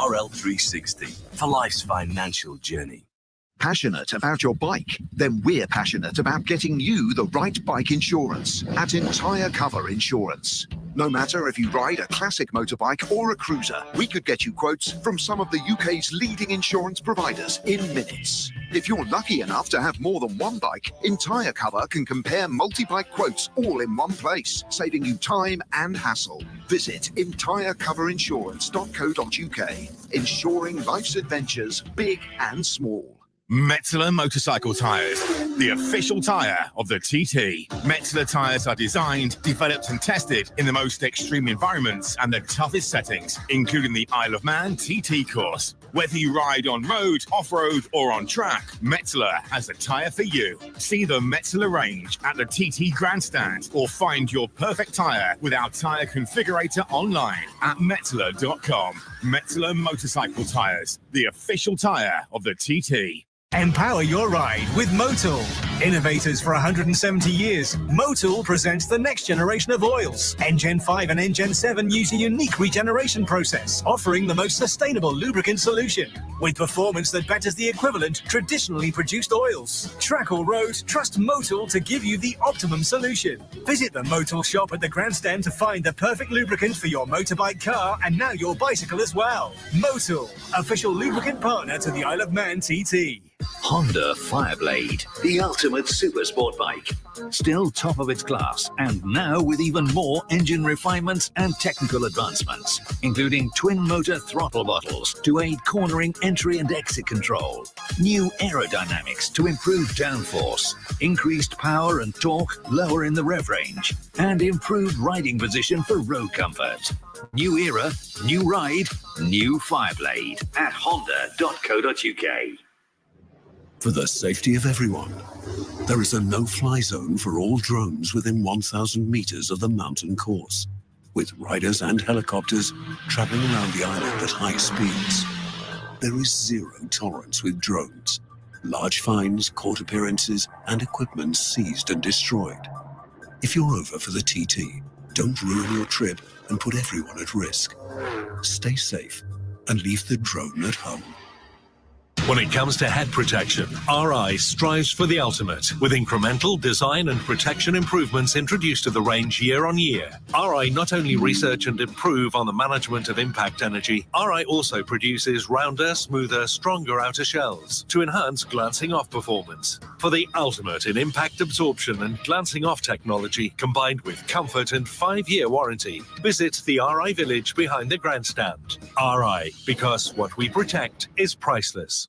RL360 for life's financial journey. Passionate about your bike? Then we're passionate about getting you the right bike insurance at Entire Cover Insurance. No matter if you ride a classic motorbike or a cruiser, we could get you quotes from some of the UK's leading insurance providers in minutes. If you're lucky enough to have more than one bike, Entire Cover can compare multi-bike quotes all in one place, saving you time and hassle. Visit entirecoverinsurance.co.uk, insuring life's adventures, big and small. Metzeler Motorcycle Tyres, the official tyre of the TT. Metzeler tyres are designed, developed and tested in the most extreme environments and the toughest settings, including the Isle of Man TT course. Whether you ride on road, off-road or on track, Metzeler has a tyre for you. See the Metzeler range at the TT Grandstand or find your perfect tyre with our tyre configurator online at metzeler.com. Metzeler Motorcycle Tyres, the official tyre of the TT. Empower your ride with Motul. Innovators for 170 years, Motul presents the next generation of oils. N-Gen 5 and N-Gen 7 use a unique regeneration process, offering the most sustainable lubricant solution. With performance that betters the equivalent traditionally produced oils. Track or road, trust Motul to give you the optimum solution. Visit the Motul shop at the Grandstand to find the perfect lubricant for your motorbike, car, and now your bicycle as well. Motul, official lubricant partner to the Isle of Man TT. Honda Fireblade, the ultimate super sport bike. Still top of its class, and now with even more engine refinements and technical advancements, including twin-motor throttle bottles to aid cornering, entry and exit control, new aerodynamics to improve downforce, increased power and torque lower in the rev range, and improved riding position for road comfort. New era, new ride, new Fireblade at honda.co.uk. For the safety of everyone, there is a no-fly zone for all drones within 1,000 meters of the mountain course, with riders and helicopters traveling around the island at high speeds. There is zero tolerance with drones. Large fines, court appearances, and equipment seized and destroyed. If you're over for the TT, don't ruin your trip and put everyone at risk. Stay safe and leave the drone at home. When it comes to head protection, RI strives for the ultimate, with incremental design and protection improvements introduced to the range year on year. RI not only research and improve on the management of impact energy, RI also produces rounder, smoother, stronger outer shells to enhance glancing off performance. For the ultimate in impact absorption and glancing off technology, combined with comfort and 5-year warranty, visit the RI Village behind the Grandstand. RI, because what we protect is priceless.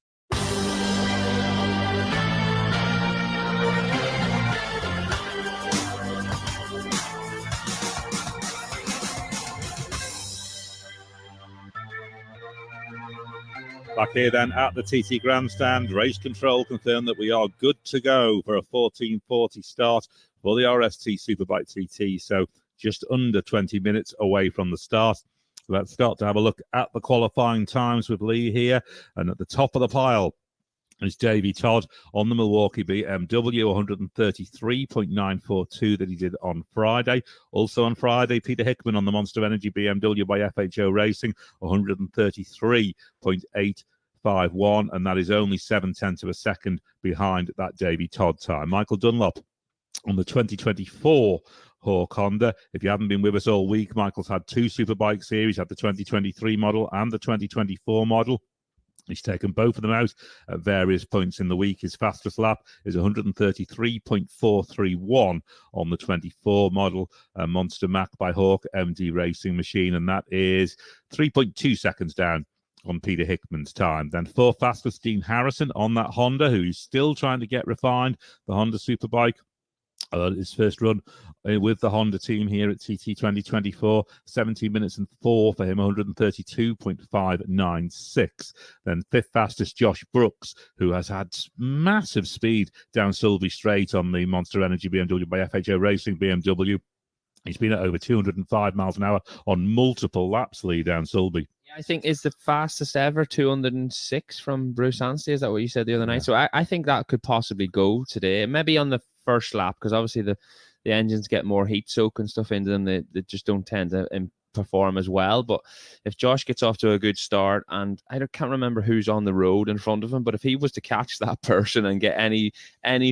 Back here then at the TT Grandstand, race control confirmed that we are good to go for a 14:40 start for the RST Superbike TT. So just under 20 minutes away from the start. So let's start to have a look at the qualifying times with Lee here. And at the top of the pile is Davey Todd on the Milwaukee BMW, 133.942 that he did on Friday. Also on Friday, Peter Hickman on the Monster Energy BMW by FHO Racing, 133.851, and that is only 0.7 of a second behind that Davey Todd time. Michael Dunlop on the 2024 Hawk Honda. If you haven't been with us all week, Michael's had two Superbikes here. He's had the 2023 model and the 2024 model. He's taken both of them out at various points in the week. His fastest lap is 133.431 on the 24 model Monster Mac by Hawk MD Racing Machine, and that is 3.2 seconds down on Peter Hickman's time. Then fourth fastest, Dean Harrison on that Honda, who's still trying to get refined, the Honda Superbike. His first run with the Honda team here at TT 2024, 17 minutes and 4 for him, 132.596. Then fifth fastest, Josh Brooks, who has had massive speed down Silby Straight on the Monster Energy BMW by FHO Racing BMW. He's been at over 205 miles an hour on multiple laps, Lee, down Silby. Yeah, I think is the fastest ever, 206 from Bruce Anstey. Is that what you said the other night? So I think that could possibly go today. Maybe on the first lap, because obviously the engines get more heat soak and stuff into them. They just don't tend to perform as well. But if Josh gets off to a good start, and can't remember who's on the road in front of him, but if he was to catch that person and get any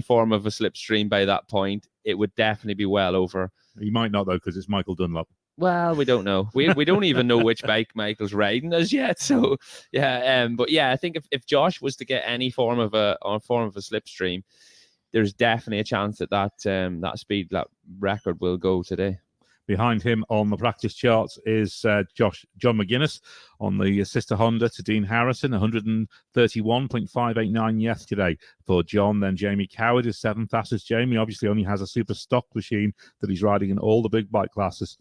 form of a slipstream by that point, it would definitely be well over. He might not, though, because it's Michael Dunlop. Well, we don't know. We don't even know which bike Michael's riding as yet. So yeah, but yeah, I think if Josh was to get any form of a slipstream, there's definitely a chance that speed lap record will go today. Behind him on the practice charts is John McGuinness on the sister Honda to Dean Harrison, 131.589 yesterday for John. Then Jamie Coward is seventh fastest. Jamie obviously only has a super stock machine that he's riding in all the big bike classes.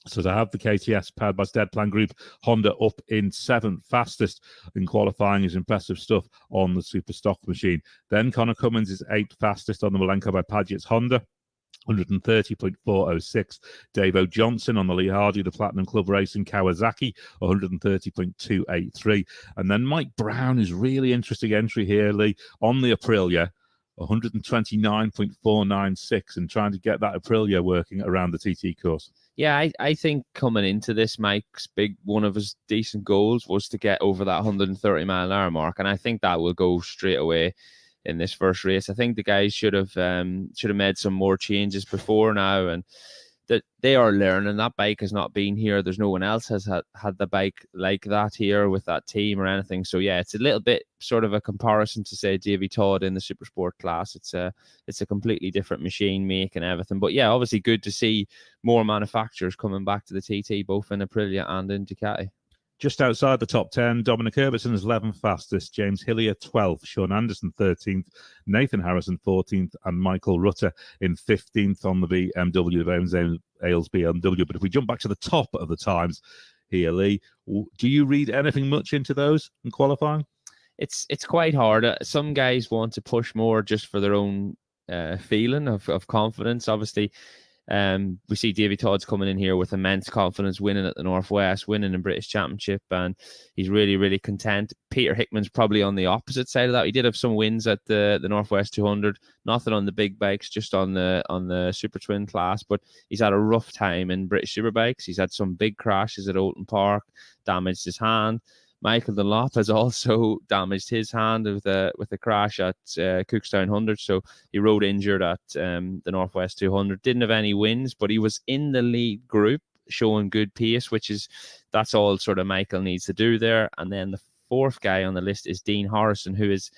So to have the KTS powered by Steadplan Group Honda up in seventh fastest in qualifying is impressive stuff on the super stock machine. Then Connor Cummins is eighth fastest on the Malenko by Paget's Honda, 130.406. Dave O'Johnson on the Lee Hardy, the Platinum Club Racing Kawasaki, 130.283. And then Mike Brown is really interesting entry here, Lee, on the Aprilia, 129.496, and trying to get that Aprilia working around the TT course. Yeah, I think coming into this, Mike's one of his decent goals was to get over that 130-mile-an-hour mark, and I think that will go straight away in this first race. I think the guys should have made some more changes before now, and that they are learning. That bike has not been here. There's no one else has had the bike like that here with that team or anything. So yeah, it's a little bit sort of a comparison to say Davy Todd in the Super Sport class. It's a completely different machine make and everything. But yeah, obviously good to see more manufacturers coming back to the TT, both in Aprilia and in Ducati. Just outside the top 10, Dominic Herbertson is 11th fastest, James Hillier 12th, Sean Anderson 13th, Nathan Harrison 14th, and Michael Rutter in 15th on the BMW, the Ailes BMW. But if we jump back to the top of the times here, Lee, do you read anything much into those in qualifying? It's quite hard. Some guys want to push more just for their own feeling of confidence. Obviously, we see Davy Todd's coming in here with immense confidence, winning at the Northwest, winning in British Championship, and he's really, really content. Peter Hickman's probably on the opposite side of that. He did have some wins at the Northwest 200, nothing on the big bikes, just on the Super Twin class, but he's had a rough time in British Superbikes. He's had some big crashes at Oulton Park, damaged his hand. Michael Dunlop has also damaged his hand with a crash at Cookstown 100, so he rode injured at the Northwest 200. Didn't have any wins, but he was in the lead group, showing good pace, that's all sort of Michael needs to do there. And then the fourth guy on the list is Dean Harrison, who is,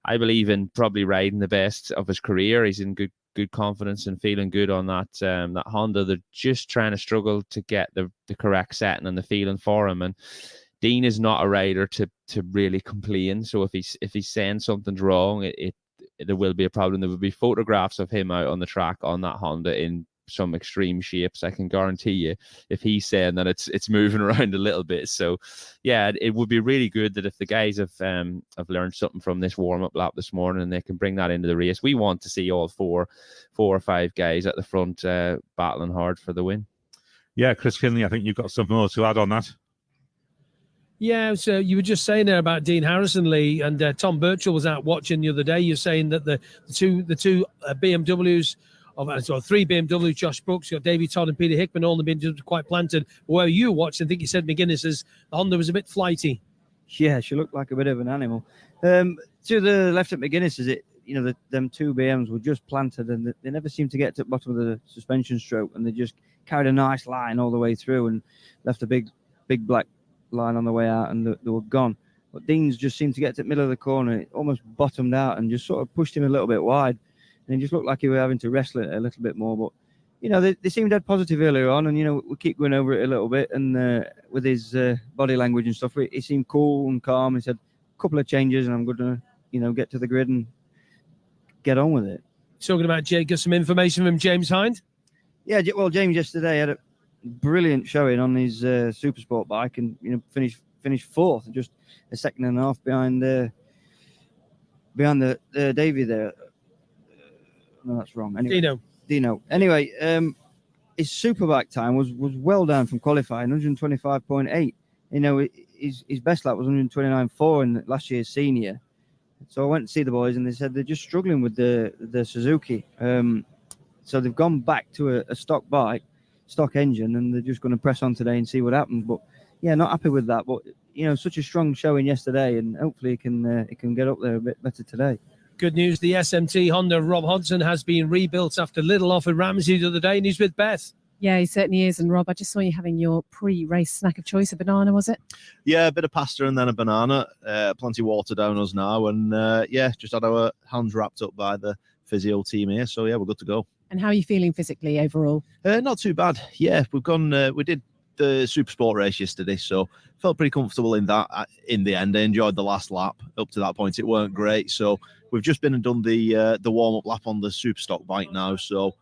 I believe, in probably riding the best of his career. He's in good confidence and feeling good on that Honda. They're just trying to struggle to get the correct setting and the feeling for him. And Dean is not a rider to really complain. So if he's saying something's wrong, there will be a problem. There will be photographs of him out on the track on that Honda in some extreme shapes. I can guarantee you, if he's saying that it's moving around a little bit. So yeah, it would be really good that if the guys have learned something from this warm-up lap this morning, and they can bring that into the race. We want to see all four or five guys at the front battling hard for the win. Yeah, Chris Kinley, I think you've got some more to add on that. Yeah, so you were just saying there about Dean Harrison, Lee, and Tom Birchall was out watching the other day. You're saying that the two BMWs, three BMW, Josh Brooks, you've got Davy Todd and Peter Hickman, all the BMWs quite planted. Where you watched, I think you said McGuinness's Honda was a bit flighty. Yeah, she looked like a bit of an animal. To the left at McGuinness's, them two BMs were just planted, and they never seemed to get to the bottom of the suspension stroke, and they just carried a nice line all the way through and left a big black line on the way out, and they were gone. But Dean's just seemed to get to the middle of the corner. It almost bottomed out and just sort of pushed him a little bit wide, and it just looked like he was having to wrestle it a little bit more. But they seemed dead positive earlier on, and we keep going over it a little bit, and with his body language and stuff, he seemed cool and calm. He said a couple of changes and I'm going to get to the grid and get on with it. Talking about Jake, got some information from James Hind. Yeah, well, James yesterday had a brilliant showing on his Super Sport bike, and finished fourth, just a second and a half behind the Davy there. No, that's wrong. Anyway, Dino. Anyway, his Superbike time was well down from qualifying, 125.8. His best lap was 129.4 in last year's senior. So I went to see the boys, and they said they're just struggling with the Suzuki. So they've gone back to a stock bike. stock engine, and they're just going to press on today and see what happens. But yeah, not happy with that. But such a strong showing yesterday, and hopefully it can get up there a bit better today. Good news, the SMT Honda Rob Hodgson has been rebuilt after little off with Ramsey the other day, and he's with Beth. Yeah, he certainly is. And Rob, I just saw you having your pre-race snack of choice, a banana, was it? Yeah, a bit of pasta and then a banana. Plenty of water down us now. And just had our hands wrapped up by the physio team here. So yeah, we're good to go. And how are you feeling physically overall? Not too bad. Yeah, we've gone, we did the Super Sport race yesterday, so felt pretty comfortable in that in the end. I enjoyed the last lap. Up to that point, it weren't great. So we've just been and done the warm-up lap on the Super Stock bike now. So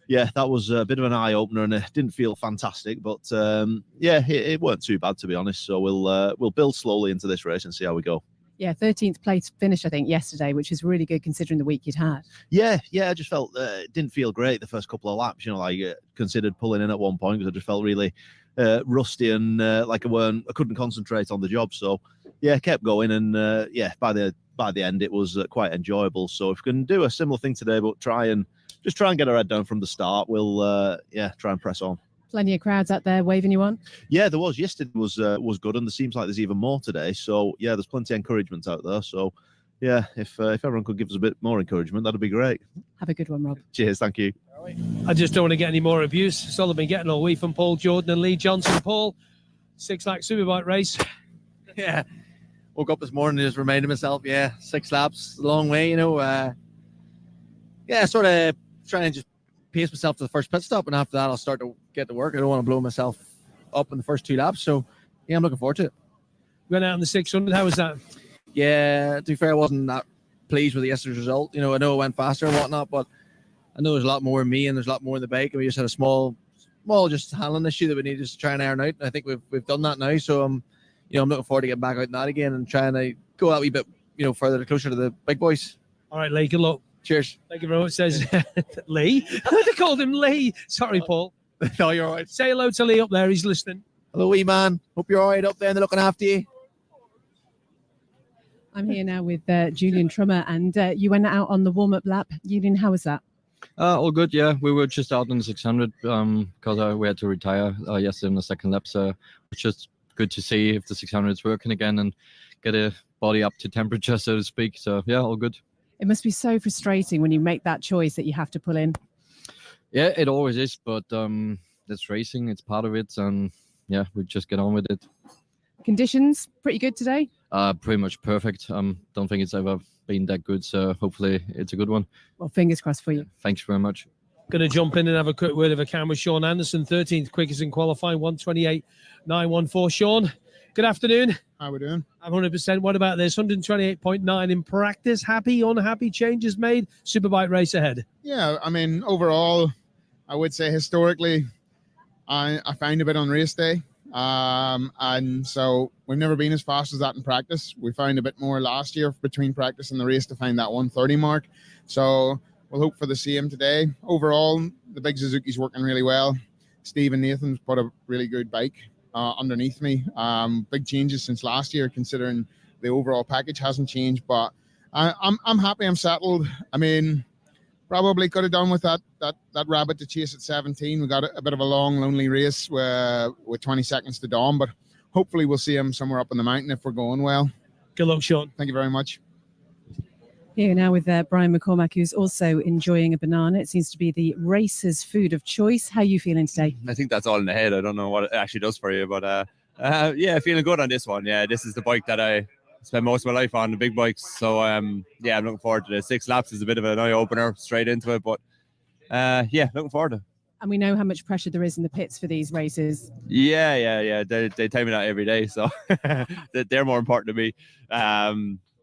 yeah, that was a bit of an eye-opener, and it didn't feel fantastic, but it weren't too bad, to be honest. So we'll build slowly into this race and see how we go. Yeah, 13th place finish, I think, yesterday, which was really good considering the week you'd had. Yeah, I just felt it didn't feel great the first couple of laps. Considered pulling in at one point because I just felt really rusty and like I couldn't concentrate on the job. So yeah, kept going, and by the end it was quite enjoyable. So if we can do a similar thing today, but try and get our head down from the start, we'll try and press on. Plenty of crowds out there waving you on. Yeah, there was. Yesterday was good, and there seems like there's even more today. So yeah, there's plenty of encouragement out there. So yeah, if everyone could give us a bit more encouragement, that'd be great. Have a good one, Rob. Cheers, thank you. I just don't want to get any more abuse. It's all I've been getting all week from Paul Jordan and Lee Johnson. Paul, 6 lap Superbike race. Yeah, woke up this morning and just reminded myself, 6 laps, a long way, sort of trying to just pace myself to the first pit stop, and after that I'll start to get to work. I don't want to blow myself up in the first 2 laps, so yeah, I'm looking forward to it. Went out in the 600, how was that? Yeah, to be fair, I wasn't that pleased with yesterday's result. I know it went faster and whatnot, but I know there's a lot more in me and there's a lot more in the bike, and we just had a small just handling issue that we needed to try and iron out, and I think we've done that now. So I'm looking forward to getting back out in that again and trying to go that wee bit further closer to the big boys. All right, Lee, good luck. Cheers. Thank you very much. Says Lee. They called him Lee. Sorry, Paul. No, you're all right. Say hello to Lee up there. He's listening. Hello, wee man. Hope you're all right up there and they're looking after you. I'm here now with Julian Trummer, and you went out on the warm-up lap. Julian, how was that? All good, yeah. We were just out in the 600 because we had to retire yesterday in the second lap, so it's just good to see if the 600 is working again and get a body up to temperature, so to speak. So, yeah, all good. It must be so frustrating when you make that choice that you have to pull in. Yeah, it always is, but it's racing, it's part of it, and yeah, we just get on with it. Conditions pretty good today? Pretty much perfect. Don't think it's ever been that good, so hopefully it's a good one. Well, fingers crossed for you. Thanks very much. Going to jump in and have a quick word of account with Sean Anderson, 13th quickest in qualifying, 128.914. Sean, good afternoon. How we doing? I'm 100%. What about this? 128.9 in practice. Happy, unhappy, changes made? Superbike race ahead. Yeah, I mean, overall, I would say historically, I found a bit on race day. And so we've never been as fast as that in practice. We found a bit more last year between practice and the race to find that 130 mark. So we'll hope for the same today. Overall, the big Suzuki's working really well. Steve and Nathan's put a really good bike underneath me. Big changes since last year, considering the overall package hasn't changed, but I'm happy. I'm settled. I mean, probably could have done with that rabbit to chase at 17. We got a bit of a long, lonely race with 20 seconds to dawn, but hopefully we'll see him somewhere up in the mountain if we're going well. Good luck, Sean. Thank you very much. Here now with Brian McCormack, who's also enjoying a banana. It seems to be the racer's food of choice. How are you feeling today? I think that's all in the head. I don't know what it actually does for you, but yeah, feeling good on this one. Yeah, this is the bike that I spend most of my life on, the big bikes. So yeah, I'm looking forward to this. 6 laps is a bit of an eye opener straight into it, but yeah, looking forward to it. And we know how much pressure there is in the pits for these races. Yeah. They tell me that every day, so they're more important to me.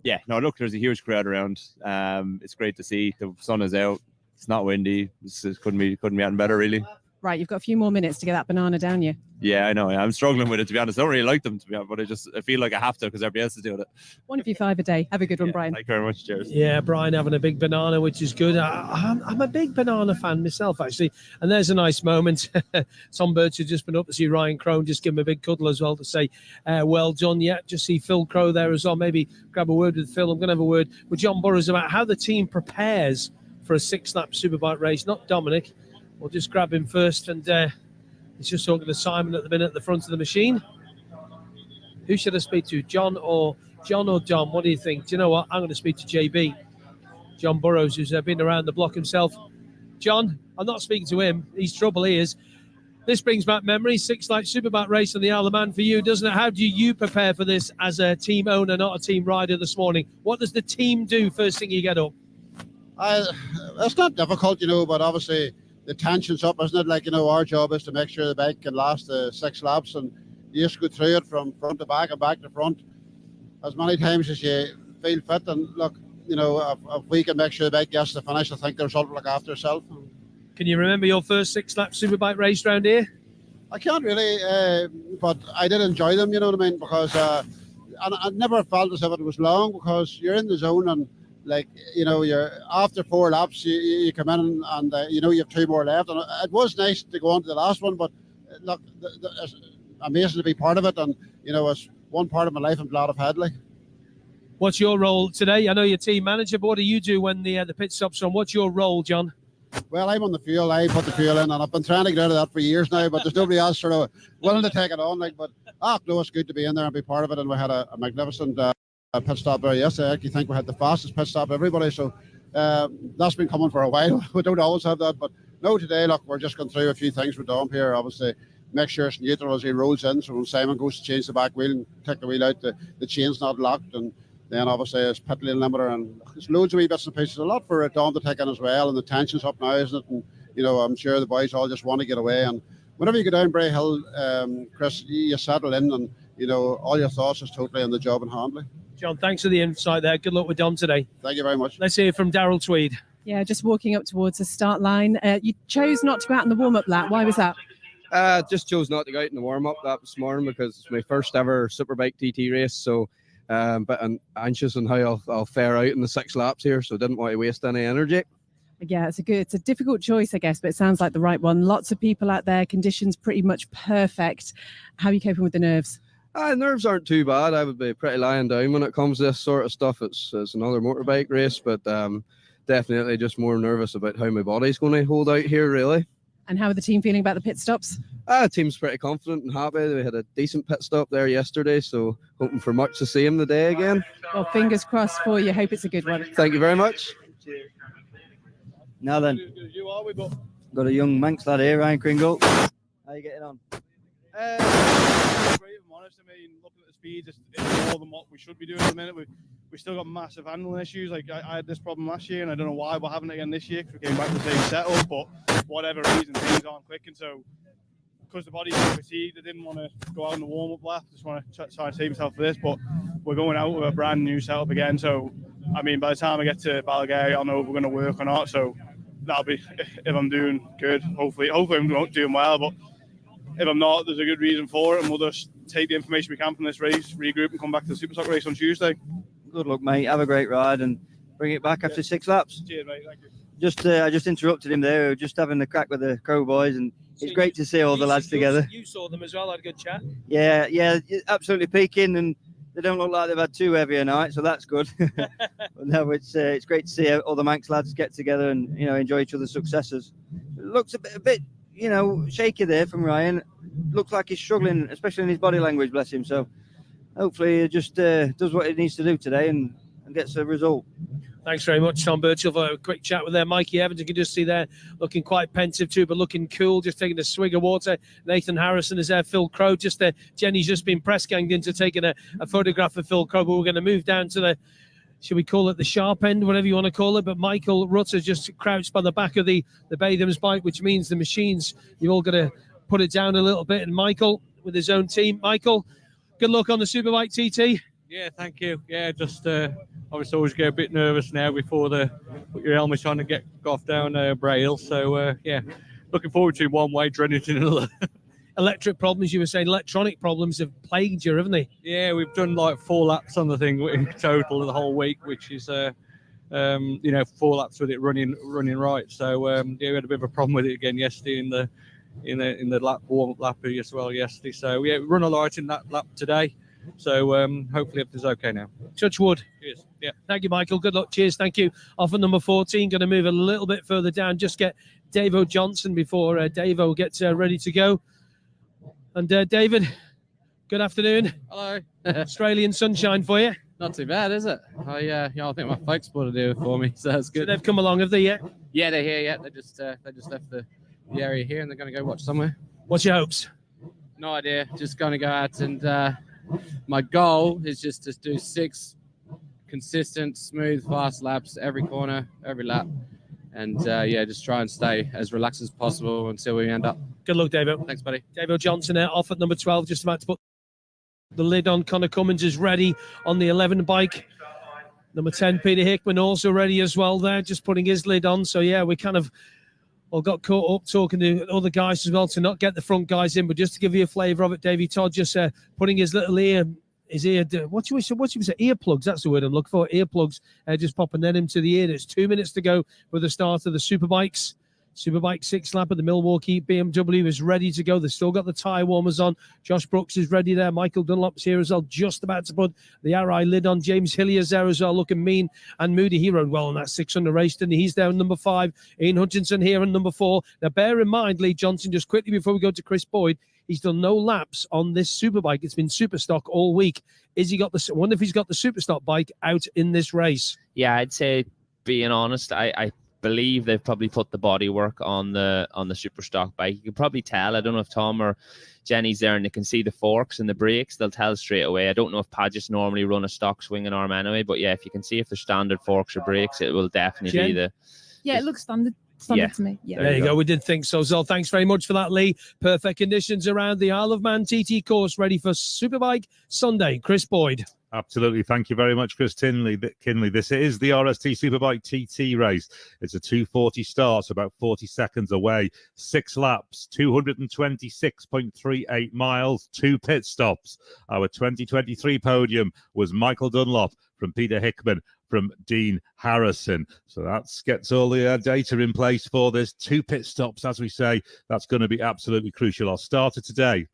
Yeah, no, look, there's a huge crowd around. It's great to see. The sun is out. It's not windy. It couldn't be anything better, really. Right, you've got a few more minutes to get that banana down you. Yeah, I know. I'm struggling with it, to be honest. I don't really like them, to be honest, but I feel like I have to because everybody else is doing it. One of you 5 a day. Have a good one, Brian. Thank you very much. Cheers. Yeah, Brian having a big banana, which is good. I'm a big banana fan myself, actually. And there's a nice moment. Tom Birch has just been up to see Ryan Crone. Just give him a big cuddle as well to say, well done. Yeah, just see Phil Crow there as well. Maybe grab a word with Phil. I'm going to have a word with John Burrows about how the team prepares for a 6-lap Superbike race. Not Dominic. We'll just grab him first and He's just talking to Simon at the minute at the front of the machine. Who should I speak to, John or Dom? What do you think? Do you know what? I'm going to speak to JB, John Burrows, who's been around the block himself. John, I'm not speaking to him. He's trouble, he is. This brings back memories. Six Lights Superbike race on the Isle of Man for you, doesn't it? How do you prepare for this as a team owner, not a team rider this morning? What does the team do first thing you get up? It's not difficult, but obviously the tension's up, isn't it? Like, our job is to make sure the bike can last the 6 laps, and you just go through it from front to back and back to front as many times as you feel fit. And look, if we can make sure the bike gets to the finish, I think the result will look after itself. Can you remember your first 6-lap Superbike race round here? I can't really, but I did enjoy them, you know what I mean? Because and I never felt as if it was long, because you're in the zone, and you're after 4 laps, you come in and you have 2 more left. And it was nice to go on to the last one, but look, it's amazing to be part of it, and it's one part of my life I'm glad I've had. What's your role today? I know you're team manager, but what do you do when the pit stops on? What's your role, John? Well, I'm on the fuel. I put the fuel in, and I've been trying to get out of that for years now, but there's nobody else sort of willing to take it on. But no, it's good to be in there and be part of it. And we had a magnificent pit stop there yesterday. I actually think we had the fastest pit stop of everybody. So that's been coming for a while. We don't always have that, but no, today, look, we're just going through a few things with Dom here. Obviously, make sure it's neutral as he rolls in. So when Simon goes to change the back wheel and take the wheel out, the chain's not locked, and then obviously it's pit lane limiter, and there's loads of wee bits and pieces. A lot for Dom to take in as well, and the tension's up now, isn't it? And I'm sure the boys all just want to get away. And whenever you go down Bray Hill, Chris, you settle in, and all your thoughts is totally on the job and handling. John, thanks for the insight there. Good luck with Dom today. Thank you very much. Let's hear from Daryl Tweed. Yeah, just walking up towards the start line. You chose not to go out in the warm-up lap. Why was that? Just chose not to go out in the warm-up lap this morning because it's my first ever Superbike TT race. So, but I'm anxious on how I'll fare out in the 6 laps here, so didn't want to waste any energy. Yeah, it's a difficult choice, I guess, but it sounds like the right one. Lots of people out there, conditions pretty much perfect. How are you coping with the nerves? Nerves aren't too bad. I would be pretty lying down when it comes to this sort of stuff. It's another motorbike race, but definitely just more nervous about how my body's going to hold out here, really. And how are the team feeling about the pit stops? The team's pretty confident and happy. We had a decent pit stop there yesterday, so hoping for much the same today again. Well, fingers crossed for you. Hope it's a good one. Thank you very much. Now then, got a young Manx lad here, Ryan Kringle. How are you getting on? Great, if I'm honest. I mean, looking at the speed, it's more than what we should be doing at the minute. We still got massive handling issues. Like I had this problem last year, and I don't know why we're having it again this year, because we came back to the same setup, but for whatever reason, things aren't clicking. So, because the body's fatigued, I didn't want to go out in the warm-up lap. Just want to try and save myself for this, but we're going out with a brand new setup again. So, I mean, by the time I get to Balagary, I'll know if we're going to work or not. So, that'll be if I'm doing good. Hopefully I'm doing well, but if I'm not, there's a good reason for it, and we'll just take the information we can from this race, regroup, and come back to the Super Stock race on Tuesday. Good luck, mate. Have a great ride and bring it back after 6 laps. Cheers, mate. Thank you. I just interrupted him there. We were just having a crack with the Crow boys, and it's great to see all the lads together. You saw them as well. Had a good chat. Yeah, absolutely peaking, and they don't look like they've had too heavy a night, so that's good. But no, it's great to see all the Manx lads get together and enjoy each other's successes. It looks a bit shaky there from Ryan. Looks like he's struggling, especially in his body language. Bless him. So hopefully he just does what he needs to do today and gets a result. Thanks very much, Tom Birchall, for a quick chat with Mikey Evans. You can just see there looking quite pensive too, but looking cool, just taking a swig of water. Nathan Harrison is there, Phil Crow just there. Jenny's just been press ganged into taking a photograph of Phil Crow, but we're going to move down to the, should we call it the sharp end, whatever you want to call it, but Michael Rutter just crouched by the back of the Batham's bike, which means the machines, you've all got to put it down a little bit, and Michael with his own team. Michael, good luck on the Superbike TT. Yeah, thank you. Yeah, just obviously always get a bit nervous now before put your helmet on and get off down Bray Hill. So yeah, looking forward to one way, dreading to another. Electric problems, you were saying, electronic problems have plagued you, haven't they? Yeah, we've done like 4 laps on the thing in total the whole week, which is 4 laps with it running right. So yeah, we had a bit of a problem with it again yesterday in the lap warm-up lap as well yesterday. So yeah, we run a light in that lap today. So hopefully everything's okay now. Touch wood. Cheers. Yeah. Thank you, Michael. Good luck. Cheers. Thank you. Off at number 14. Going to move a little bit further down. Just get Davo Johnson before Davo gets ready to go. And David, good afternoon. Hello. Australian sunshine for you. Not too bad, is it? I think my folks spotted it for me, so that's good. So they've come along, have they yet? Yeah, they're here. Yeah, they just left the area here, and they're going to go watch somewhere. What's your hopes? No idea. Just going to go out, and my goal is just to do 6 consistent, smooth, fast laps every corner, every lap, and just try and stay as relaxed as possible until we end up. Good luck, David. Thanks, buddy. David Johnson off at number 12, just about to put the lid on. Connor Cummins is ready on the 11 bike. Number 10, Peter Hickman, also ready as well there, just putting his lid on. So, yeah, we kind of all got caught up talking to other guys as well to not get the front guys in, but just to give you a flavour of it, Davey Todd just putting his little what should we say? Earplugs, that's the word I'm looking for. Earplugs, just popping them into the ear. There's 2 minutes to go for the start of the Superbikes. Superbike 6 lap of the Milwaukee BMW is ready to go. They've still got the tyre warmers on. Josh Brooks is ready there. Michael Dunlop's here as well, just about to put the RI lid on. James Hillier's there as well, looking mean and moody. He rode well on that 600 race, didn't he? He's there on number 5. Ian Hutchinson here on number 4. Now, bear in mind, Lee Johnson, just quickly before we go to Chris Boyd, he's done no laps on this Superbike. It's been Superstock all week. I wonder if he's got the Superstock bike out in this race. Yeah, I'd say, being honest, I believe they've probably put the bodywork on the Superstock bike. You can probably tell. I don't know if Tom or Jenny's there and they can see the forks and the brakes. They'll tell straight away. I don't know if Padgett's normally run a stock swinging arm anyway, but yeah, if you can see if there's standard forks or brakes, it will definitely be the. Yeah, it looks standard to me. Yeah. There you go. We did think so. So thanks very much for that, Lee. Perfect conditions around the Isle of Man TT course, ready for Superbike Sunday. Chris Boyd. Absolutely. Thank you very much, Chris Kinley. This is the RST Superbike TT race. It's a 2:40 start, about 40 seconds away. 6 laps, 226.38 miles, 2 pit stops. Our 2023 podium was Michael Dunlop from Peter Hickman from Dean Harrison. So that gets all the data in place for this. 2 pit stops, as we say. That's going to be absolutely crucial. Our starter today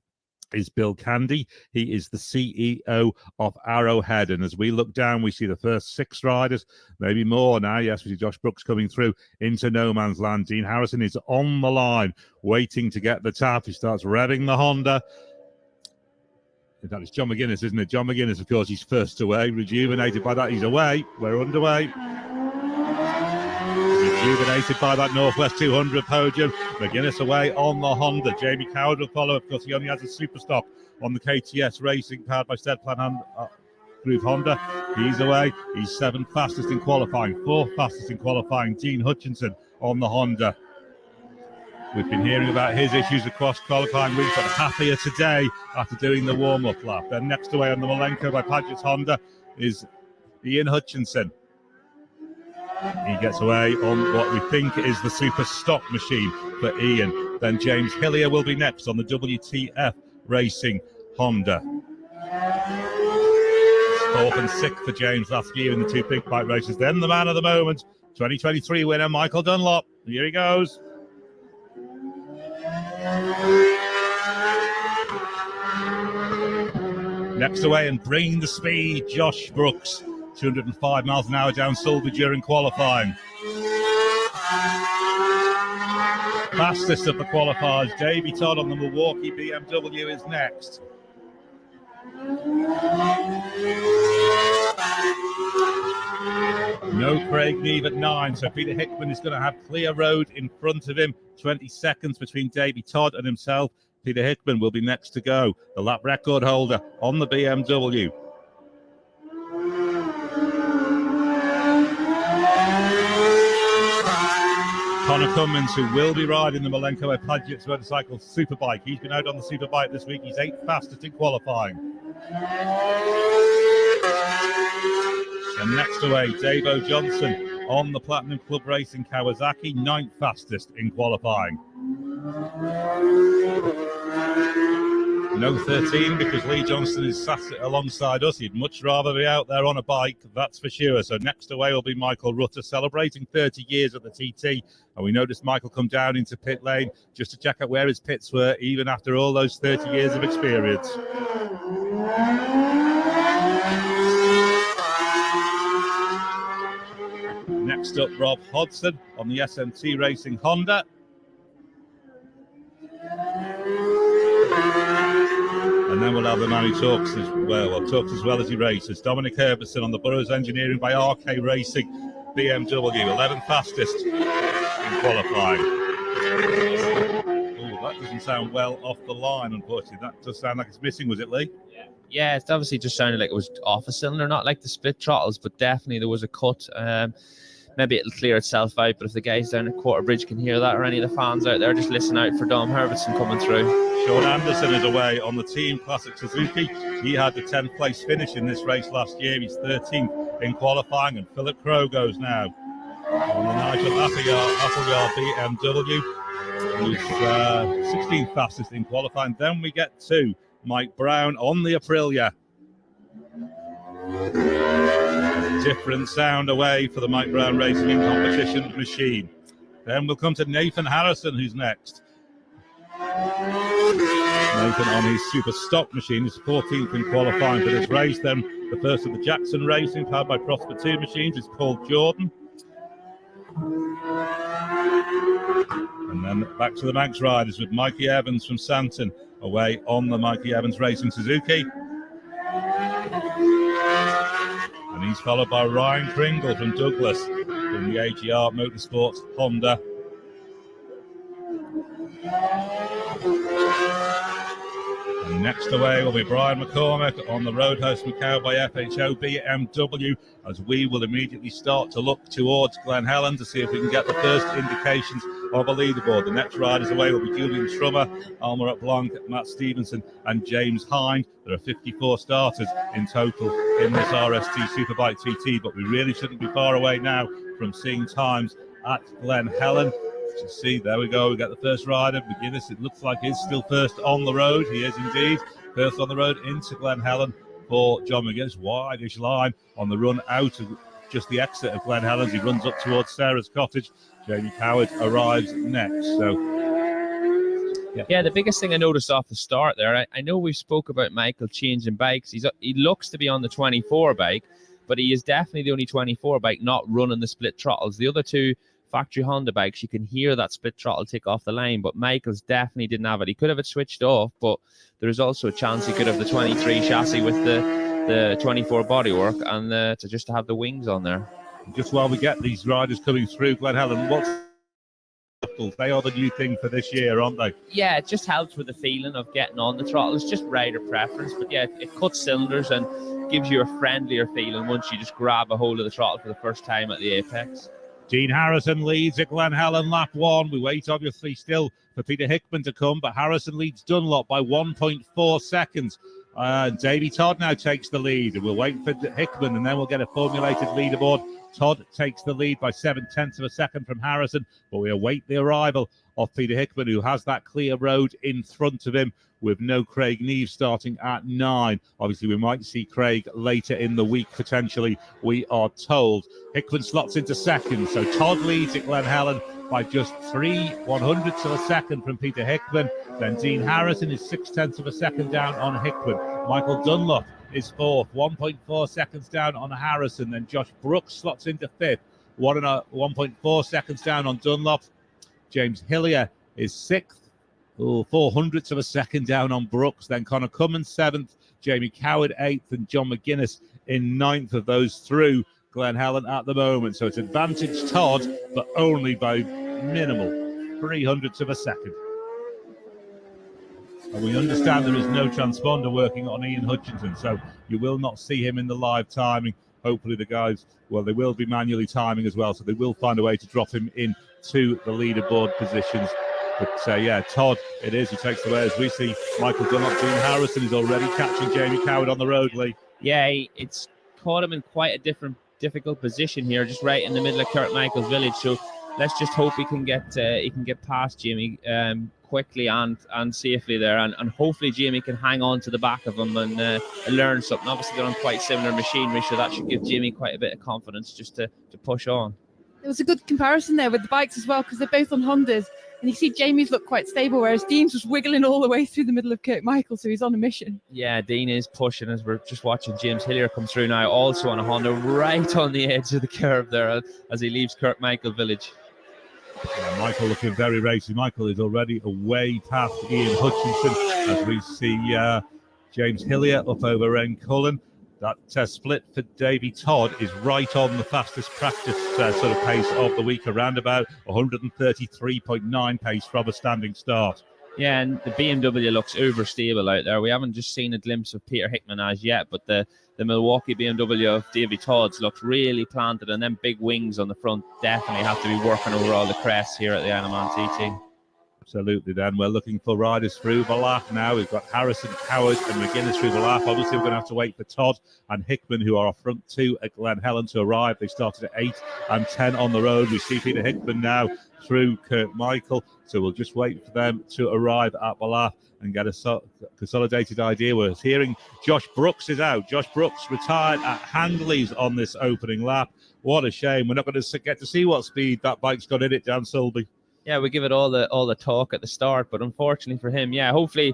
is Bill Candy. He is the CEO of Arrowhead. And as we look down, we see the first 6 riders, maybe more now. Yes, we see Josh Brooks coming through into no man's land. Dean Harrison is on the line, waiting to get the tap. He starts revving the Honda. That is John McGuinness, isn't it? John McGuinness, of course, he's first away. Rejuvenated by that, he's away. We're underway. Rejuvenated by that Northwest 200 podium. McGuinness away on the Honda. Jamie Coward will follow. Of course, he only has a super stock on the KTS Racing, powered by Steadplan Group Honda. He's away. He's 7th fastest in qualifying, 4th fastest in qualifying. Dean Hutchinson on the Honda. We've been hearing about his issues across qualifying weeks, but happier today after doing the warm-up lap. Then next away on the Malenko by Padgett's Honda is Ian Hutchinson. He gets away on what we think is the super stock machine for Ian. Then James Hillier will be next on the WTF Racing Honda. 4th and 6th for James last year in the 2 big bike races. Then the man of the moment, 2023 winner Michael Dunlop. Here he goes. Next away and bringing the speed, Josh Brooks. 205 miles an hour down Sulby during qualifying. Fastest of the qualifiers, Davey Todd on the Milwaukee BMW is next. No Craig Neve at 9, so Peter Hickman is going to have clear road in front of him. 20 seconds between Davey Todd and himself. Peter Hickman will be next to go. The lap record holder on the BMW. Connor Cummins, who will be riding the Malenko Padgett's motorcycle Superbike. He's been out on the Superbike this week. He's 8th fastest in qualifying. And next away, Davo Johnson on the Platinum Club Racing Kawasaki, 9th fastest in qualifying. No 13 because Lee Johnson is sat alongside us. He'd much rather be out there on a bike, that's for sure. So next away will be Michael Rutter, celebrating 30 years at the TT. And we noticed Michael come down into pit lane just to check out where his pits were, even after all those 30 years of experience. Next up, Rob Hodson on the SMT Racing Honda. And then we'll have the man who talks as well as he races. Dominic Herbertson on the Burrows Engineering by RK Racing BMW, 11th fastest in qualifying. Oh, that doesn't sound well off the line, unfortunately. That does sound like it's missing, was it, Lee? Yeah, it obviously just sounded like it was off a cylinder, not like the split throttles, but definitely there was a cut. Maybe it'll clear itself out, but if the guys down at Quarter Bridge can hear that, or any of the fans out there, just listen out for Dom Herbertson coming through. Sean Anderson is away on the Team Classic Suzuki. He had the 10th place finish in this race last year. He's 13th in qualifying, and Philip Crowe goes now on the Nigel Appleyard BMW, who's 16th fastest in qualifying. Then we get to Mike Brown on the Aprilia. Different sound away for the Mike Brown Racing in Competition machine. Then we'll come to Nathan Harrison, who's next. Nathan on his super stock machine is 14th in qualifying for this race. Then the first of the Jackson Racing, powered by Prosper 2 machines, is Paul Jordan. And then back to the Manx Riders with Mikey Evans from Santon away on the Mikey Evans Racing Suzuki. And he's followed by Ryan Kringle from Douglas in the AGR Motorsports Honda. And next away will be Brian McCormick on the Roadhouse Macau by FHO BMW, as we will immediately start to look towards Glen Helen to see if we can get the first indications of a leaderboard. The next riders away will be Julian Trummer, Almarat Blanc, Matt Stevenson and James Hind. There are 54 starters in total in this RST Superbike TT, but we really shouldn't be far away now from seeing times at Glen Helen. To see, there we go, we get the first rider, McGuinness. It looks like he's still first on the road. He is indeed first on the road into Glen Helen for John McGuinness. Wide-ish line on the run out of just the exit of Glen Helen as he runs up towards Sarah's Cottage. Jamie Coward arrives next. So yeah, the biggest thing I noticed off the start there, I know we spoke about Michael changing bikes. He looks to be on the 24 bike, but he is definitely the only 24 bike not running the split throttles. The other two factory Honda bikes, you can hear that split throttle tick off the line, but Michael's definitely didn't have it. He could have it switched off, but there's also a chance he could have the 23 chassis with the 24 bodywork and to just have the wings on there. Just while we get these riders coming through, Glen Helen, they are the new thing for this year, aren't they? Yeah, it just helps with the feeling of getting on the throttle. It's just rider preference, but yeah, it cuts cylinders and gives you a friendlier feeling once you just grab a hold of the throttle for the first time at the apex. Dean Harrison leads at Glen Helen, lap 1. We wait, obviously, still for Peter Hickman to come, but Harrison leads Dunlop by 1.4 seconds. Davey Todd now takes the lead. We'll wait for Hickman, and then we'll get a formulated leaderboard. Todd takes the lead by 0.7 of a second from Harrison, but we await the arrival of Peter Hickman, who has that clear road in front of him, with no Craig Neves starting at 9. Obviously, we might see Craig later in the week, potentially, we are told. Hickman slots into second, so Todd leads at Glen Helen by just 0.03 of a second from Peter Hickman. Then Dean Harrison is 0.6 of a second down on Hickman. Michael Dunlop is 4th, 1.4 seconds down on Harrison. Then Josh Brooks slots into 5th, 1.4 seconds down on Dunlop. James Hillier is 6th, 0.04 of a second down on Brooks. Then Connor Cummins 7th, Jamie Coward 8th, and John McGuinness in 9th of those through Glen Helen at the moment. So it's advantage Todd, but only by minimal 0.03 of a second. And we understand there is no transponder working on Ian Hutchinson, so you will not see him in the live timing. Hopefully the guys, well, they will be manually timing as well, so they will find a way to drop him in to the leaderboard positions. But yeah, Todd, it is, who takes the way, as we see Michael Dunlop. Dean Harrison is already catching Jamie Coward on the road, Lee. Yeah, it's caught him in quite a difficult position here, just right in the middle of Kurt Michael's village. So let's just hope he can get past Jamie quickly and safely there, and hopefully Jamie can hang on to the back of him and learn something. Obviously they're on quite similar machinery, so that should give Jamie quite a bit of confidence just to push on. There was a good comparison there with the bikes as well, because they're both on Hondas, and you see Jamie's look quite stable, whereas Dean's was wiggling all the way through the middle of Kurt Michael, so he's on a mission. Yeah, Dean is pushing, as we're just watching James Hillier come through now, also on a Honda, right on the edge of the curve there as he leaves Kurt Michael village. Yeah, Michael looking very racy. Michael is already away past Ian Hutchinson, as we see James Hillier up over Ren Cullen. That split for Davy Todd is right on the fastest practice sort of pace of the week, around about 133.9 pace from a standing start. Yeah, and the BMW looks uber stable out there. We haven't just seen a glimpse of Peter Hickman as yet, but the Milwaukee BMW of Davy Todd's looks really planted, and then big wings on the front definitely have to be working over all the crests here at the Animan TT. Absolutely, then. We're looking for riders through the lap now. We've got Harrison, Coward and McGuinness through the lap. Obviously, we're going to have to wait for Todd and Hickman, who are front two at Glen Helen, to arrive. They started at 8 and 10 on the road. We see Peter Hickman now through Kirkmichael, so we'll just wait for them to arrive at the lap and get a consolidated idea. We're hearing Josh Brooks is out. Josh Brooks retired at Handley's on this opening lap. What a shame. We're not going to get to see what speed that bike's got in it, Dan Sulby. Yeah, we give it all the talk at the start, but unfortunately for him, yeah, hopefully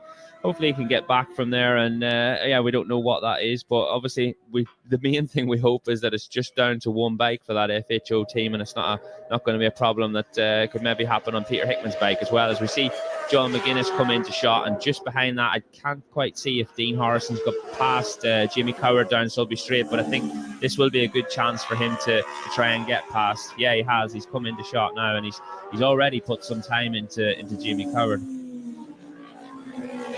he can get back from there. And yeah, we don't know what that is, but obviously the main thing we hope is that it's just down to one bike for that FHO team, and it's not going to be a problem that could maybe happen on Peter Hickman's bike as well. As we see John McGuinness come into shot, and just behind that, I can't quite see if Dean Harrison's got past Jimmy Coward down Sulby Straight, but I think this will be a good chance for him to try and get past. Yeah, he has. He's come into shot now, and he's already put some time into Jimmy Coward.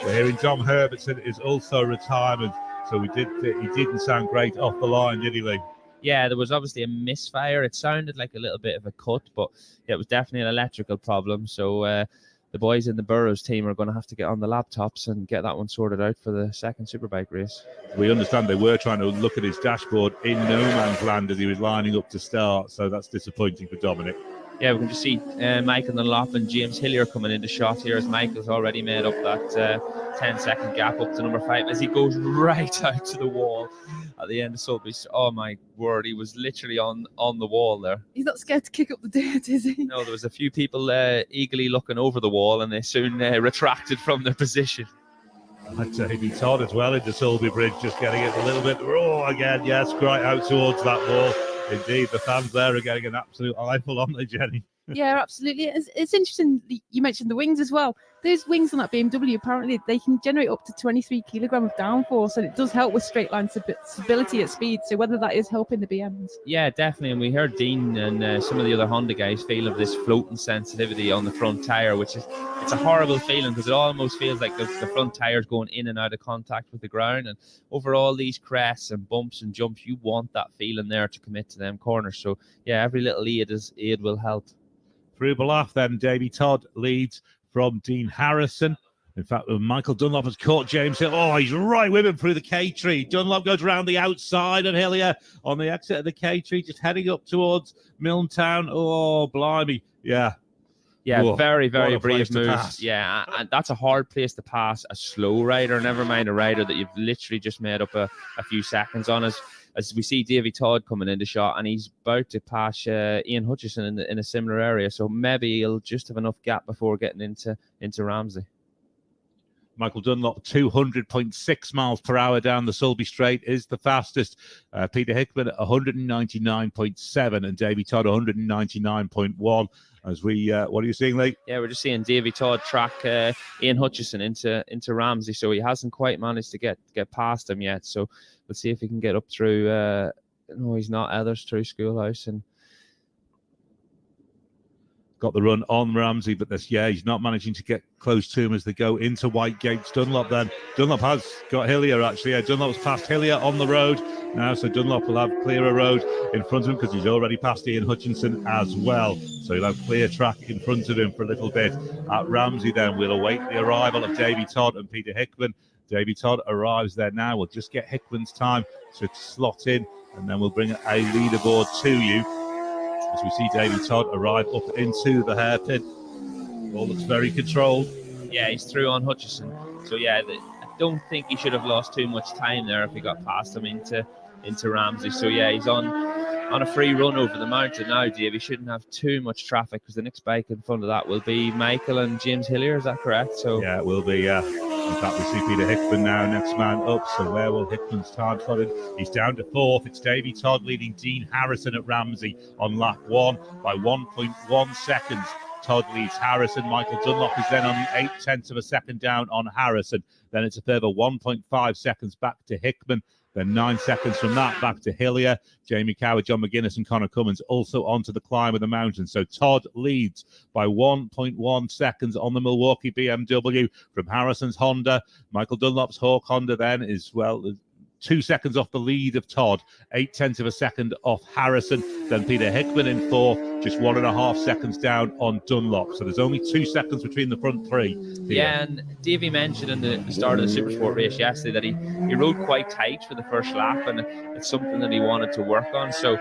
We're hearing Dom Herbertson is also retirement, so he didn't sound great off the line, did he, Lee? Yeah, there was obviously a misfire. It sounded like a little bit of a cut, but it was definitely an electrical problem. So the boys in the Burrows team are going to have to get on the laptops and get that one sorted out for the second Superbike race. We understand they were trying to look at his dashboard in no man's land as he was lining up to start, so that's disappointing for Dominic. Yeah, we can just see Michael Dunlop and James Hillier coming into shot here, as Michael's already made up that 10-second gap up to number 5 as he goes right out to the wall at the end of Sulby. Oh my word, he was literally on the wall there. He's not scared to kick up the dirt, is he? No, there was a few people eagerly looking over the wall, and they soon retracted from their position. And Davy Todd as well into Sulby Bridge, just getting it a little bit raw again. Yes, right out towards that wall. Indeed, the fans there are getting an absolute eyeful, aren't they, Jenny? Yeah, absolutely. It's interesting you mentioned the wings as well. Those wings on that BMW, apparently they can generate up to 23 kilogram of downforce, and it does help with straight line stability at speed. So whether that is helping the BMs. Yeah, definitely. And we heard Dean and some of the other Honda guys feel of this floating sensitivity on the front tire, which is it's a horrible feeling because it almost feels like the front tire's going in and out of contact with the ground. And over all these crests and bumps and jumps, you want that feeling there to commit to them corners. So yeah, every little aid will help. Through Belaf, then Davy Todd leads from Dean Harrison. In fact, Michael Dunlop has caught James Hill. Oh, he's right with him through the K-tree. Dunlop goes around the outside of Hillier on the exit of the K-tree, just heading up towards Milntown. Oh, blimey. Yeah. Yeah, Whoa, very, very brave moves. moves. Yeah, and that's a hard place to pass a slow rider, never mind a rider that you've literally just made up a few seconds on. As we see Davy Todd coming into shot, and he's about to pass Ian Hutchison in a similar area, so maybe he'll just have enough gap before getting into Ramsey. Michael Dunlop, 200.6 miles per hour down the Sulby Straight is the fastest. Peter Hickman at 199.7 and Davy Todd 199.1. As we, what are you seeing, Lee? Yeah, we're just seeing Davy Todd track Ian Hutchison into Ramsey, so he hasn't quite managed to get past him yet. So we'll see if he can get up through. No, he's not. Others through Schoolhouse and got the run on Ramsey, but he's not managing to get close to him as they go into White Gates. Dunlop has got Hillier actually. Yeah, Dunlop's passed Hillier on the road now, so Dunlop will have clearer road in front of him because he's already passed Ian Hutchinson as well. So he'll have clear track in front of him for a little bit. At Ramsey then, we'll await the arrival of Davy Todd and Peter Hickman. Davy Todd arrives there now. We'll just get Hickman's time to slot in, and then we'll bring a leaderboard to you. As we see Davy Todd arrive up into the hairpin. All looks very controlled. Yeah, he's through on Hutchison. So yeah, I don't think he should have lost too much time there if he got past him into Ramsey. So yeah, he's on a free run over the mountain now, Dave. He shouldn't have too much traffic because the next bike in front of that will be Michael and James Hillier. Is that correct? So yeah, it will be. Yeah. In fact, we see Peter Hickman now, next man up. So where will Hickman's time slot in? He's down to 4th. It's Davy Todd leading Dean Harrison at Ramsey on lap 1 by 1.1 seconds. Todd leads Harrison. Michael Dunlop is then only 0.8 of a second down on Harrison. Then it's a further 1.5 seconds back to Hickman. Then 9 seconds from that back to Hillier. Jamie Coward, John McGuinness and Connor Cummins also onto the climb of the mountain. So Todd leads by 1.1 seconds on the Milwaukee BMW from Harrison's Honda. Michael Dunlop's Hawk Honda then is, 2 seconds off the lead of Todd, 0.8 of a second off Harrison. Then Peter Hickman in fourth, just 1.5 seconds down on Dunlop. So there's only 2 seconds between the front three. Yeah, and Davey mentioned in the start of the Supersport race yesterday that he rode quite tight for the first lap, and it's something that he wanted to work on. So,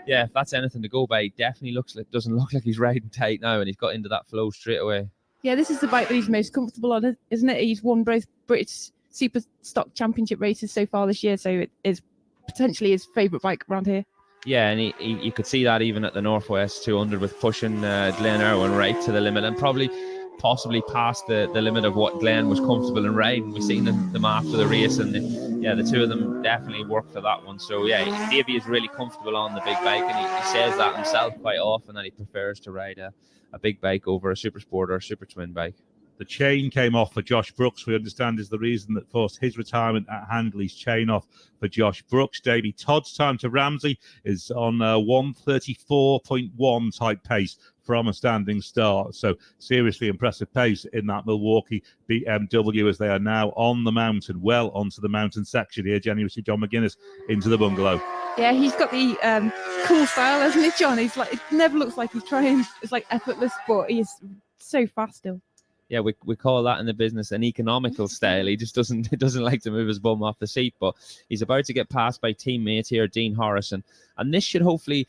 yeah, if that's anything to go by, he definitely doesn't look like he's riding tight now, and he's got into that flow straight away. Yeah, this is the bike that he's most comfortable on, isn't it? He's won both British Super Stock Championship races so far this year, so it is potentially his favourite bike around here. Yeah, and you could see that even at the Northwest 200 with pushing Glenn Irwin right to the limit, and possibly past the limit of what Glenn was comfortable in riding. We've seen them after the race, and the two of them definitely worked for that one. So yeah, Davey is really comfortable on the big bike, and he says that himself quite often, that he prefers to ride a big bike over a super sport or a super twin bike. The chain came off for Josh Brooks, we understand is the reason that forced his retirement at Handley's chain off for Josh Brooks. Davey Todd's time to Ramsey is on 1:34.1 type pace from a standing start. So seriously impressive pace in that Milwaukee BMW as they are now on the mountain, well onto the mountain section here. Jenny, we see John McGuinness into the bungalow. Yeah, he's got the cool style, hasn't he, John? He's like, it never looks like he's trying. It's like effortless, but he's so fast still. Yeah, we call that in the business an economical style. He just doesn't like to move his bum off the seat, but he's about to get passed by teammate here, Dean Harrison. And this should hopefully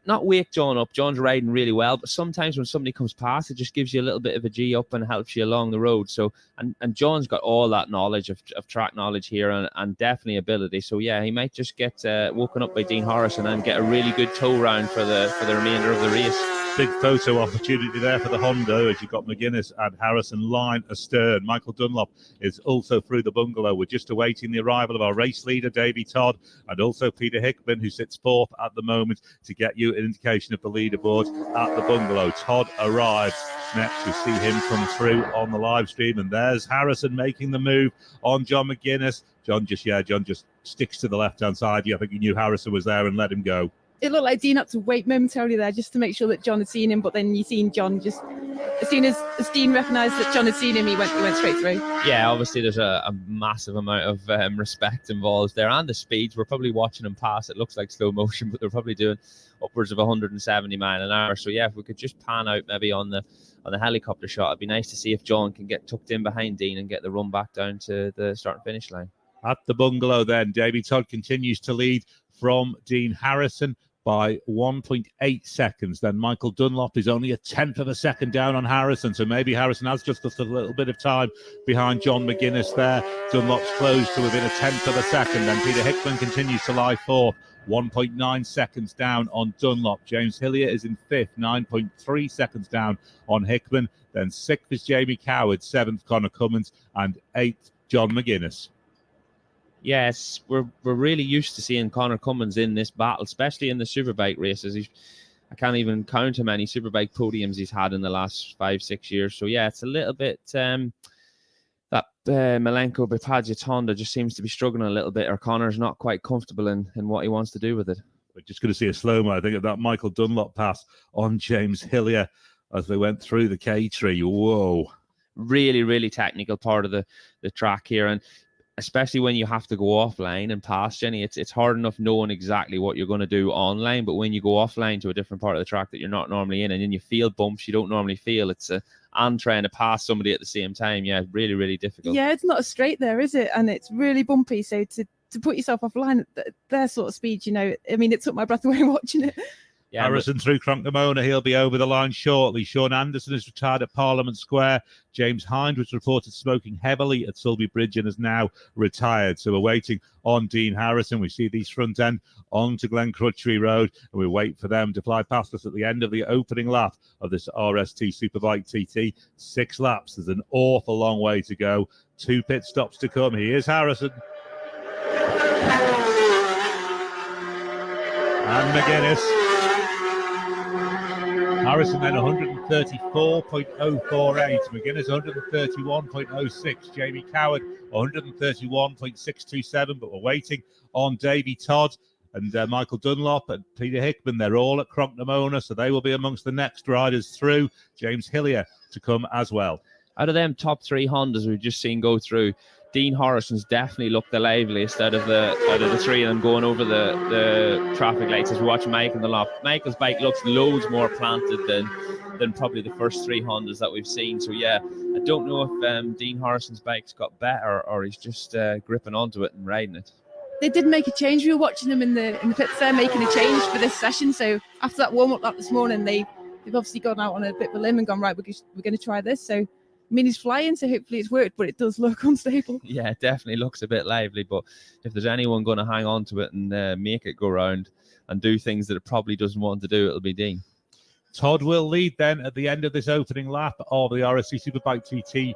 not wake John up. John's riding really well, but sometimes when somebody comes past, it just gives you a little bit of a G up and helps you along the road. So, and John's got all that knowledge of track knowledge here and definitely ability. So yeah, he might just get woken up by Dean Harrison and get a really good tow round for the remainder of the race. Big photo opportunity there for the Honda as you've got McGuinness and Harrison line astern. Michael Dunlop is also through the bungalow. We're just awaiting the arrival of our race leader, Davey Todd, and also Peter Hickman, who sits fourth at the moment, to get you an indication of the leaderboard at the bungalow. Todd arrives next. We see him come through on the live stream, and there's Harrison making the move on John McGuinness. John just sticks to the left-hand side. I think he knew Harrison was there and let him go. It looked like Dean had to wait momentarily there just to make sure that John had seen him, but then you seen John just as soon as Dean recognised that John had seen him, he went straight through. Yeah, obviously there's a massive amount of respect involved there, and the speeds. We're probably watching them pass. It looks like slow motion, but they're probably doing upwards of 170 miles an hour. So yeah, if we could just pan out maybe on the helicopter shot, it'd be nice to see if John can get tucked in behind Dean and get the run back down to the start and finish line. At the bungalow then, Davey Todd continues to lead from Dean Harrison by 1.8 seconds. Then Michael Dunlop is only 1/10 of a second down on Harrison, so maybe Harrison has just a little bit of time behind John McGuinness there. Dunlop's closed to within 1/10 of a second. Then Peter Hickman continues to lie fourth, 1.9 seconds down on Dunlop. James Hillier is in fifth, 9.3 seconds down on Hickman. Then sixth is Jamie Coward, seventh Connor Cummins, and eighth John McGuinness. Yes, we're really used to seeing Connor Cummins in this battle, especially in the Superbike races. I can't even count how many Superbike podiums he's had in the last 5-6 years. So yeah, it's a little bit that Malenko Bipajic's Honda just seems to be struggling a little bit, or Connor's not quite comfortable in what he wants to do with it. We're just going to see a slow-mo, I think, of that Michael Dunlop pass on James Hillier as they went through the K-tree. Whoa. Really, really technical part of the track here. And especially when you have to go offline and pass, Jenny, it's hard enough knowing exactly what you're going to do online, but when you go offline to a different part of the track that you're not normally in, and then you feel bumps you don't normally feel, and trying to pass somebody at the same time, yeah, really, really difficult. Yeah, it's not a straight there, is it? And it's really bumpy, so to put yourself offline at their sort of speed, I mean, it took my breath away watching it. Yeah, Harrison through Crunknamona. He'll be over the line shortly. Sean Anderson is retired at Parliament Square. James Hind was reported smoking heavily at Sulby Bridge and is now retired. So we're waiting on Dean Harrison. We see these front end onto Glen Crutchley Road, and we wait for them to fly past us at the end of the opening lap of this RST Superbike TT. 6 laps. There's an awful long way to go. 2 pit stops to come. Here's Harrison. And McGuinness. Harrison then 134.048. McGuinness 131.06. Jamie Coward 131.627. But we're waiting on Davy Todd and Michael Dunlop and Peter Hickman. They're all at Cronknamona, so they will be amongst the next riders through. James Hillier to come as well. Out of them top three Hondas we've just seen go through, Dean Harrison's definitely looked the liveliest out of the three of them going over the traffic lights as we watch Michael Dunlop. Michael's bike looks loads more planted than probably the first three Hondas that we've seen. So yeah, I don't know if Dean Harrison's bike's got better or he's just gripping onto it and riding it. They did make a change. We were watching them in the pits there making a change for this session. So after that warm-up lap this morning, they've obviously gone out on a bit of a limb and gone, right, we're going to try this. So Mini's flying, so hopefully it's worked, but it does look unstable. Yeah, it definitely looks a bit lively, but if there's anyone going to hang on to it and make it go round and do things that it probably doesn't want to do, it'll be Dean. Todd will lead then at the end of this opening lap of the RSC Superbike TT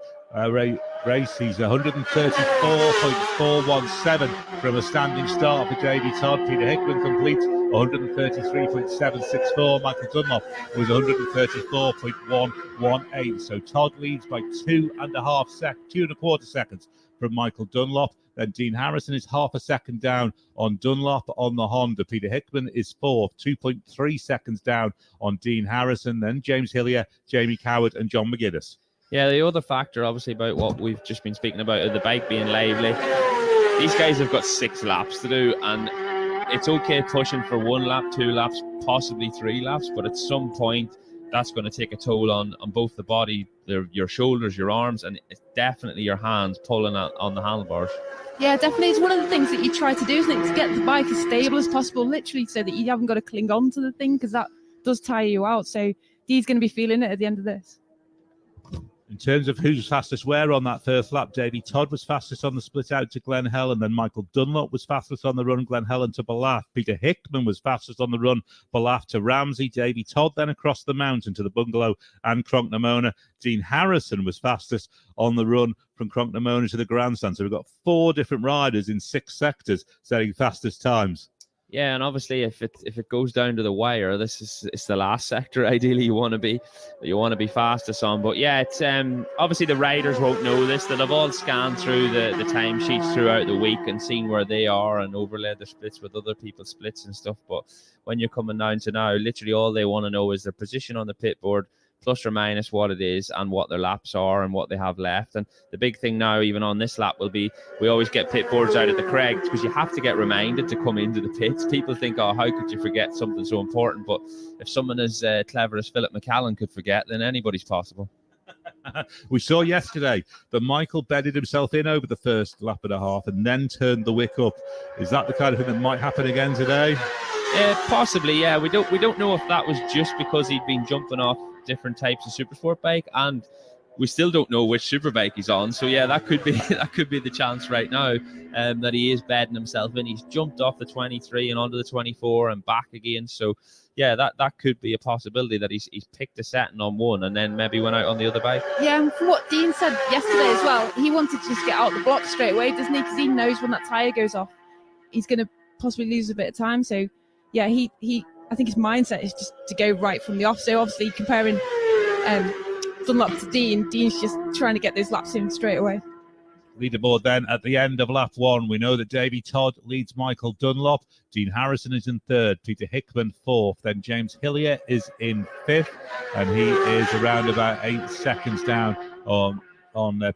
race. He's 134.417 from a standing start for Davy Todd. Peter Hickman completes 133.764. Michael Dunlop was 134.118. So Todd leads by 2.25 seconds from Michael Dunlop. Then Dean Harrison is half a second down on Dunlop on the Honda. Peter Hickman is fourth, 2.3 seconds down on Dean Harrison. Then James Hillier, Jamie Coward and John McGuinness. Yeah, the other factor, obviously, about what we've just been speaking about, the bike being lively. These guys have got 6 laps to do, and it's okay pushing for 1 lap, 2 laps, possibly 3 laps, but at some point, that's going to take a toll on both the body, your shoulders, your arms, and it's definitely your hands pulling on the handlebars. Yeah, definitely. It's one of the things that you try to do, isn't it? To get the bike as stable as possible, literally, so that you haven't got to cling on to the thing, because that does tire you out. So Dee's going to be feeling it at the end of this. In terms of who's fastest where on that first lap, Davy Todd was fastest on the split out to Glen Helen, then Michael Dunlop was fastest on the run, Glen Helen to Ballath. Peter Hickman was fastest on the run, Ballath to Ramsey. Davy Todd then across the mountain to the Bungalow and Cronknamona. Dean Harrison was fastest on the run from Cronknamona to the Grandstand. So we've got 4 different riders in 6 sectors setting fastest times. Yeah, and obviously if it goes down to the wire, it's the last sector ideally you want to be fastest on. But yeah, it's obviously the riders won't know this. They'll have all scanned through the timesheets throughout the week and seen where they are and overlaid their splits with other people's splits and stuff. But when you're coming down to now, literally all they want to know is their position on the pit board, plus or minus what it is and what their laps are and what they have left. And the big thing now, even on this lap, will be we always get pit boards out at the Craigs because you have to get reminded to come into the pits. People think, oh, how could you forget something so important? But if someone as clever as Philip McCallan could forget, then anybody's possible. We saw yesterday that Michael bedded himself in over the first lap and a half and then turned the wick up. Is that the kind of thing that might happen again today? Possibly, yeah. We don't know if that was just because he'd been jumping off different types of Supersport bike, and we still don't know which Superbike he's on. So yeah, that could be the chance right now that he is bedding himself in. He's jumped off the 23 and onto the 24 and back again. So yeah, that could be a possibility that he's picked a setting on one and then maybe went out on the other bike. Yeah, and from what Dean said yesterday as well, he wanted to just get out the block straight away, doesn't he? Because he knows when that tyre goes off, he's going to possibly lose a bit of time. So yeah, I think his mindset is just to go right from the off. So obviously comparing Dunlop to Dean's just trying to get those laps in straight away. Leaderboard then at the end of lap 1. We know that Davy Todd leads Michael Dunlop. Dean Harrison is in 3rd. Peter Hickman 4th. Then James Hillier is in 5th. And he is around about 8 seconds down on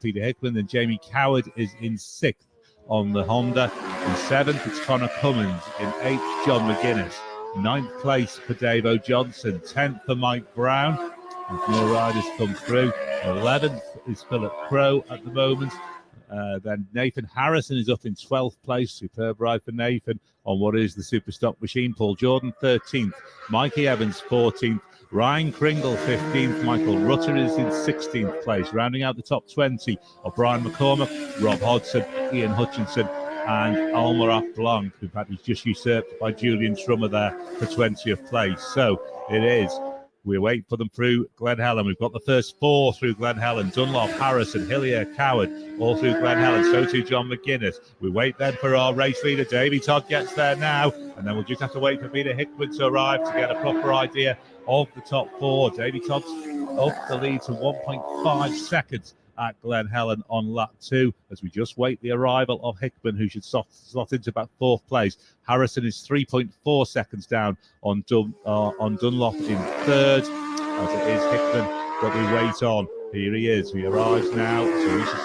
Peter Hickman. Then Jamie Coward is in 6th on the Honda. In 7th, it's Connor Cummins. In 8th, John McGuinness. 9th place for Dave O'Johnson. 10th for Mike Brown. As more riders come through. 11th is Philip Crow at the moment. Then Nathan Harrison is up in 12th place. Superb ride for Nathan on what is the super stock machine. Paul Jordan 13th. Mikey Evans 14th. Ryan Kringle 15th. Michael Rutter is in 16th place. Rounding out the top 20 are Brian McCormack, Rob Hodson, Ian Hutchinson and Almarat Blanc, who he's just usurped by Julian Trummer there for 20th place. So it is We wait for them through Glen Helen. We've got the first 4 through Glen Helen. Dunlop, Harrison, Hillier, Coward, all through Glen Helen. So too John McGuinness. We wait then for our race leader. Davy Todd gets there now. And then we'll just have to wait for Peter Hickman to arrive to get a proper idea of the top 4. Davy Todd's up the lead to 1.5 seconds at Glen Helen on lap 2, as we just wait the arrival of Hickman, who should slot into about 4th place. Harrison is 3.4 seconds down on Dunlop in 3rd, as it is Hickman that we wait on. Here he is. He arrives now.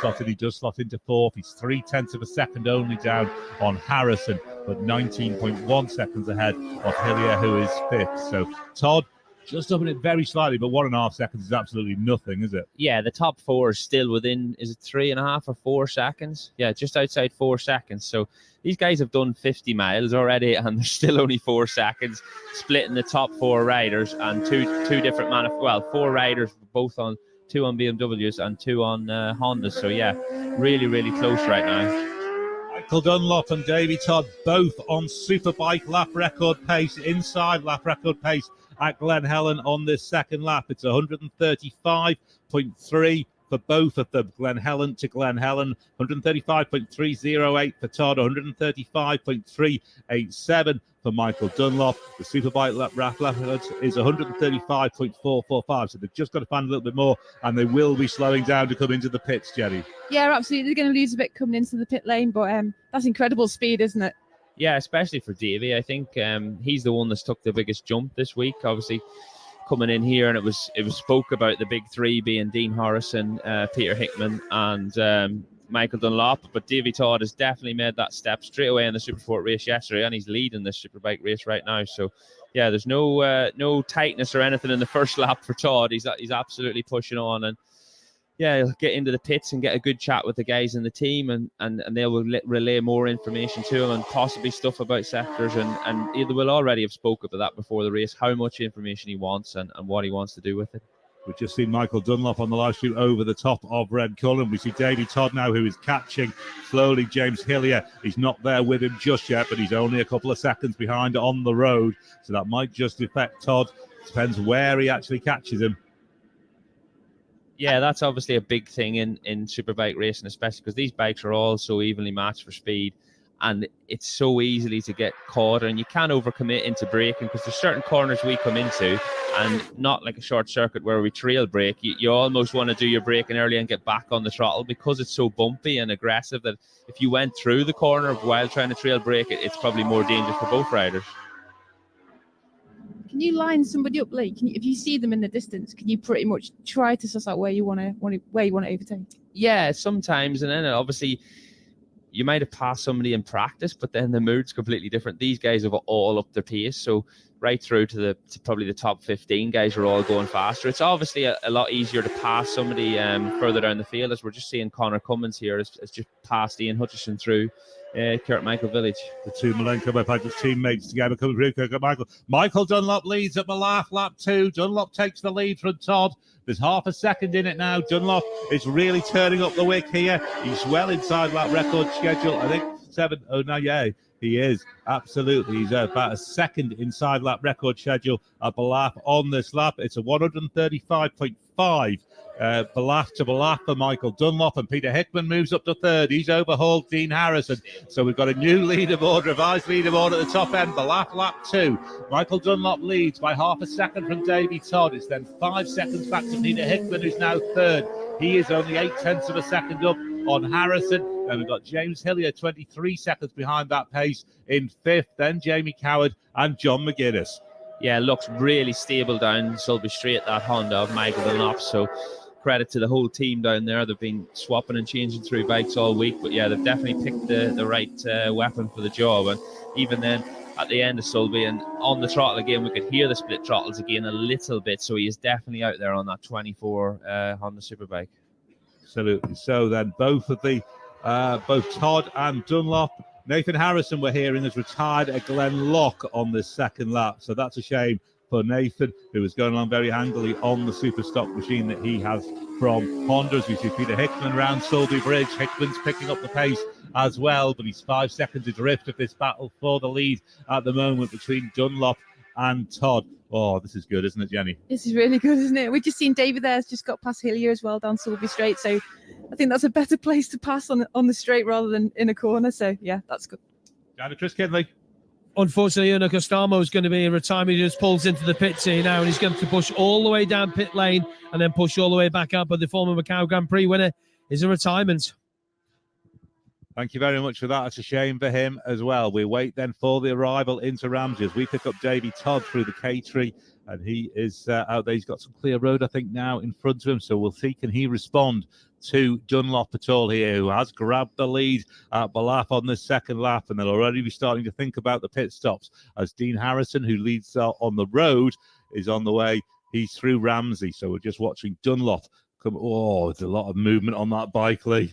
So he does slot into 4th. He's 0.3 of a second only down on Harrison, but 19.1 seconds ahead of Hillier, who is 5th. So Todd just up in it very slightly, but 1.5 seconds is absolutely nothing, is it? Yeah, the top 4 is still within, is it 3.5 or 4 seconds? Yeah, just outside 4 seconds. So these guys have done 50 miles already, and there's still only 4 seconds, splitting the top 4 riders and two different 4 riders, both on 2 on BMWs and 2 on Hondas. So yeah, really, really close right now. Michael Dunlop and Davy Todd both on Superbike lap record pace, inside lap record pace at Glen Helen on this second lap. It's 135.3 for both of them, Glen Helen to Glen Helen. 135.308 for Todd, 135.387 for Michael Dunlop. The Superbike lap record is 135.445, so they've just got to find a little bit more, and they will be slowing down to come into the pits, Jenny. Yeah, absolutely. They're going to lose a bit coming into the pit lane, but that's incredible speed, isn't it? Yeah, especially for Davey. I think he's the one that's took the biggest jump this week. Obviously, coming in here, and it was spoke about the big 3 being Dean Harrison, Peter Hickman, and Michael Dunlop. But Davy Todd has definitely made that step straight away in the Supersport race yesterday, and he's leading the Superbike race right now. So, yeah, there's no tightness or anything in the first lap for Todd. He's absolutely pushing on, and yeah, he'll get into the pits and get a good chat with the guys in the team, and they will relay more information to him, and possibly stuff about sectors, and they will already have spoke about that before the race, how much information he wants and what he wants to do with it. We've just seen Michael Dunlop on the live stream over the top of Red Cullen. We see Davy Todd now, who is catching slowly James Hillier. He's not there with him just yet, but he's only a couple of seconds behind on the road, so that might just affect Todd. Depends where he actually catches him. Yeah, that's obviously a big thing in Superbike racing, especially because these bikes are all so evenly matched for speed, and it's so easily to get caught, and you can't overcommit into braking because there's certain corners we come into, and not like a short circuit where we trail brake. You almost want to do your braking early and get back on the throttle because it's so bumpy and aggressive that if you went through the corner while trying to trail brake, it's probably more dangerous for both riders. Can you line somebody up, like, if you see them in the distance, can you pretty much try to suss out where you want to overtake? Yeah, sometimes, and then obviously you might have passed somebody in practice, but then the mood's completely different. These guys have all upped their pace, so right through to probably the top 15 guys are all going faster. It's obviously a lot easier to pass somebody further down the field, as we're just seeing Connor Cummins here has just passed Ian Hutchison through Kurt Michael Village. The two Malenko Motorcycles teammates together coming through. Kurt Michael. Michael Dunlop leads at Malaf lap 2. Dunlop takes the lead from Todd. There's half a second in it now. Dunlop is really turning up the wick here. He's well inside lap record schedule. I think 7:09. Yeah, he is. Absolutely. He's about a second inside lap record schedule at Balaf on this lap. It's a 135.5. Balaf to Balaf for Michael Dunlop, and Peter Hickman moves up to 3rd. He's overhauled Dean Harrison. So we've got a new leaderboard, revised leaderboard at the top end. Balaf lap 2. Michael Dunlop leads by half a second from Davy Todd. It's then 5 seconds back to Peter Hickman, who's now 3rd. He is only 0.8 of a second up on Harrison. And we've got James Hillier 23 seconds behind that pace in 5th. Then Jamie Coward and John McGuinness. Yeah, looks really stable down Sulby Street, that Honda of Michael Dunlop. So credit to the whole team down there. They've been swapping and changing through bikes all week, but yeah, they've definitely picked the right weapon for the job. And even then, at the end of Sulby and on the throttle again, we could hear the split throttles again a little bit. So he is definitely out there on that 24 Honda Superbike. Absolutely. So then both Todd and Dunlop. Nathan Harrison, we're hearing, has retired at Glen Lock on this second lap. So that's a shame for Nathan, who was going along very handily on the super stock machine that he has from Hondas. We see Peter Hickman around Sulby Bridge. Hickman's picking up the pace as well, but he's 5 seconds adrift of this battle for the lead at the moment between Dunlop and Todd. Oh, this is good, isn't it, Jenny? This is really good, isn't it? We've just seen David there has just got past Hillier as well down Sulby Straight. So I think that's a better place to pass on the straight rather than in a corner. So yeah, that's good. Down to Chris Kinley. Unfortunately, Uno Costamo is going to be in retirement. He just pulls into the pits here now, and he's going to push all the way down pit lane and then push all the way back up. But the former Macau Grand Prix winner is in retirement. Thank you very much for that. It's a shame for him as well. We wait then for the arrival into Ramsey as we pick up Davey Todd through the K-tree, and he is out there. He's got some clear road, I think, now in front of him. So we'll see, can he respond to Dunlop at all here, who has grabbed the lead at Balaf on the second lap, and they'll already be starting to think about the pit stops as Dean Harrison, who leads on the road, is on the way. He's through Ramsey, so we're just watching Dunlop come. Oh, there's a lot of movement on that bike, Lee.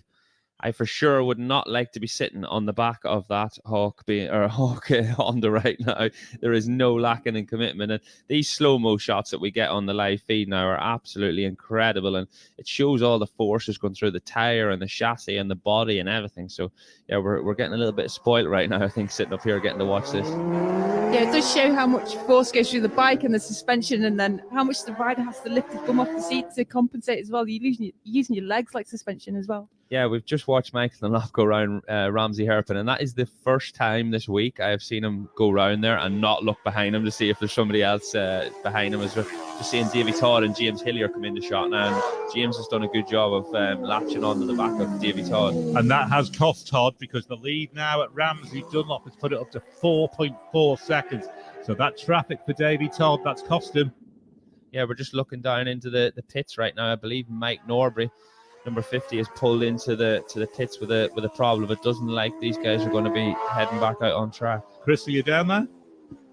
I for sure would not like to be sitting on the back of that Hawk Honda right now. There is no lacking in commitment, and these slow-mo shots that we get on the live feed now are absolutely incredible, and it shows all the forces going through the tire and the chassis and the body and everything. So yeah, we're getting a little bit spoiled right now, I think, sitting up here getting to watch this. Yeah, it does show how much force goes through the bike and the suspension, and then how much the rider has to lift his bum off the seat to compensate as well. You're using your legs like suspension as well. Yeah, we've just watched Michael Dunlop go around Ramsey Hairpin, and that is the first time this week I have seen him go round there and not look behind him to see if there's somebody else behind him. As we're just seeing Davey Todd and James Hillier come into shot now, and James has done a good job of latching onto the back of Davey Todd. And that has cost Todd, because the lead now at Ramsey, Dunlop has put it up to 4.4 seconds. So that traffic for Davey Todd, that's cost him. Yeah, we're just looking down into the pits right now. I believe Mike Norbury, number 50, is pulled into the pits with a problem. It doesn't like these guys are going to be heading back out on track. Chris, are you down there?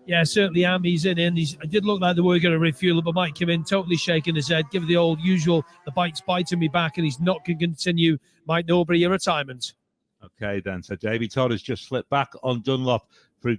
Yeah, certainly am. He's in. It did look like they were going to refuel it, but Mike came in totally shaking his head, give the old usual, the bike's biting me back, and he's not going to continue. Mike Norbury in retirement. Okay, then. So Davey Todd has just slipped back on Dunlop through,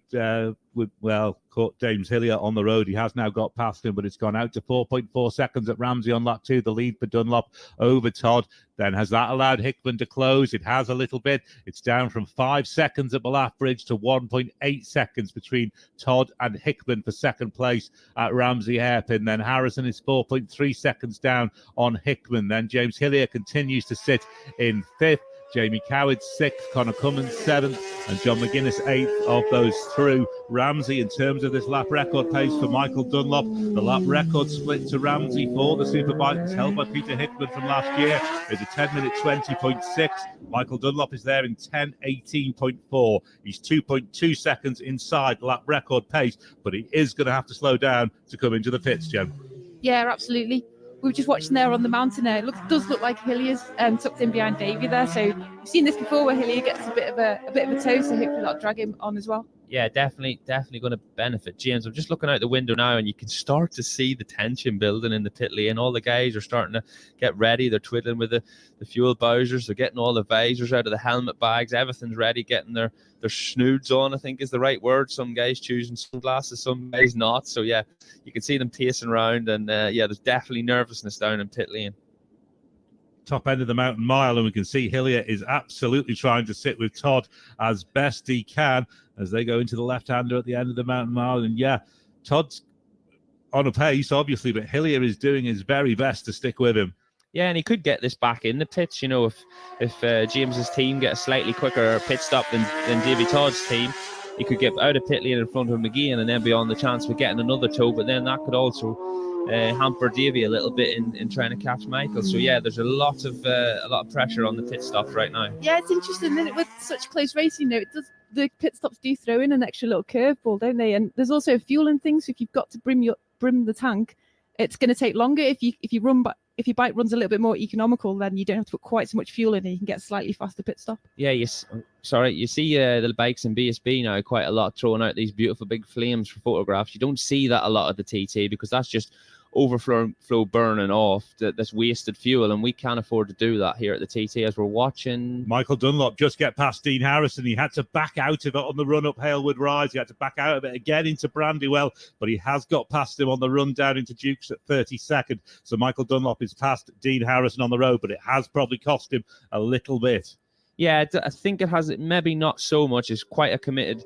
caught James Hillier on the road. He has now got past him, but it's gone out to 4.4 seconds at Ramsey on lap 2. The lead for Dunlop over Todd. Then has that allowed Hickman to close? It has a little bit. It's down from 5 seconds at Balaf Bridge to 1.8 seconds between Todd and Hickman for second place at Ramsey Hairpin. Then Harrison is 4.3 seconds down on Hickman. Then James Hillier continues to sit in 5th. Jamie Coward 6th, Connor Cummins 7th, and John McGuinness 8th of those through Ramsey. In terms of this lap record pace for Michael Dunlop, the lap record split to Ramsey for the Superbike, held by Peter Hickman from last year, is a 10-minute 20.6. Michael Dunlop is there in 10:18.4. He's 2.2 seconds inside the lap record pace, but he is going to have to slow down to come into the pits, Jen. Yeah, absolutely. We were just watching there on the mountain there. It does look like Hillier's tucked in behind Davey there. So we've seen this before where Hillier gets a bit of a toe, so hopefully that'll drag him on as well. Yeah, definitely going to benefit James. I'm just looking out the window now, and you can start to see the tension building in the pit lane. All the guys are starting to get ready. They're twiddling with the fuel bowsers. They're getting all the visors out of the helmet bags. Everything's ready, getting their snoods on, I think is the right word. Some guys choosing sunglasses, some guys not. So yeah, you can see them pacing around, and there's definitely nervousness down in pit lane. Top end of the mountain mile, and we can see Hillier is absolutely trying to sit with Todd as best he can as they go into the left-hander at the end of the mountain mile. And yeah, Todd's on a pace, obviously, but Hillier is doing his very best to stick with him. Yeah, and he could get this back in the pits, if James's team get a slightly quicker pit stop than Davey Todd's team. He could get out of pit lane in front of McGeehan and then be on the chance for getting another toe, but then that could also hamper Davey a little bit in trying to catch Michael. So yeah, there's a lot of pressure on the pit stops right now. Yeah, it's interesting that with such close racing, the pit stops do throw in an extra little curveball, don't they? And there's also a fueling thing. So if you've got to brim the tank, it's going to take longer. If your bike runs a little bit more economical, then you don't have to put quite so much fuel in, and you can get a slightly faster pit stop. Yeah, you see the bikes in BSB now quite a lot throwing out these beautiful big flames for photographs. You don't see that a lot at the TT because that's just overflow burning off this wasted fuel, and we can't afford to do that here at the TT as we're watching Michael Dunlop just get past Dean Harrison. He had to back out of it on the run up Halewood Rise. He had to back out of it again into Brandywell, but he has got past him on the run down into Dukes at 32nd. So Michael Dunlop is past Dean Harrison on the road, but it has probably cost him a little bit. Yeah, I think it has maybe not so much. It's quite a committed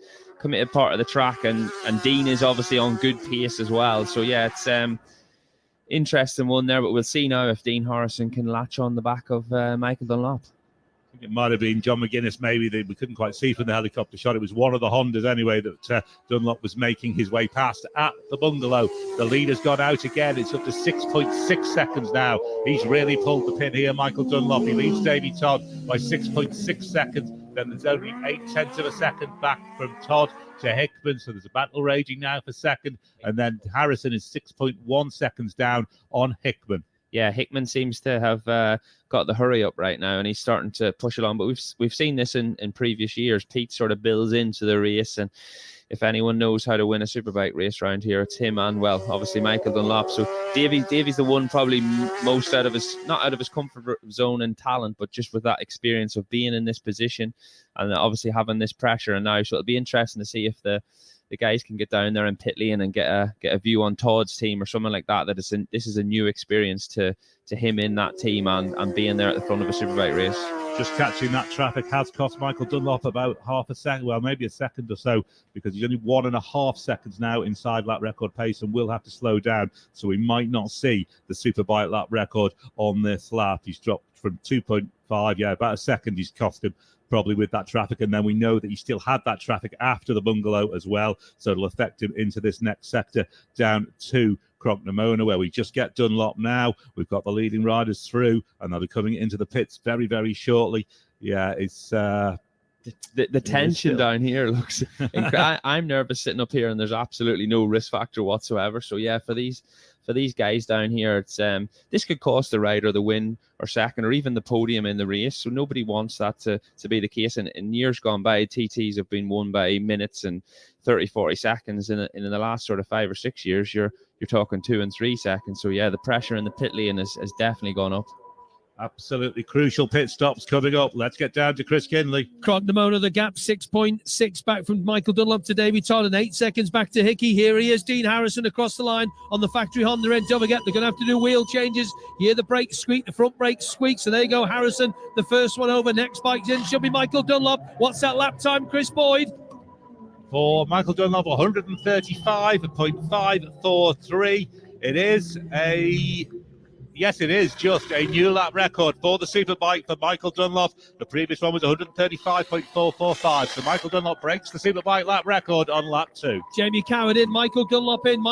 part of the track, and Dean is obviously on good pace as well. So yeah, it's interesting one there, but we'll see now if Dean Harrison can latch on the back of Michael Dunlop. I think it might have been John McGuinness, maybe, that we couldn't quite see from the helicopter shot. It was one of the Hondas anyway that Dunlop was making his way past at the bungalow. The leader's gone out again. It's up to 6.6 seconds now. He's really pulled the pin here, Michael Dunlop. He leads Davy Todd by 6.6 seconds. Then there's only 0.8 of a second back from Todd to Hickman. So there's a battle raging now for second. And then Harrison is 6.1 seconds down on Hickman. Yeah, Hickman seems to have got the hurry up right now, and he's starting to push along. But we've seen this in previous years. Pete sort of builds into the race, and if anyone knows how to win a Superbike race around here, it's him and, well, obviously Michael Dunlop. So Davy's the one probably most out of his, not out of his comfort zone and talent, but just with that experience of being in this position and obviously having this pressure. And now, so it'll be interesting to see if the guys can get down there in pit lane and get a view on Todd's team or something like that. This is a new experience to him in that team and being there at the front of a Superbike race. Just catching that traffic has cost Michael Dunlop about half a second, well, maybe a second or so, because he's only 1.5 seconds now inside lap record pace and will have to slow down. So we might not see the Superbike lap record on this lap. He's dropped from 2.5, about a second he's cost him, probably with that traffic, and then we know that he still had that traffic after the bungalow as well, so it'll affect him into this next sector down to Crocknamona, where we just get Dunlop now. We've got the leading riders through, and they'll be coming into the pits very, very shortly. Yeah, it's the tension down here looks incredible. I'm nervous sitting up here, and there's absolutely no risk factor whatsoever. So yeah, for these guys down here, it's this could cost the rider the win or second or even the podium in the race. So nobody wants that to be the case. And in years gone by, TTs have been won by minutes and 30-40 seconds. In the last sort of 5 or 6 years, you're talking 2 and 3 seconds. So yeah, the pressure in the pit lane has definitely gone up. Absolutely crucial pit stops coming up. Let's get down to Chris Kinley. Crocknamona, the gap 6.6 back from Michael Dunlop to Davy Todd and 8 seconds back to Hickey. Here he is, Dean Harrison across the line on the factory Honda end. Don't forget, they're going to have to do wheel changes. You hear the brakes squeak, the front brakes squeak. So there you go, Harrison, the first one over. Next bike's in, should be Michael Dunlop. What's that lap time, Chris Boyd? For Michael Dunlop, 135.543. It is Yes, it is just a new lap record for the Superbike for Michael Dunlop. The previous one was 135.445. So Michael Dunlop breaks the Superbike lap record on lap 2. Jamie Coward in, Michael Dunlop in,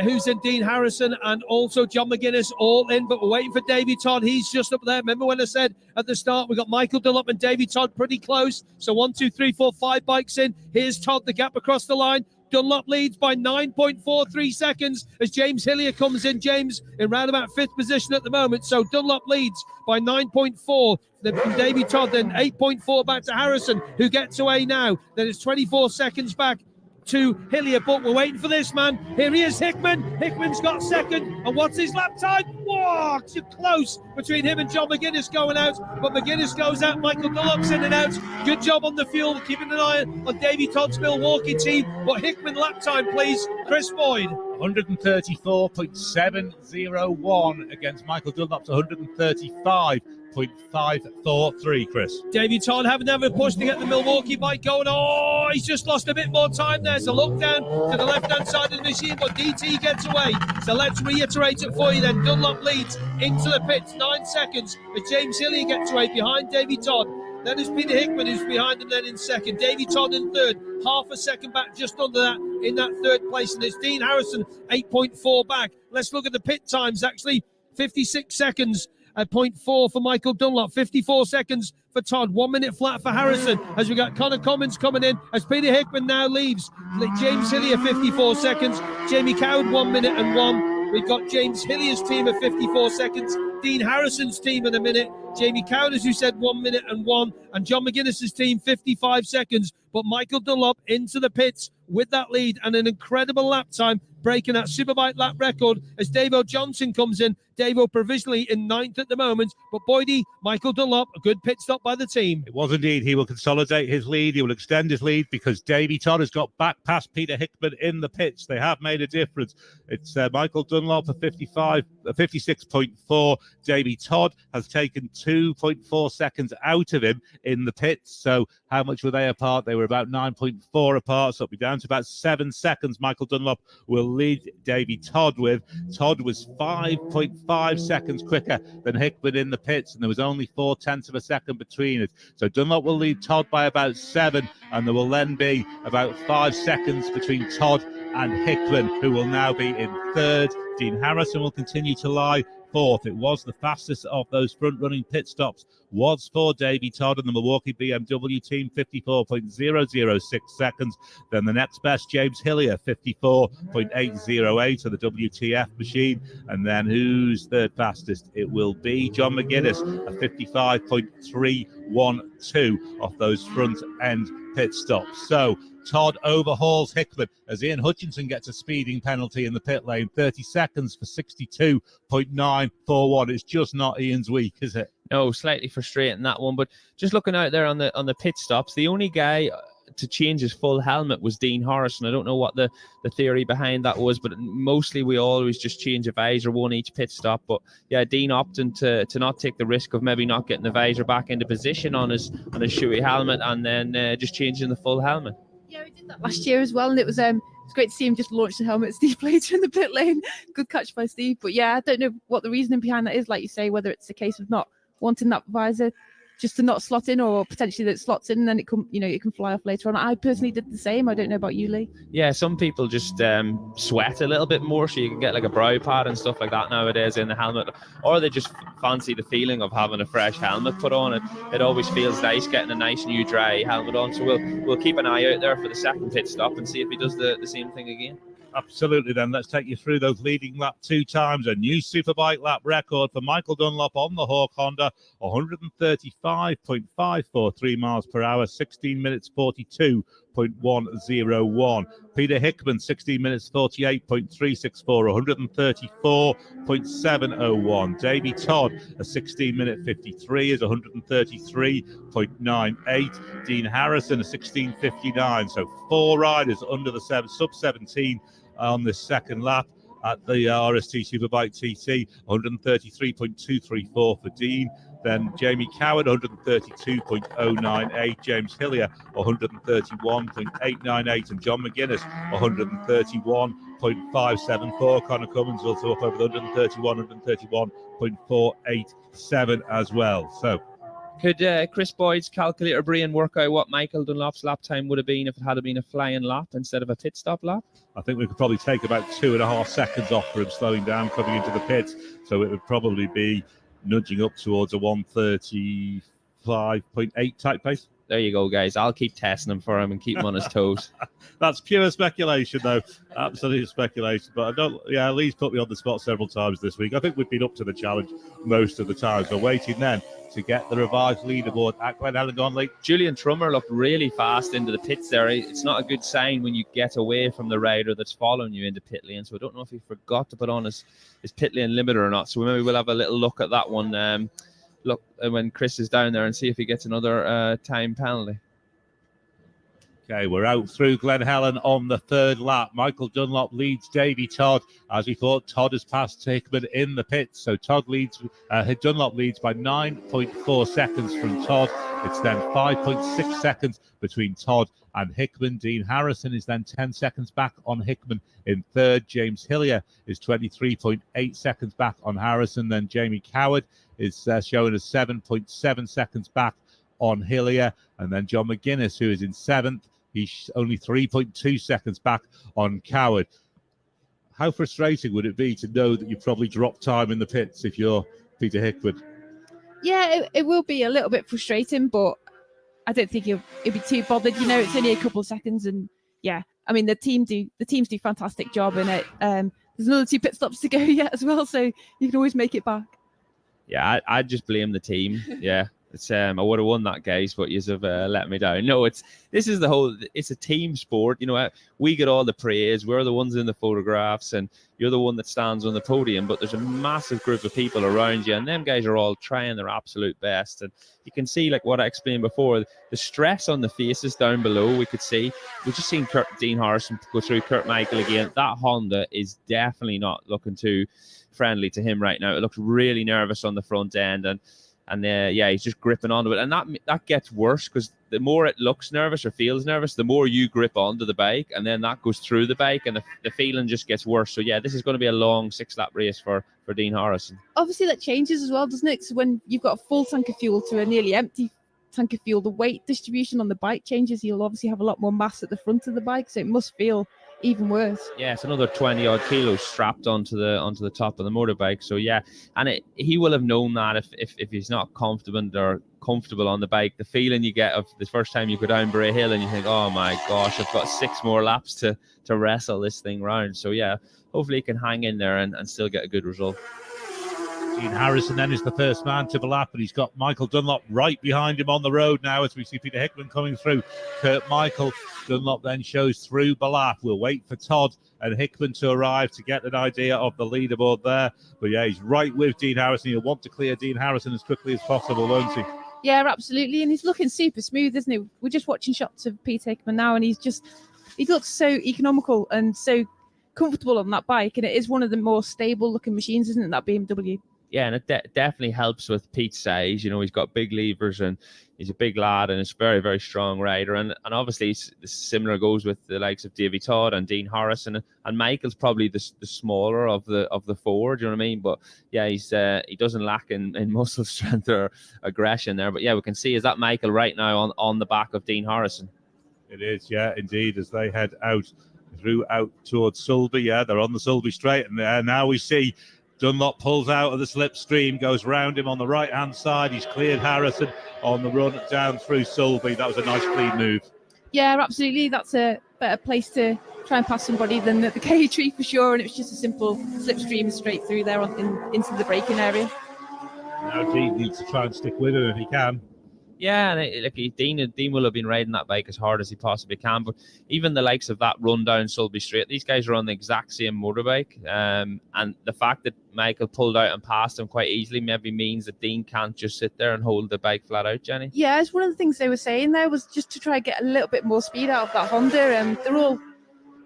who's in, Dean Harrison and also John McGuinness all in, but we're waiting for Davy Todd. He's just up there. Remember when I said at the start we got Michael Dunlop and Davy Todd pretty close. So 1, 2, 3, 4, 5 bikes in. Here's Todd, the gap across the line. Dunlop leads by 9.43 seconds as James Hillier comes in. James in round about 5th position at the moment. So Dunlop leads by 9.4. Then from Davy Todd, then 8.4 back to Harrison, who gets away now. Then it's 24 seconds back to Hillier, but we're waiting for this man. Here he is, Hickman. Hickman's got second. And what's his lap time? Whoa, too close between him and John McGuinness going out. But McGuinness goes out. Michael Dunlop's in and out. Good job on the fuel, keeping an eye on Davy Todd's Milwaukee team. But Hickman lap time, please, Chris Boyd. 134.701 against Michael Dunlop's 135.543, Chris. Davy Todd having a push to get the Milwaukee bike going. Oh, he's just lost a bit more time there. So look down to the left-hand side of the machine, but DT gets away. So let's reiterate it for you then. Dunlop leads into the pits, 9 seconds. As James Hillier gets away behind Davy Todd. Then it's Peter Hickman who's behind him then in second. Davy Todd in third, half a second back just under that in that third place. And it's Dean Harrison, 8.4 back. Let's look at the pit times actually. 56 seconds at 0.4 for Michael Dunlop, 54 seconds for Todd, 1 minute flat for Harrison as we got Connor Cummins coming in as Peter Hickman now leaves. James Hillier, 54 seconds. Jamie Coward, 1 minute and 1. We've got James Hillier's team at 54 seconds. Dean Harrison's team in a minute. Jamie Coward, as you said, 1 minute and 1. And John McGuinness's team, 55 seconds. But Michael Dunlop into the pits with that lead and an incredible lap time, breaking that Superbike lap record as Dave Johnson comes in. Davo provisionally in 9th at the moment. But Boydie, Michael Dunlop, a good pit stop by the team. It was indeed. He will consolidate his lead. He will extend his lead because Davy Todd has got back past Peter Hickman in the pits. They have made a difference. It's Michael Dunlop for 56.4. Davy Todd has taken 2.4 seconds out of him in the pits. So how much were they apart? They were about 9.4 apart. So it'll be down to about 7 seconds. Michael Dunlop will lead Davy Todd with. Todd was 5.5 seconds quicker than Hickman in the pits, and there was only 0.4 of a second between it. So Dunlop will lead Todd by about 7, and there will then be about 5 seconds between Todd and Hickman, who will now be in 3rd. Dean Harrison will continue to lie 4th. It was the fastest of those front-running pit stops was for Davy Todd and the Milwaukee BMW team, 54.006 seconds. Then the next best, James Hillier, 54.808 of the WTF machine. And then who's third fastest? It will be John McGuinness, a 55.312 of those front-end pit stops. So Todd overhauls Hickman as Ian Hutchinson gets a speeding penalty in the pit lane, 30 seconds for 62.941. It's just not Ian's week, is it? No, slightly frustrating that one. But just looking out there on the pit stops, the only guy to change his full helmet was Dean Harrison. I don't know what the theory behind that was, but mostly we always just change a visor, one each pit stop. But yeah, Dean opting to not take the risk of maybe not getting the visor back into position on his shoey helmet, and then just changing the full helmet. Yeah, we did that last year as well, and it was great to see him just launch the helmet at Steve Plater in the pit lane. Good catch by Steve. But yeah, I don't know what the reasoning behind that is, like you say, whether it's a case of not wanting that visor just to not slot in, or potentially that it slots in and then it can fly off later on. I personally did the same. I don't know about you, Lee. Yeah, some people just sweat a little bit more, so you can get like a brow pad and stuff like that nowadays in the helmet, or they just fancy the feeling of having a fresh helmet put on. It always feels nice getting a nice new dry helmet on. So we'll keep an eye out there for the second pit stop and see if he does the same thing again. Absolutely. Then let's take you through those leading lap 2 times. A new Superbike lap record for Michael Dunlop on the Hawk Honda, 135.543 miles per hour, 16 minutes 42.101. Peter Hickman, 16 minutes 48.364, 134.701. Davy Todd, a 16-minute 53 is 133.98. Dean Harrison, a 16:59. So 4 riders under the sub-17 on this second lap at the RST Superbike TT, 133.234 for Dean. Then Jamie Coward, 132.098. James Hillier, 131.898. And John McGuinness, 131.574. Connor Cummins also up over the 131.487 as well. So could Chris Boyd's calculator brain work out what Michael Dunlop's lap time would have been if it had been a flying lap instead of a pit stop lap? I think we could probably take about 2.5 seconds off for him slowing down coming into the pits. So it would probably be nudging up towards a 135.8 type pace. There you go, guys. I'll keep testing him for him and keep him on his toes. That's pure speculation, though. Absolute speculation. But I don't. Yeah, Lee's put me on the spot several times this week. I think we've been up to the challenge most of the times. We're waiting then to get the revised leaderboard at Glen Helen gone late. Julian Trummer looked really fast into the pits there. It's not a good sign when you get away from the rider that's following you into pit lane. So I don't know if he forgot to put on his pit lane limiter or not. So maybe we'll have a little look at that one. Look when Chris is down there and see if he gets another time penalty. Okay, we're out through Glen Helen on the 3rd lap. Michael Dunlop leads Davy Todd. As we thought, Todd has passed Hickman in the pits. So Dunlop leads by 9.4 seconds from Todd. It's then 5.6 seconds between Todd and Hickman. Dean Harrison is then 10 seconds back on Hickman in 3rd. James Hillier is 23.8 seconds back on Harrison. Then Jamie Coward is showing us 7.7 seconds back on Hillier. And then John McGuinness, who is in 7th, he's only 3.2 seconds back on Coward. How frustrating would it be to know that you probably dropped time in the pits if you're Peter Hickman? Yeah, it will be a little bit frustrating, but I don't think he'll be too bothered. It's only a couple of seconds, and yeah, I mean the teams do a fantastic job in it. There's another 2 pit stops to go yet as well, so you can always make it back. Yeah, I'd just blame the team. Yeah, It's I would have won that, guys, but you have let me down. No, it's a team sport. You know, we get all the praise. We're the ones in the photographs, and you're the one that stands on the podium. But there's a massive group of people around you, and them guys are all trying their absolute best. And you can see, like what I explained before, the stress on the faces down below. We just seen Dean Harrison go through Kurt Michael again. That Honda is definitely not looking too friendly to him right now. It looks really nervous on the front end, and he's just gripping onto it, and that gets worse because the more it looks nervous or feels nervous, the more you grip onto the bike, and then that goes through the bike, and the feeling just gets worse. So yeah, this is going to be a long 6-lap race for Dean Harrison. Obviously, that changes as well, doesn't it? So when you've got a full tank of fuel to a nearly empty tank of fuel, the weight distribution on the bike changes. You'll obviously have a lot more mass at the front of the bike, so it must feel even worse. Yeah, it's another 20 odd kilos strapped onto the top of the motorbike. So yeah, and he will have known that if he's not comfortable on the bike, the feeling you get of the first time you go down Bray Hill and you think, oh my gosh, I've got 6 more laps to wrestle this thing round. So yeah, hopefully he can hang in there and still get a good result. Dean Harrison then is the first man to Balap, but he's got Michael Dunlop right behind him on the road now as we see Peter Hickman coming through. Kurt Michael. Dunlop then shows through Balap. We'll wait for Todd and Hickman to arrive to get an idea of the leaderboard there. But yeah, he's right with Dean Harrison. He'll want to clear Dean Harrison as quickly as possible, won't he? Yeah, absolutely. And he's looking super smooth, isn't he? We're just watching shots of Peter Hickman now, and he looks so economical and so comfortable on that bike. And it is one of the more stable looking machines, isn't it, that BMW? Yeah, and it definitely helps with Pete's size. You know, he's got big levers and he's a big lad and he's a very, very strong rider. And obviously, similar goes with the likes of Davy Todd and Dean Harrison. And Michael's probably the smaller of the four, do you know what I mean? But yeah, he doesn't lack in muscle strength or aggression there. But yeah, we can see, is that Michael right now on the back of Dean Harrison? It is, yeah, indeed, as they head out towards Sulby. Yeah, they're on the Sulby straight. And now we see Dunlop pulls out of the slipstream, goes round him on the right-hand side. He's cleared Harrison on the run down through Sulby. That was a nice clean move. Yeah, absolutely. That's a better place to try and pass somebody than the K tree for sure. And it was just a simple slipstream straight through there into the braking area. Now Dean needs to try and stick with him if he can. Yeah, and Dean will have been riding that bike as hard as he possibly can. But even the likes of that run down Sulby Straight, these guys are on the exact same motorbike. And the fact that Michael pulled out and passed him quite easily maybe means that Dean can't just sit there and hold the bike flat out, Jenny. Yeah, it's one of the things they were saying there was just to try and get a little bit more speed out of that Honda. They're all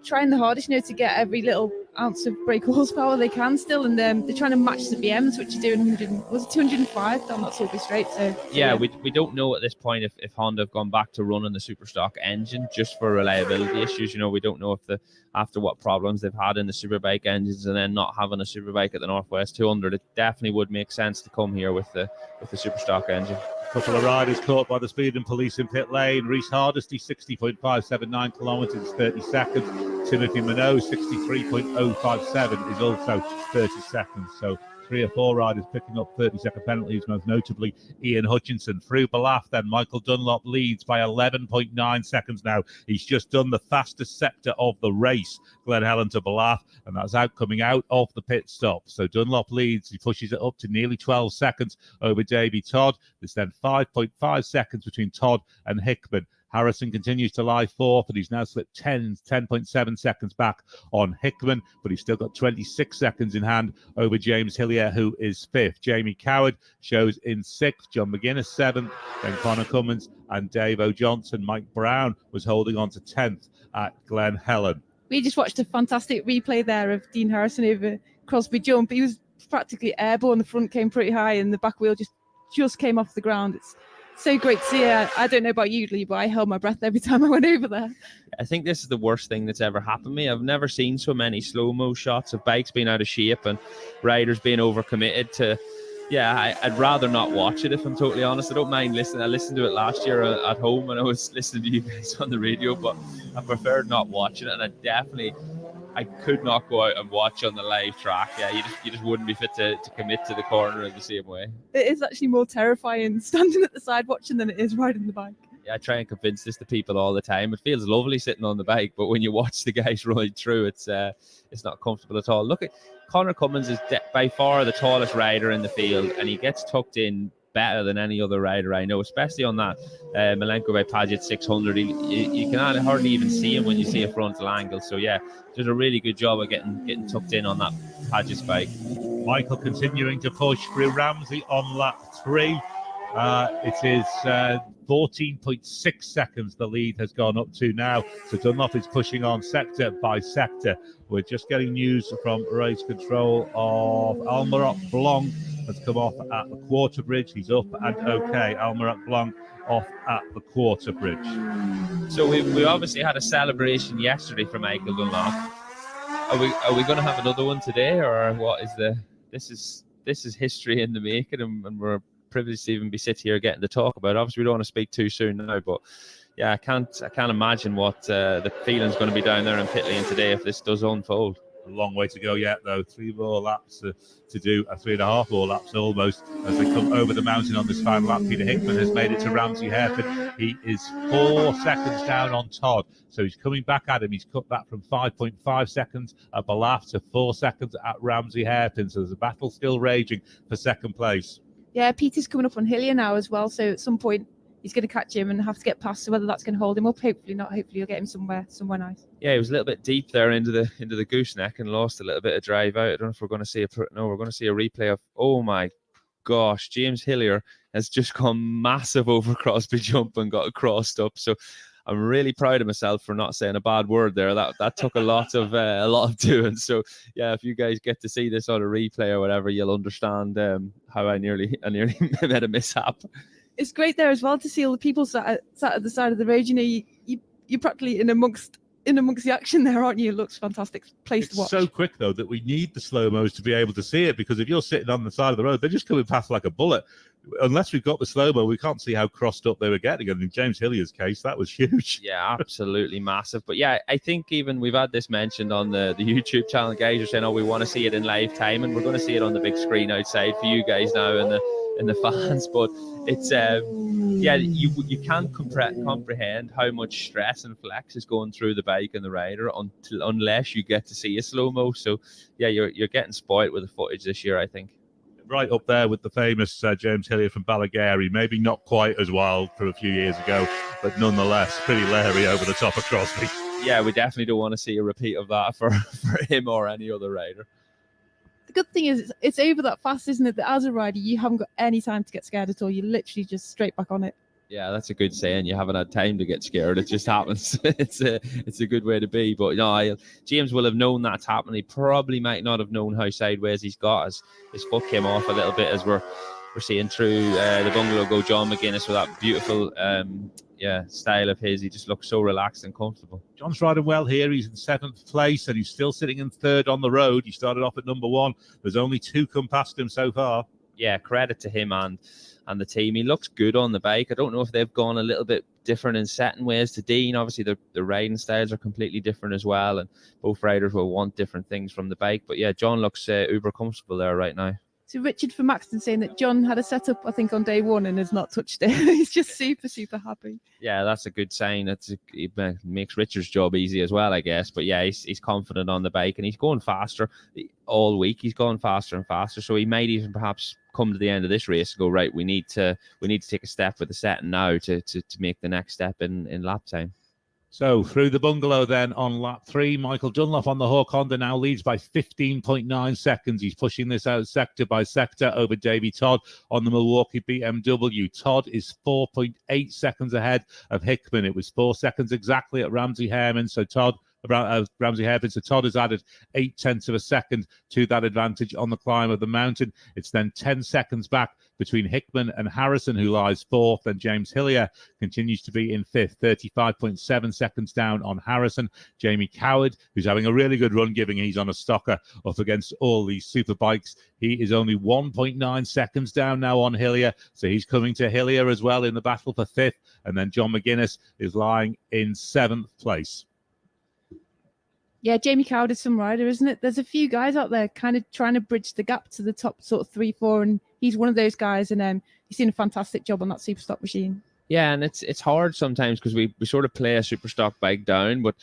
trying the hardest, to get every little ounce of brake horsepower they can still, and they're trying to match the BMs, which are doing 205 down that Sulby Straight. So yeah, we don't know at this point if Honda have gone back to running the Superstock engine just for reliability issues. We don't know if after what problems they've had in the Superbike engines and then not having a Superbike at the Northwest 200, it definitely would make sense to come here with the Superstock engine. Couple of riders caught by the speed and police in pit lane. Reece Hardesty, 60.579 kilometres, 30 seconds. Timothy Minot, 63.057 is also 30 seconds. So 3 or 4 riders picking up 30-second penalties, most notably Ian Hutchinson. Through Balaf, then Michael Dunlop leads by 11.9 seconds now. He's just done the fastest sector of the race, Glen Helen to Balaf, and that's coming out of the pit stop. So Dunlop leads. He pushes it up to nearly 12 seconds over Davy Todd. There's then 5.5 seconds between Todd and Hickman. Harrison continues to lie fourth, and he's now slipped 10.7 seconds back on Hickman, but he's still got 26 seconds in hand over James Hillier, who is fifth. Jamie Coward shows in sixth, John McGuinness seventh, then Connor Cummins and Dave O'Johnson. Mike Brown was holding on to 10th at Glen Helen. We just watched a fantastic replay there of Dean Harrison over Crosby Jump. He was practically airborne. The front came pretty high and the back wheel just came off the ground. It's so great to see. I don't know about you, Lee, but I held my breath every time I went over there. I think this is the worst thing that's ever happened to me. I've never seen so many slow-mo shots of bikes being out of shape and riders being overcommitted to... Yeah, I'd rather not watch it, if I'm totally honest. I don't mind listening. I listened to it last year at home when I was listening to you guys on the radio, but I preferred not watching it, and I could not go out and watch on the live track. Yeah, you just wouldn't be fit to commit to the corner in the same way. It is actually more terrifying standing at the side watching than it is riding the bike. Yeah, I try and convince this to people all the time. It feels lovely sitting on the bike, but when you watch the guys ride through, it's not comfortable at all. Look at Connor Cummins is by far the tallest rider in the field, and he gets tucked in better than any other rider I know, especially on that Malenko by Paget 600. You can hardly even see him when you see a frontal angle. So yeah, does a really good job of getting tucked in on that Paget's bike. Michael continuing to push through Ramsey on lap 3. It is 14.6 seconds the lead has gone up to now. So Dunlop is pushing on sector by sector. We're just getting news from race control of Almaroc Blanc has come off at the quarter bridge. He's up and okay. Almaroc Blanc off at the quarter bridge. So we obviously had a celebration yesterday for Michael Dunlop. Are we going to have another one today, or what is this is history in the making, and we're privileged to even be sitting here getting to talk about it. Obviously, we don't want to speak too soon now, but yeah, I can't imagine what the feeling's going to be down there in pit lane today if this does unfold. A long way to go yet, though. 3 more laps to do, 3.5 more laps almost as they come over the mountain on this final lap. Peter Hickman has made it to Ramsey Hairpin. He is 4 seconds down on Todd, so he's coming back at him. He's cut that from 5.5 seconds at Balaf to 4 seconds at Ramsey Hairpin. So there's a battle still raging for second place. Yeah, Peter's coming up on Hillier now as well, so at some point he's going to catch him and have to get past. So whether that's going to hold him up, hopefully not. Hopefully you'll get him somewhere nice. Yeah, he was a little bit deep there into the gooseneck and lost a little bit of drive out. I don't know if we're going to see we're going to see a replay of. Oh my gosh, James Hillier has just gone massive over Crosby jump and got crossed up. So I'm really proud of myself for not saying a bad word there. That took a lot of doing. So yeah, if you guys get to see this on a replay or whatever, you'll understand how I nearly made a mishap. It's great there as well to see all the people sat at the side of the road. You know, you're practically in amongst the action there, aren't you? It looks fantastic place to watch. It's so quick though that we need the slow-mos to be able to see it, because if you're sitting on the side of the road, they're just coming past like a bullet. Unless we've got the slow-mo, we can't see how crossed up they were getting. And in James Hillier's case, that was huge. Yeah, absolutely massive. But yeah, I think even we've had this mentioned on the YouTube channel. Guys are saying, oh, we want to see it in live time, and we're going to see it on the big screen outside for you guys now and the fans. But it's you can't comprehend how much stress and flex is going through the bike and the rider unless you get to see a slow-mo. So yeah, you're getting spoiled with the footage this year, I think. Right up there with the famous James Hillier from Ballagary. Maybe not quite as wild from a few years ago, but nonetheless pretty leery over the top of Crosby. Yeah, we definitely don't want to see a repeat of that for him or any other rider. The good thing is it's over that fast, isn't it? That as a rider, you haven't got any time to get scared at all. You're literally just straight back on it. Yeah, that's a good saying. You haven't had time to get scared. It just happens. It's a good way to be. But no, James will have known that's happening. He probably might not have known how sideways he's got as his foot came off a little bit as we're seeing through the bungalow go John McGuinness with that beautiful style of his. He just looks so relaxed and comfortable. John's riding well here. He's in 7th place and he's still sitting in 3rd on the road. He started off at number 1. There's only 2 come past him so far. Yeah, credit to him and the team. He looks good on the bike. I don't know if they've gone a little bit different in setting ways to Dean. Obviously, the riding styles are completely different as well, and both riders will want different things from the bike. But yeah, John looks uber comfortable there right now. So Richard from Maxton saying that John had a setup, I think, on day 1 and has not touched it. He's just super, super happy. Yeah, that's a good sign. It makes Richard's job easy as well, I guess. But yeah, he's confident on the bike and he's going faster all week. He's going faster and faster. So he might even perhaps come to the end of this race and go, right, we need to take a step with the setting now to make the next step in lap time. So through the bungalow then on lap 3, Michael Dunlop on the Hawk Honda now leads by 15.9 seconds. He's pushing this out sector by sector over Davey Todd on the Milwaukee BMW. Todd is 4.8 seconds ahead of Hickman. It was 4 seconds exactly at Ramsey Hairpin. So Ramsey Hairpin. So Todd has added 0.8 of a second to that advantage on the climb of the mountain. It's then 10 seconds back between Hickman and Harrison, who lies 4th, and James Hillier continues to be in 5th, 35.7 seconds down on Harrison. Jamie Coward, who's having a really good run, given he's on a stocker up against all these Superbikes. He is only 1.9 seconds down now on Hillier, so he's coming to Hillier as well in the battle for 5th, and then John McGuinness is lying in 7th place. Yeah, Jamie Coward is some rider, isn't it? There's a few guys out there kind of trying to bridge the gap to the top sort of 3-4, and he's one of those guys, and he's doing a fantastic job on that super stock machine. Yeah, and it's hard sometimes because we sort of play a super stock bike down, but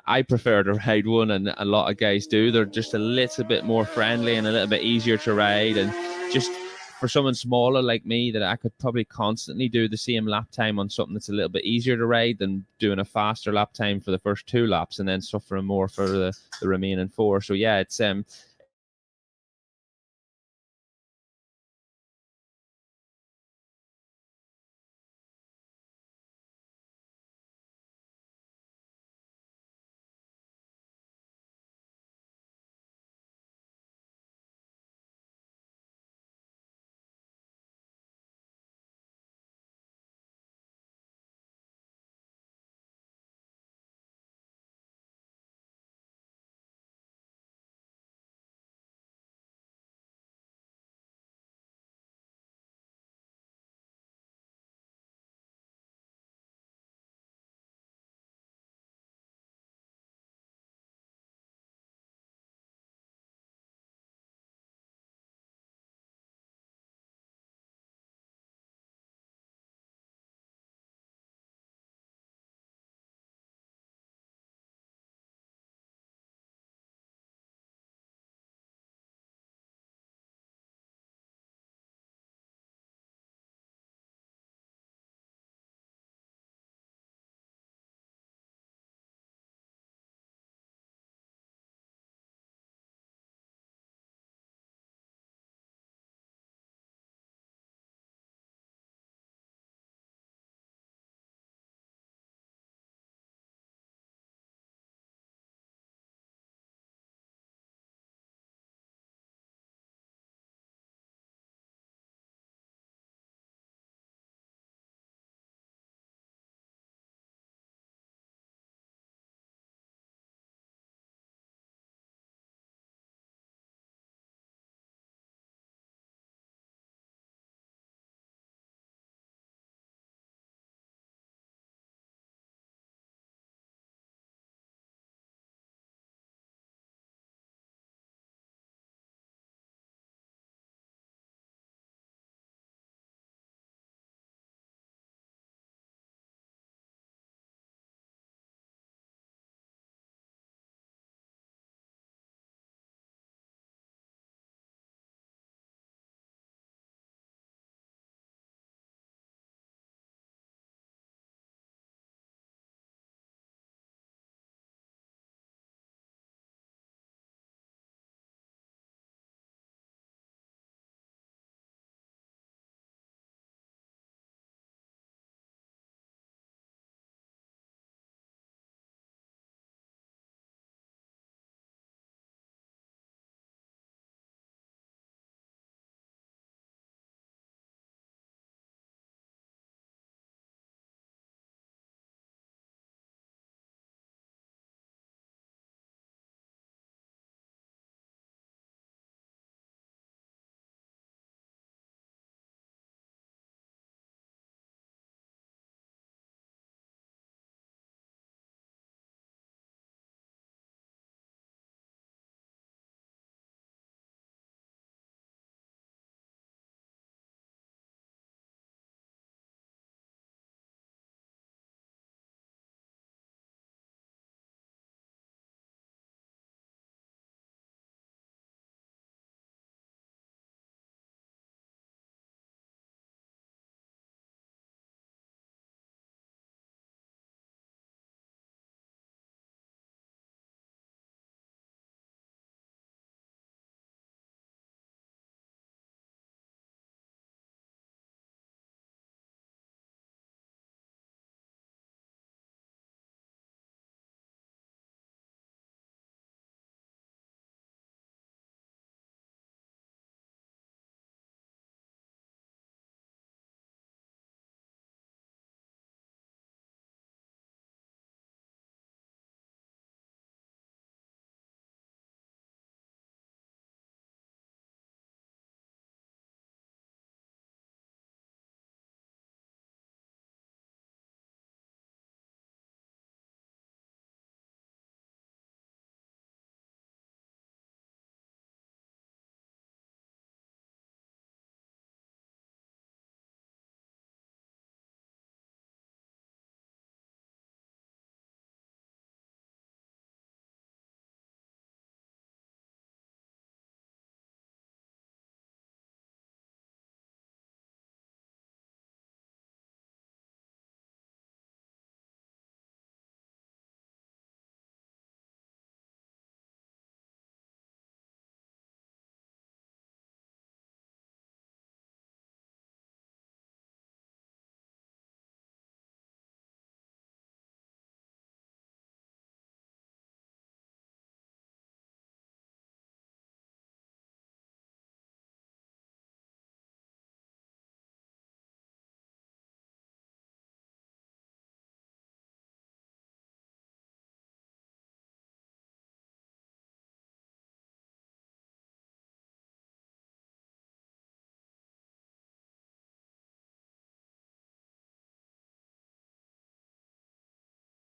I prefer to ride one, and a lot of guys do. They're just a little bit more friendly and a little bit easier to ride, and just for someone smaller like me, that I could probably constantly do the same lap time on something that's a little bit easier to ride than doing a faster lap time for the first 2 laps and then suffering more for the remaining 4. So yeah, it's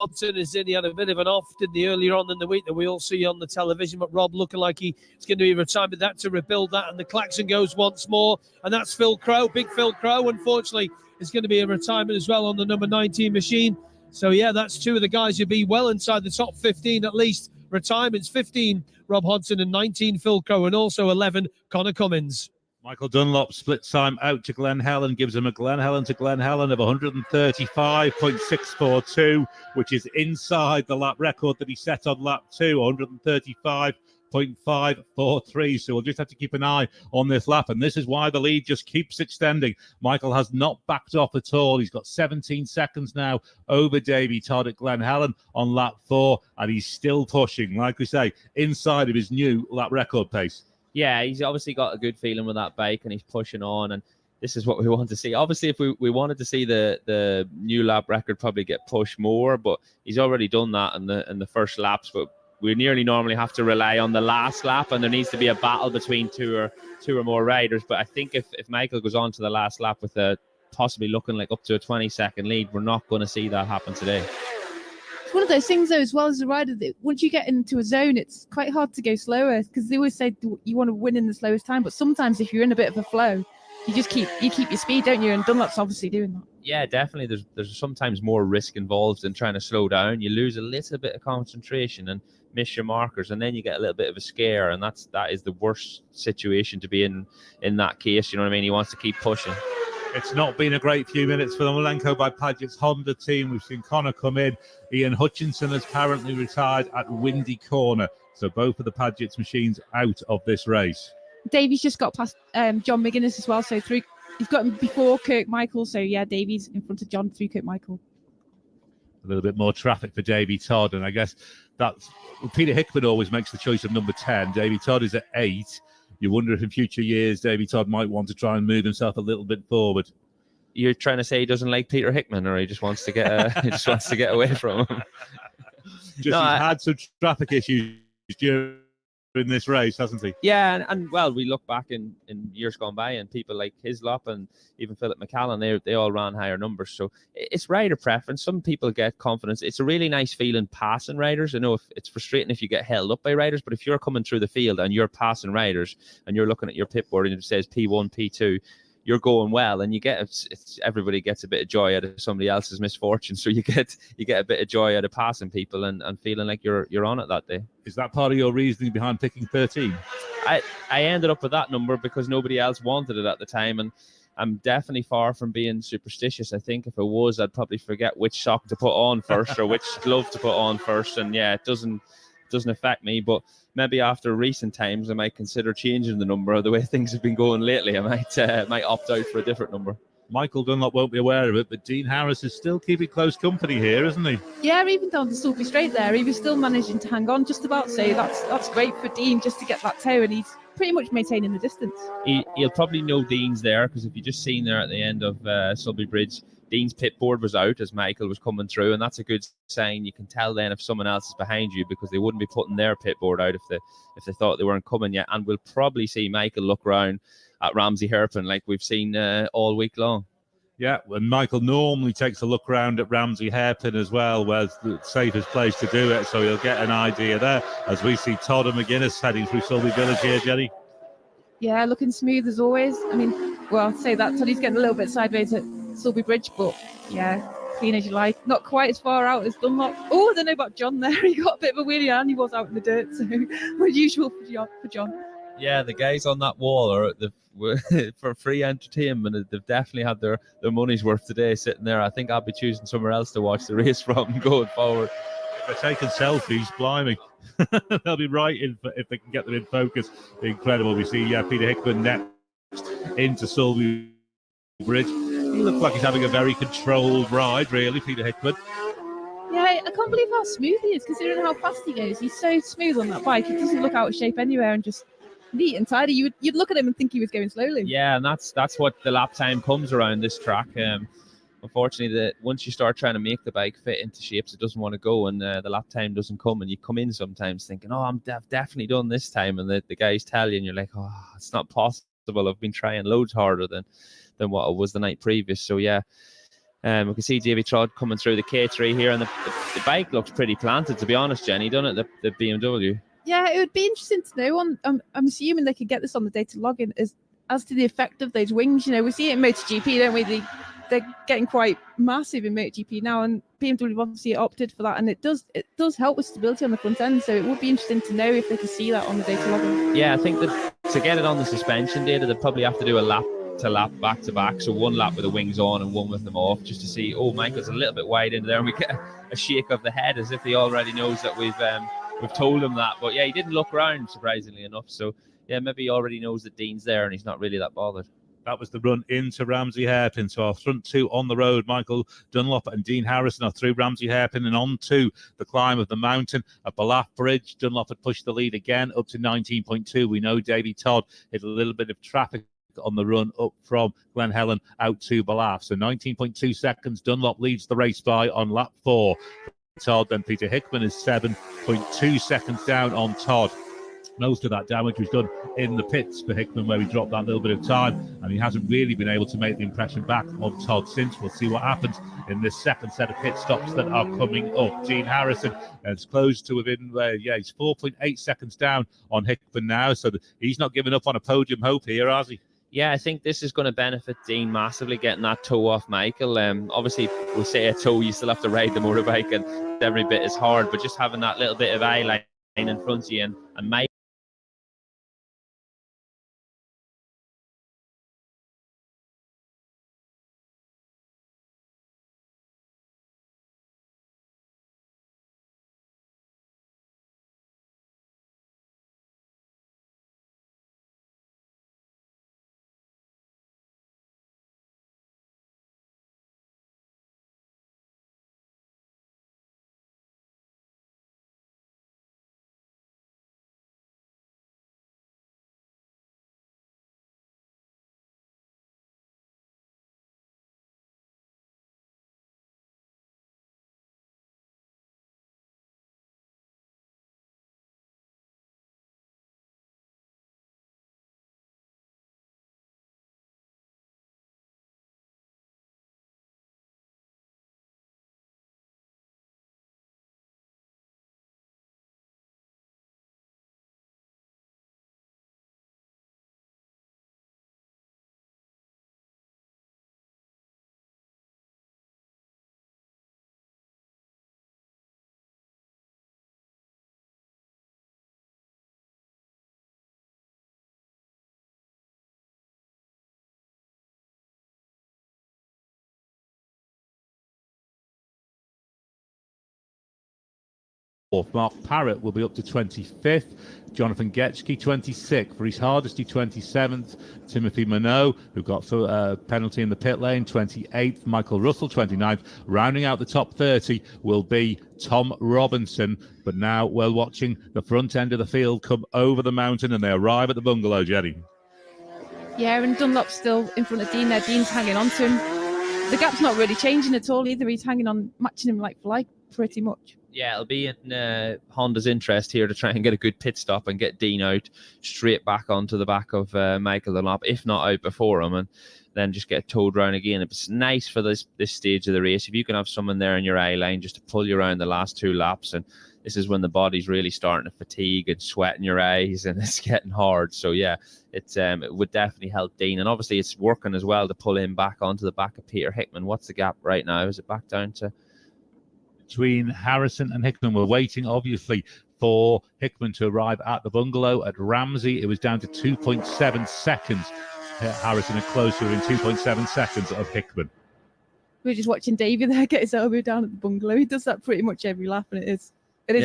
Hudson is in. He had a bit of an off, didn't he, earlier on in the week that we all see on the television, but Rob looking like he's going to be retired with that to rebuild that, and the klaxon goes once more, and that's Phil Crow, big Phil Crow, unfortunately, is going to be a retirement as well on the number 19 machine. So, yeah, that's two of the guys who'll be well inside the top 15 at least. Retirements, 15, Rob Hodgson, and 19, Phil Crow, and also 11, Connor Cummins. Michael Dunlop split time out to Glen Helen, gives him a Glen Helen to Glen Helen of 135.642, which is inside the lap record that he set on lap 2, 135.543. So we'll just have to keep an eye on this lap, and this is why the lead just keeps extending. Michael has not backed off at all. He's got 17 seconds now over Davey Todd at Glen Helen on lap 4, and he's still pushing, like we say, inside of his new lap record pace. Yeah, he's obviously got a good feeling with that bike, and he's pushing on, and this is what we want to see. Obviously, if we wanted to see the new lap record probably get pushed more, but he's already done that in the first laps. But we nearly normally have to rely on the last lap, and there needs to be a battle between two or more riders. But I think if Michael goes on to the last lap with a possibly looking like up to a 20-second lead, we're not going to see that happen today. It's one of those things, though, as well as a rider, that once you get into a zone, it's quite hard to go slower, because they always say you want to win in the slowest time. But sometimes if you're in a bit of a flow, you keep your speed, don't you? And Dunlop's obviously doing that. Yeah, definitely. There's sometimes more risk involved than trying to slow down. You lose a little bit of concentration and miss your markers, and then you get a little bit of a scare, and that is the worst situation to be in that case. You know what I mean? He wants to keep pushing. It's not been a great few minutes for the Malenko by Paget's Honda team. We've seen Connor come in. Ian Hutchinson has apparently retired at Windy Corner. So both of the Paget's machines out of this race. Davies just got past John McGuinness as well. So he's got him before Kirk Michael. So, yeah, Davies in front of John through Kirk Michael. A little bit more traffic for Davey Todd. And I guess that's Peter Hickman always makes the choice of number 10. Davey Todd is at 8. You wonder if in future years Davey Todd might want to try and move himself a little bit forward. You're trying to say he doesn't like Peter Hickman, or he just wants to get away from him? He's had some traffic issues during this race, hasn't he? Yeah, and well, we look back in years gone by, and people like Hislop and even Philip McCallan, they all ran higher numbers. So it's rider preference. Some people get confidence. It's a really nice feeling passing riders. I know it's frustrating if you get held up by riders, but if you're coming through the field and you're passing riders and you're looking at your pit board and it says P1, P2, you're going well, and you get everybody gets a bit of joy out of somebody else's misfortune. So you get a bit of joy out of passing people and feeling like you're on it that day. Is that part of your reasoning behind picking 13? I ended up with that number because nobody else wanted it at the time, and I'm definitely far from being superstitious. I think if it was, I'd probably forget which sock to put on first or which glove to put on first, and yeah, it doesn't affect me. But maybe after recent times, I might consider changing the number. The way things have been going lately, I might opt out for a different number. Michael Dunlop won't be aware of it, but Dean Harris is still keeping close company here, isn't he? Yeah, even down the Sulby Straight there, he was still managing to hang on just about. So that's great for Dean just to get that toe, and he's pretty much maintaining the distance. He'll probably know Dean's there, because if you just seen there at the end of Sulby Bridge, Dean's pit board was out as Michael was coming through, and that's a good sign. You can tell then if someone else is behind you, because they wouldn't be putting their pit board out if they thought they weren't coming yet. And we'll probably see Michael look round at Ramsey Herpin like we've seen all week long. Yeah, and Michael normally takes a look round at Ramsey Hairpin as well, where's the safest place to do it, so he'll get an idea there as we see Todd and McGuinness heading through Sulby Village here, Jenny. Yeah, looking smooth as always. I mean, well, I'd say that Toddy's getting a little bit sideways at Sulby Bridge, but yeah, clean as you like. Not quite as far out as Dunlop. Oh, I don't know about John there. He got a bit of a wheelie and he was out in the dirt, so unusual for John. Yeah, the guys on that wall are for free entertainment. They've definitely had their money's worth today sitting there. I think I'll be choosing somewhere else to watch the race from going forward. If they're taking selfies, blimey. They'll be right in if they can get them in focus. Incredible. We see Peter Hickman next into Sulby Bridge. He looks like he's having a very controlled ride, really, Peter Hickman. Yeah, I can't believe how smooth he is, considering how fast he goes. He's so smooth on that bike. He doesn't look out of shape anywhere, and just neat and tidy. You'd look at him and think he was going slowly. Yeah, and that's what the lap time comes around this track. Unfortunately, once you start trying to make the bike fit into shapes, it doesn't want to go, and the lap time doesn't come, and you come in sometimes thinking, oh, I'm definitely done this time, and the guys tell you, and you're like, oh, it's not possible. I've been trying loads harder than what it was the night previous. So yeah, We can see Davy Todd coming through the K3 here, and the bike looks pretty planted, to be honest, Jenny, doesn't it? The BMW. Yeah, it would be interesting to know. I'm assuming they could get this on the data login as to the effect of those wings. We see it in MotoGP, don't we? They're getting quite massive in MotoGP now, and BMW have obviously opted for that, and it does help with stability on the front end. So it would be interesting to know if they can see that on the data login. Yeah, I think that to get it on the suspension data, they'd probably have to do a lap to lap back to back. So one lap with the wings on and one with them off, just to see, oh, Michael's a little bit wide into there, and we get a shake of the head as if he already knows that we've told him that. But yeah, he didn't look around, surprisingly enough. So yeah, maybe he already knows that Dean's there and he's not really that bothered. That was the run into Ramsey Hairpin. So our front two on the road, Michael Dunlop and Dean Harrison, are through Ramsey Hairpin and on to the climb of the mountain at Balaf Bridge. Dunlop had pushed the lead again up to 19.2. We know Davy Todd hit a little bit of traffic on the run up from Glen Helen out to Balaf. So 19.2 seconds. Dunlop leads the race by on lap 4. Todd, then Peter Hickman is 7.2 seconds down on Todd. Most of that damage was done in the pits for Hickman, where he dropped that little bit of time, and he hasn't really been able to make the impression back on Todd since. We'll see what happens in this second set of pit stops that are coming up. Dean Harrison is close to within, he's 4.8 seconds down on Hickman now, so he's not giving up on a podium hope here, has he? Yeah, I think this is going to benefit Dean massively, getting that toe off Michael. Obviously, we say a toe, you still have to ride the motorbike, and every bit is hard, but just having that little bit of eye line in front of you, and Michael. Mark Parrott will be up to 25th. Jonathan Getchke 26th. For his hardesty 27th. Timothy Minot, who got a penalty in the pit lane, 28th. Michael Russell 29th. Rounding out the top 30 will be Tom Robinson. But now we're watching the front end of the field come over the mountain, and they arrive at the bungalow, Jenny. Yeah, and Dunlop's still in front of Dean there. Dean's hanging on to him. The gap's not really changing at all either. He's hanging on, matching him like for like, pretty much. Yeah, it'll be in Honda's interest here to try and get a good pit stop and get Dean out straight back onto the back of Michael Dunlop, if not out before him, and then just get towed round again. It's nice for this stage of the race if you can have someone there in your eye line just to pull you around the last two laps, and this is when the body's really starting to fatigue and sweat in your eyes, and it's getting hard. So yeah, it would definitely help Dean, and obviously it's working as well to pull him back onto the back of Peter Hickman. What's the gap right now? Is it back down to... Between Harrison and Hickman, we're waiting obviously for Hickman to arrive at the bungalow at Ramsey. It was down to 2.7 seconds. Harrison had close to within 2.7 seconds of Hickman. We're just watching David there get his elbow down at the bungalow. He does that pretty much every lap, and it is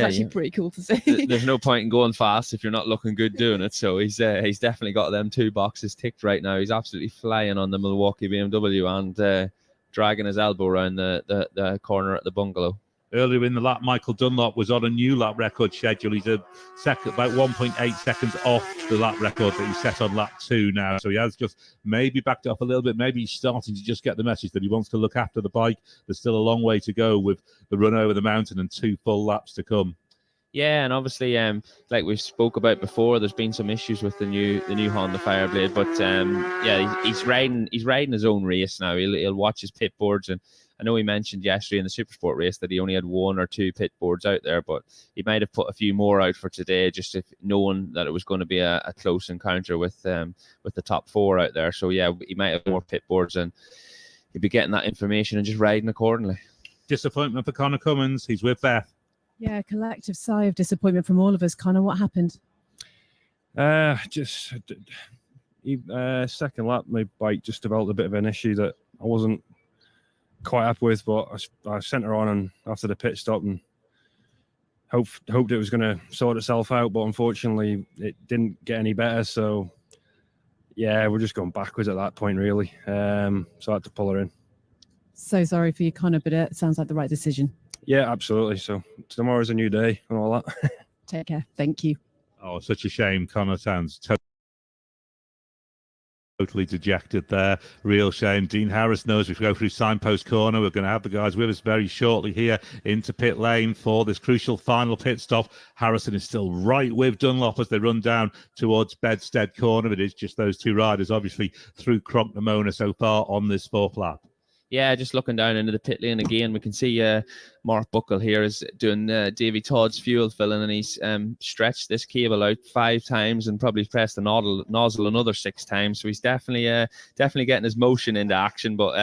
actually pretty cool to see. There's no point in going fast if you're not looking good doing it. So he's definitely got them two boxes ticked right now. He's absolutely flying on the Milwaukee BMW and dragging his elbow around the corner at the bungalow. Earlier in the lap, Michael Dunlop was on a new lap record schedule. He's about 1.8 seconds off the lap record that he set on lap 2 now. So he has just maybe backed up a little bit. Maybe he's starting to just get the message that he wants to look after the bike. There's still a long way to go with the run over the mountain and 2 full laps to come. Yeah, and obviously, like we spoke about before, there's been some issues with the new Honda Fireblade, but yeah, he's riding his own race now. He'll watch his pit boards, and I know he mentioned yesterday in the Supersport race that he only had 1 or 2 pit boards out there, but he might have put a few more out for today, just if knowing that it was going to be a close encounter with the top 4 out there. So yeah, he might have more pit boards, and he'll be getting that information and just riding accordingly. Disappointment for Connor Cummins. He's with Beth. Yeah, collective sigh of disappointment from all of us. Connor, what happened? Just second lap, my bike just developed a bit of an issue that I wasn't quite happy with, but I sent her on and after the pit stop and hoped it was going to sort itself out, but unfortunately it didn't get any better. So yeah, we're just going backwards at that point, really. So I had to pull her in. So sorry for you, Connor, but it sounds like the right decision. Yeah, absolutely. So tomorrow's a new day and all that. Take care. Thank you. Oh, such a shame. Connor sounds totally dejected there. Real shame. Dean Harris knows we go through Signpost Corner. We're going to have the guys with us very shortly here into pit lane for this crucial final pit stop. Harrison is still right with Dunlop as they run down towards Bedstead Corner. It is just those 2 riders, obviously, through Cronknamona so far on this 4th lap. Yeah, just looking down into the pit lane again, we can see Mark Buckle here is doing Davy Todd's fuel filling, and he's stretched this cable out 5 times and probably pressed the nozzle another 6 times. So he's definitely getting his motion into action. But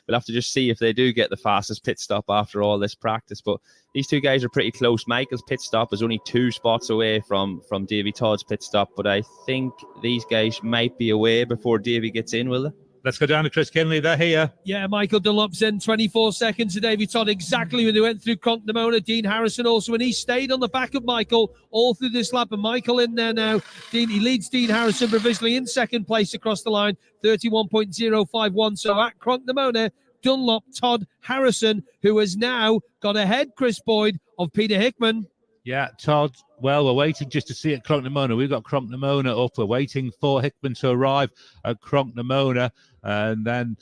we'll have to just see if they do get the fastest pit stop after all this practice. But these 2 guys are pretty close. Michael's pit stop is only 2 spots away from Davy Todd's pit stop, but I think these guys might be away before Davy gets in, will they? Let's go down to Chris Kinley. They're here. Yeah, Michael Dunlop's in 24 seconds to Davy Todd, exactly when they went through Cronknamona. Dean Harrison also, and he stayed on the back of Michael all through this lap, and Michael in there now. He leads Dean Harrison provisionally in 2nd place across the line, 31.051. So at Cronknamona, Dunlop, Todd, Harrison, who has now got ahead, Chris Boyd, of Peter Hickman. Yeah, Todd. Well, we're waiting just to see at Cronknamona. We've got Cronknamona up. We're waiting for Hickman to arrive at Cronknamona, and then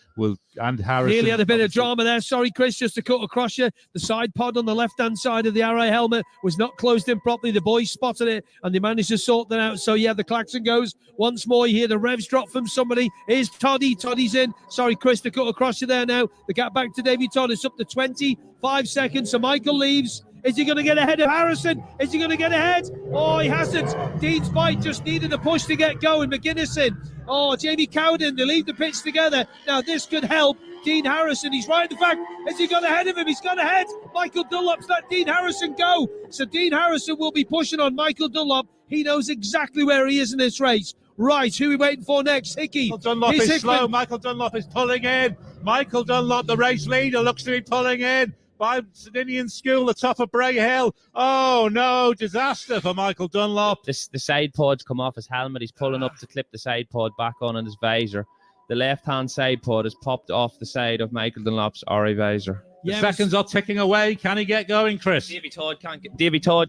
and Harrison. Nearly had a bit of drama there. Sorry, Chris, just to cut across you. The side pod on the left-hand side of the RI helmet was not closed in properly. The boys spotted it, and they managed to sort that out. So, yeah, the klaxon goes once more. You hear the revs drop from somebody. Here's Toddy. Toddy's in. Sorry, Chris, to cut across you there now. The gap back to Davy Todd is up to 25 seconds. So Michael leaves. Is he going to get ahead of Harrison? Is he going to get ahead? Oh, he hasn't. Dean's bike just needed a push to get going. McGuinness in. Oh, Jamie Cowden, they leave the pitch together. Now, this could help Dean Harrison. He's right at the back. Has he got ahead of him? He's got ahead. Michael Dunlop's let Dean Harrison go. So Dean Harrison will be pushing on Michael Dunlop. He knows exactly where he is in this race. Right, who are we waiting for next? Hickey. Dunlop is slow. Michael Dunlop is pulling in. Michael Dunlop, the race leader, looks to be pulling in by Sardinian School, the top of Bray Hill. Oh, no, disaster for Michael Dunlop. The side pod's come off his helmet. He's pulling up to clip the side pod back on in his visor. The left-hand side pod has popped off the side of Michael Dunlop's RI visor. The seconds are ticking away. Can he get going, Chris? Davy Todd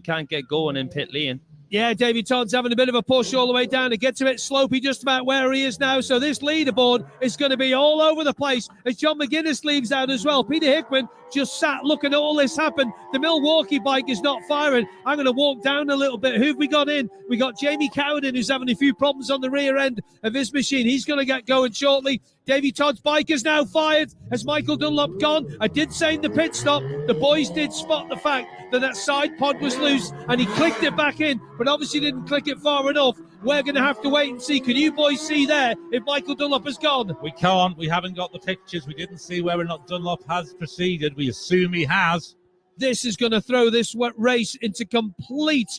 can't get going in pit lane. Yeah, Davy Todd's having a bit of a push all the way down. It gets a bit slopey just about where he is now. So this leaderboard is going to be all over the place as John McGuinness leaves out as well. Peter Hickman just sat looking at all this happen. The Milwaukee bike is not firing. I'm going to walk down a little bit. Who have we got in? We got Jamie Cowden, who's having a few problems on the rear end of his machine. He's going to get going shortly. Davy Todd's bike is now fired. Has Michael Dunlop gone? I did say in the pit stop, the boys did spot the fact that side pod was loose and he clicked it back in, but obviously didn't click it far enough. We're going to have to wait and see. Can you boys see there if Michael Dunlop has gone? We can't. We haven't got the pictures. We didn't see whether or not Dunlop has proceeded. We assume he has. This is going to throw this race into complete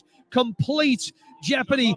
jeopardy.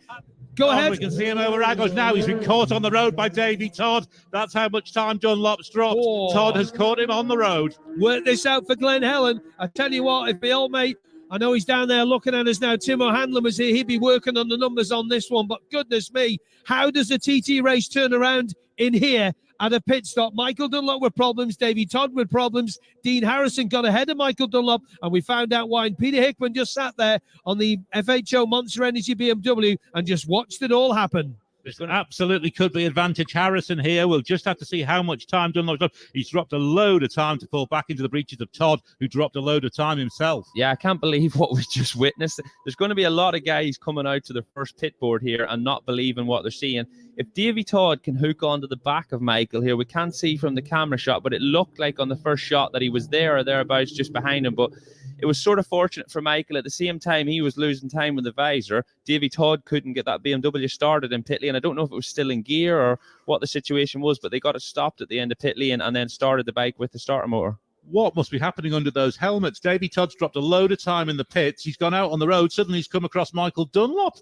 Go ahead. We can see him over Agos now. He's been caught on the road by Davy Todd. That's how much time Dunlop's dropped. Oh. Todd has caught him on the road. Work this out for Glenn Helen. I tell you what, if the old mate, I know he's down there looking at us now. Tim O'Hanlon was here. He'd be working on the numbers on this one. But goodness me, how does the TT race turn around in here at a pit stop? Michael Dunlop with problems, Davy Todd with problems. Dean Harrison got ahead of Michael Dunlop, and we found out why. And Peter Hickman just sat there on the FHO Monster Energy BMW and just watched it all happen. This absolutely could be advantage Harrison here. We'll just have to see how much time Dunlop's got. He's dropped a load of time to fall back into the breeches of Todd, who dropped a load of time himself. Yeah, I can't believe what we just witnessed. There's going to be a lot of guys coming out to the first pit board here and not believing what they're seeing. If Davy Todd can hook onto the back of Michael here, we can't see from the camera shot, but it looked like on the first shot that he was there or thereabouts just behind him. But it was sort of fortunate for Michael. At the same time, he was losing time with the visor. Davy Todd couldn't get that BMW started in pit lane. I don't know if it was still in gear or what the situation was, but they got it stopped at the end of pit lane and then started the bike with the starter motor. What must be happening under those helmets? Davy Todd's dropped a load of time in the pits. He's gone out on the road. Suddenly he's come across Michael Dunlop.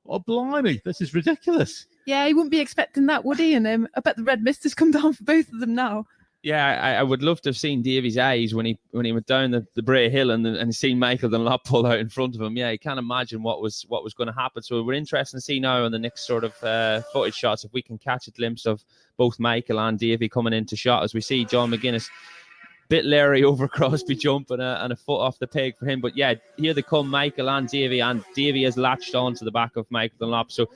Oh, blimey, this is ridiculous. Yeah, he wouldn't be expecting that, would he? And I bet the red mist has come down for both of them now. Yeah, I would love to have seen Davy's eyes when he went down the Bray Hill and seen Michael Dunlop pull out in front of him. Yeah, he can't imagine what was going to happen. So we're interested to see now in the next sort of footage shots if we can catch a glimpse of both Michael and Davy coming into shot as we see John McGuinness. Bit Larry over Crosby jump and a foot off the peg for him. But yeah, here they come, Michael and Davy has latched on to the back of Michael Dunlop. So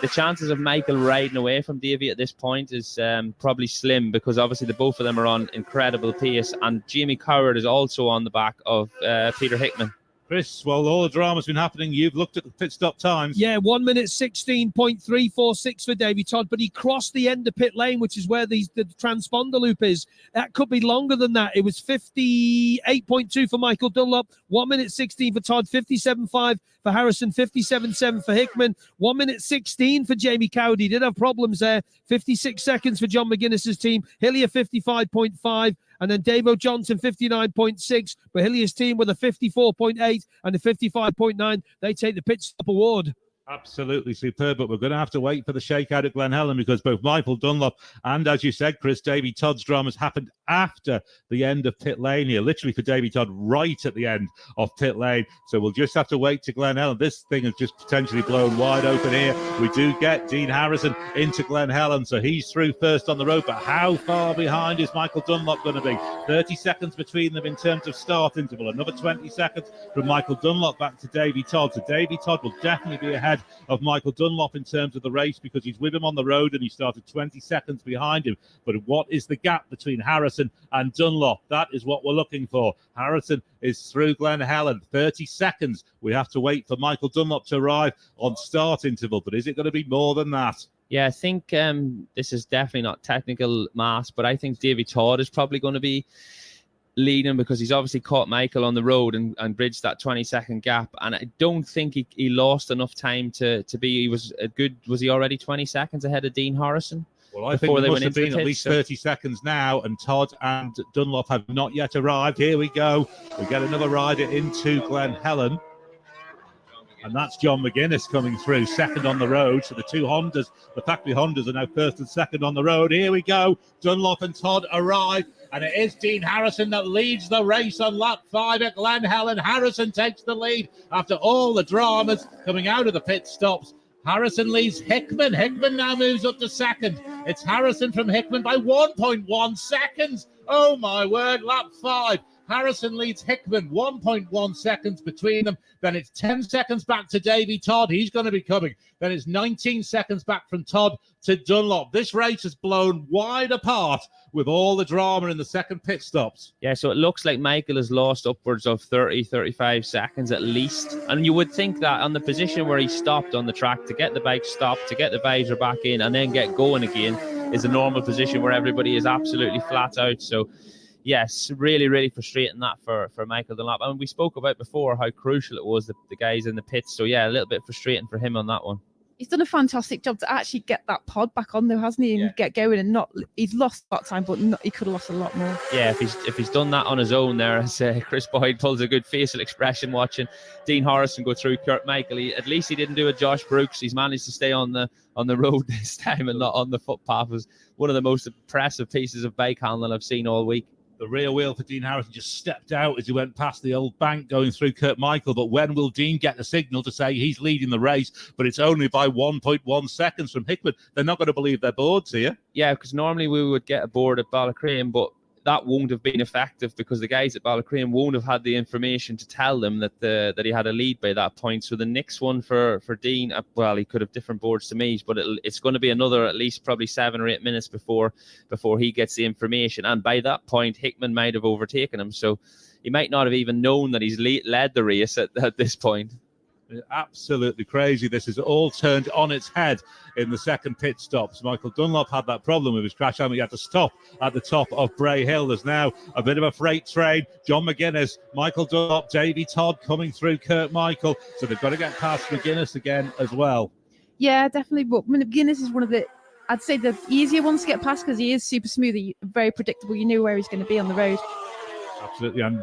the chances of Michael riding away from Davy at this point is probably slim because obviously the both of them are on incredible pace. And Jamie Coward is also on the back of Peter Hickman. Chris, well, all the drama's been happening. You've looked at the pit stop times. Yeah, 1 minute 16.346 for Davy Todd, but he crossed the end of pit lane, which is where the transponder loop is. That could be longer than that. It was 58.2 for Michael Dunlop, 1 minute 16 for Todd, 57.5 for Harrison, 57.7 for Hickman, 1 minute 16 for Jamie Coward. He did have problems there. 56 seconds for John McGuinness's team. Hillier 55.5. And then Davo Johnson, 59.6. But Hillier's team with a 54.8 and a 55.9. They take the pit stop award. Absolutely superb, but we're going to have to wait for the shakeout at Glen Helen because both Michael Dunlop and, as you said, Chris, Davy Todd's dramas happened after the end of pit lane here, literally for Davy Todd right at the end of pit lane. So we'll just have to wait to Glen Helen. This thing has just potentially blown wide open here. We do get Dean Harrison into Glen Helen, so he's through first on the road, but how far behind is Michael Dunlop going to be? 30 seconds between them in terms of start interval, another 20 seconds from Michael Dunlop back to Davy Todd. So Davy Todd will definitely be ahead of Michael Dunlop in terms of the race because he's with him on the road and he started 20 seconds behind him. But what is the gap between Harrison and Dunlop? That is what we're looking for. Harrison is through Glen Helen. 30 seconds. We have to wait for Michael Dunlop to arrive on start interval. But is it going to be more than that? Yeah, I think this is definitely not technical mass, but I think Davy Todd is probably going to be leading because he's obviously caught Michael on the road and bridged that 20-second gap. And I don't think he lost enough time to be. He was was he already 20 seconds ahead of Dean Harrison? Well, I think there must have been at least 30 seconds now, and Todd and Dunlop have not yet arrived. Here we go. We get another rider into Glen Helen. And that's John McGuinness coming through, second on the road. So the two Hondas, the factory Hondas, are now first and second on the road. Here we go. Dunlop and Todd arrive. And it is Dean Harrison that leads the race on lap 5 at Glen Helen. Harrison takes the lead after all the dramas coming out of the pit stops. Harrison leads Hickman. Hickman now moves up to second. It's Harrison from Hickman by 1.1 seconds. Oh, my word, lap 5. Harrison leads Hickman, 1.1 seconds between them. Then it's 10 seconds back to Davy Todd. He's going to be coming. Then it's 19 seconds back from Todd to Dunlop. This race has blown wide apart with all the drama in the second pit stops. Yeah, so it looks like Michael has lost upwards of 30, 35 seconds at least. And you would think that on the position where he stopped on the track to get the bike stopped, to get the visor back in and then get going again is a normal position where everybody is absolutely flat out. So yes, really, really frustrating that for Michael Dunlop. And we spoke about before how crucial it was, the guys in the pits. So yeah, a little bit frustrating for him on that one. He's done a fantastic job to actually get that pod back on though, hasn't he? And get going and he's lost a lot of time, but he could have lost a lot more. Yeah, if he's done that on his own there, as Chris Boyd pulls a good facial expression watching Dean Harrison go through Kurt Michael. At least he didn't do a Josh Brooks. He's managed to stay on the road this time and not on the footpath. It was one of the most impressive pieces of bike handling I've seen all week. The rear wheel for Dean Harrison just stepped out as he went past the old bank going through Kurt Michael. But when will Dean get the signal to say he's leading the race? But it's only by 1.1 seconds from Hickman. They're not going to believe their boards here. Yeah, because normally we would get a board at Ballacrane, but that won't have been effective because the guys at Ballacrane won't have had the information to tell them that he had a lead by that point. So the next one for Dean, well, he could have different boards to me, but it's going to be another at least probably 7 or 8 minutes before he gets the information. And by that point, Hickman might have overtaken him. So he might not have even known that he's led the race at this point. Absolutely crazy. This is all turned on its head in the second pit stops. Michael Dunlop had that problem with his crash helmet. He had to stop at the top of Bray Hill. There's now a bit of a freight train. John McGuinness, Michael Dunlop, Davey Todd coming through Kurt Michael. So they've got to get past McGuinness again as well. Yeah, definitely. But McGuinness is one of I'd say the easier ones to get past because he is super smooth, very predictable. You know where he's going to be on the road. Absolutely, and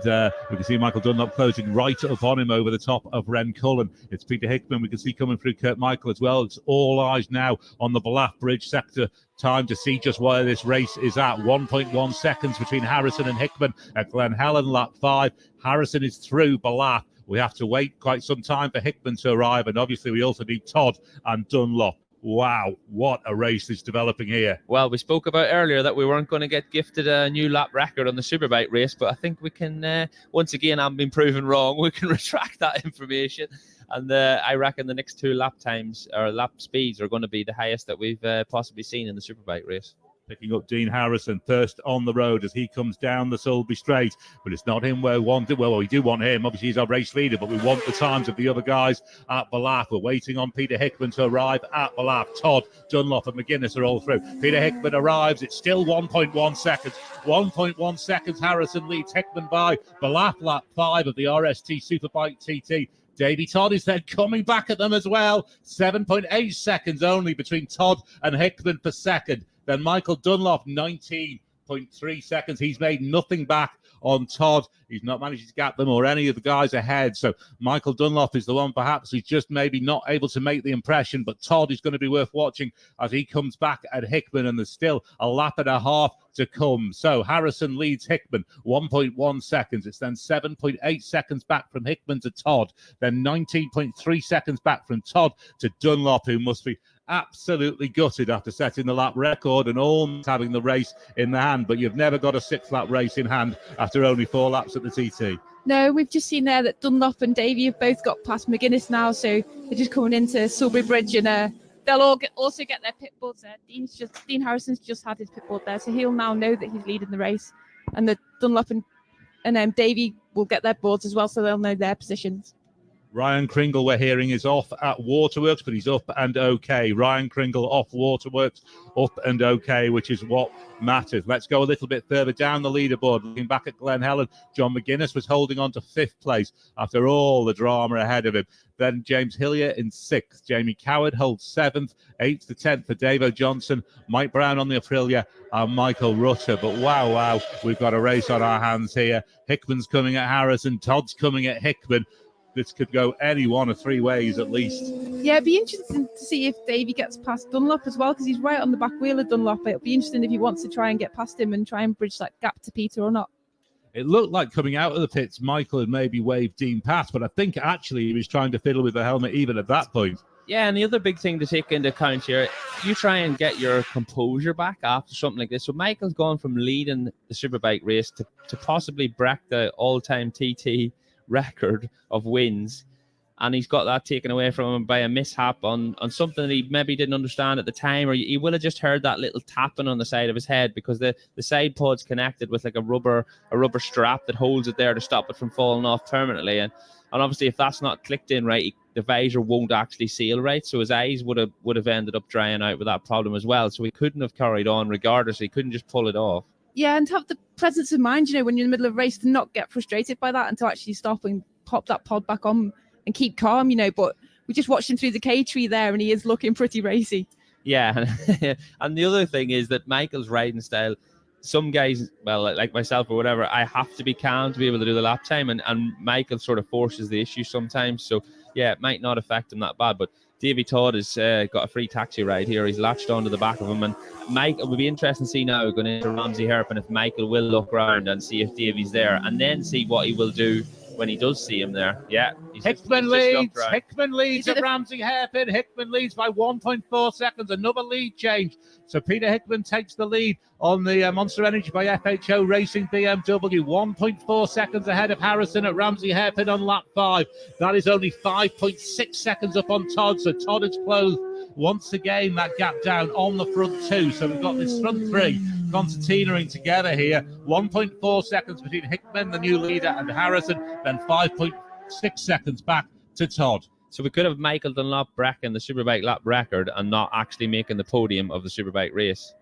we can see Michael Dunlop closing right upon him over the top of Ren Cullen. It's Peter Hickman we can see coming through Kurt Michael as well. It's all eyes now on the Balaf Bridge sector. Time to see just where this race is at. 1.1 seconds between Harrison and Hickman at Glen Helen, lap 5. Harrison is through Balaf. We have to wait quite some time for Hickman to arrive, and obviously we also need Todd and Dunlop. Wow, what a race is developing here. Well, we spoke about earlier that we weren't going to get gifted a new lap record on the Superbike race, but I think we can, once again, I'm being proven wrong, we can retract that information. And I reckon the next 2 lap times, or lap speeds, are going to be the highest that we've possibly seen in the Superbike race. Picking up Dean Harrison first on the road as he comes down the Sulby Straight, but it's not him we wanted. Well, we do want him. Obviously, he's our race leader, but we want the times of the other guys at Balaf. We're waiting on Peter Hickman to arrive at Balaf. Todd, Dunlop, and McGuinness are all through. Peter Hickman arrives. It's still 1.1 seconds. 1.1 seconds. Harrison leads Hickman by Balaf, lap 5 of the RST Superbike TT. Davey Todd is then coming back at them as well. 7.8 seconds only between Todd and Hickman per second. Then Michael Dunlop, 19.3 seconds. He's made nothing back on Todd. He's not managed to gap them or any of the guys ahead. So Michael Dunlop is the one perhaps who's just maybe not able to make the impression, but Todd is going to be worth watching as he comes back at Hickman, and there's still a lap and a half to come. So Harrison leads Hickman 1.1 seconds. It's then 7.8 seconds back from Hickman to Todd, then 19.3 seconds back from Todd to Dunlop, who must be absolutely gutted after setting the lap record and almost having the race in the hand. But you've never got a 6-lap race in hand after only 4 laps at the TT. No, we've just seen there that Dunlop and Davey have both got past McGuinness now, so they're just coming into Sulby Bridge, and they'll all also get their pit boards there. Dean Harrison's just had his pit board there, so he'll now know that he's leading the race, and the Dunlop and Davey will get their boards as well, so they'll know their positions. Ryan Kringle, we're hearing, is off at Waterworks, but he's up and okay. Ryan Kringle off Waterworks, up and okay, which is what matters. Let's go a little bit further down the leaderboard. Looking back at Glen Helen, John McGuinness was holding on to 5th place after all the drama ahead of him. Then James Hillier in 6th. Jamie Coward holds 7th. 8th to 10th for Davo Johnson. Mike Brown on the Aprilia and Michael Rutter. But wow, we've got a race on our hands here. Hickman's coming at Harrison. Todd's coming at Hickman. This could go any one of 3 ways at least. Yeah, it'd be interesting to see if Davey gets past Dunlop as well, because he's right on the back wheel of Dunlop. It'll be interesting if he wants to try and get past him and try and bridge that gap to Peter or not. It looked like coming out of the pits, Michael had maybe waved Dean past, but I think actually he was trying to fiddle with the helmet even at that point. Yeah, and the other big thing to take into account here, you try and get your composure back after something like this. So Michael's gone from leading the Superbike race to possibly break the all-time TT record of wins, and he's got that taken away from him by a mishap on something that he maybe didn't understand at the time, or he will have just heard that little tapping on the side of his head, because the side pod's connected with like a rubber strap that holds it there to stop it from falling off permanently, and obviously if that's not clicked in right, the visor won't actually seal right, so his eyes would have ended up drying out with that problem as well, so he couldn't have carried on regardless. He couldn't just pull it off. Yeah, and to have the presence of mind, when you're in the middle of a race, to not get frustrated by that and to actually stop and pop that pod back on and keep calm, but we just watched him through the K-tree there and he is looking pretty racy. Yeah, and the other thing is that Michael's riding style, some guys, well, like myself or whatever, I have to be calm to be able to do the lap time, and Michael sort of forces the issue sometimes, so yeah, it might not affect him that bad, but Davey Todd has got a free taxi ride here. He's latched onto the back of him, and Mike, it would be interesting to see now going into Ramsey Herpin if Michael will look around and see if Davey's there, and then see what he will do when he does see him there. Yeah, Hickman leads. Hickman leads at Ramsey hairpin. Hickman leads by 1.4 seconds. Another lead change. So Peter Hickman takes the lead on the Monster Energy by FHO Racing BMW. 1.4 seconds ahead of Harrison at Ramsey hairpin on lap 5. That is only 5.6 seconds up on Todd. So Todd has closed once again that gap down on the front 2. So we've got this front 3 concertinaing together here. 1.4 seconds between Hickman, the new leader, and Harrison. Then 5.6 seconds back to Todd. So we could have Michael Dunlop breaking the Superbike lap record and not actually making the podium of the Superbike race.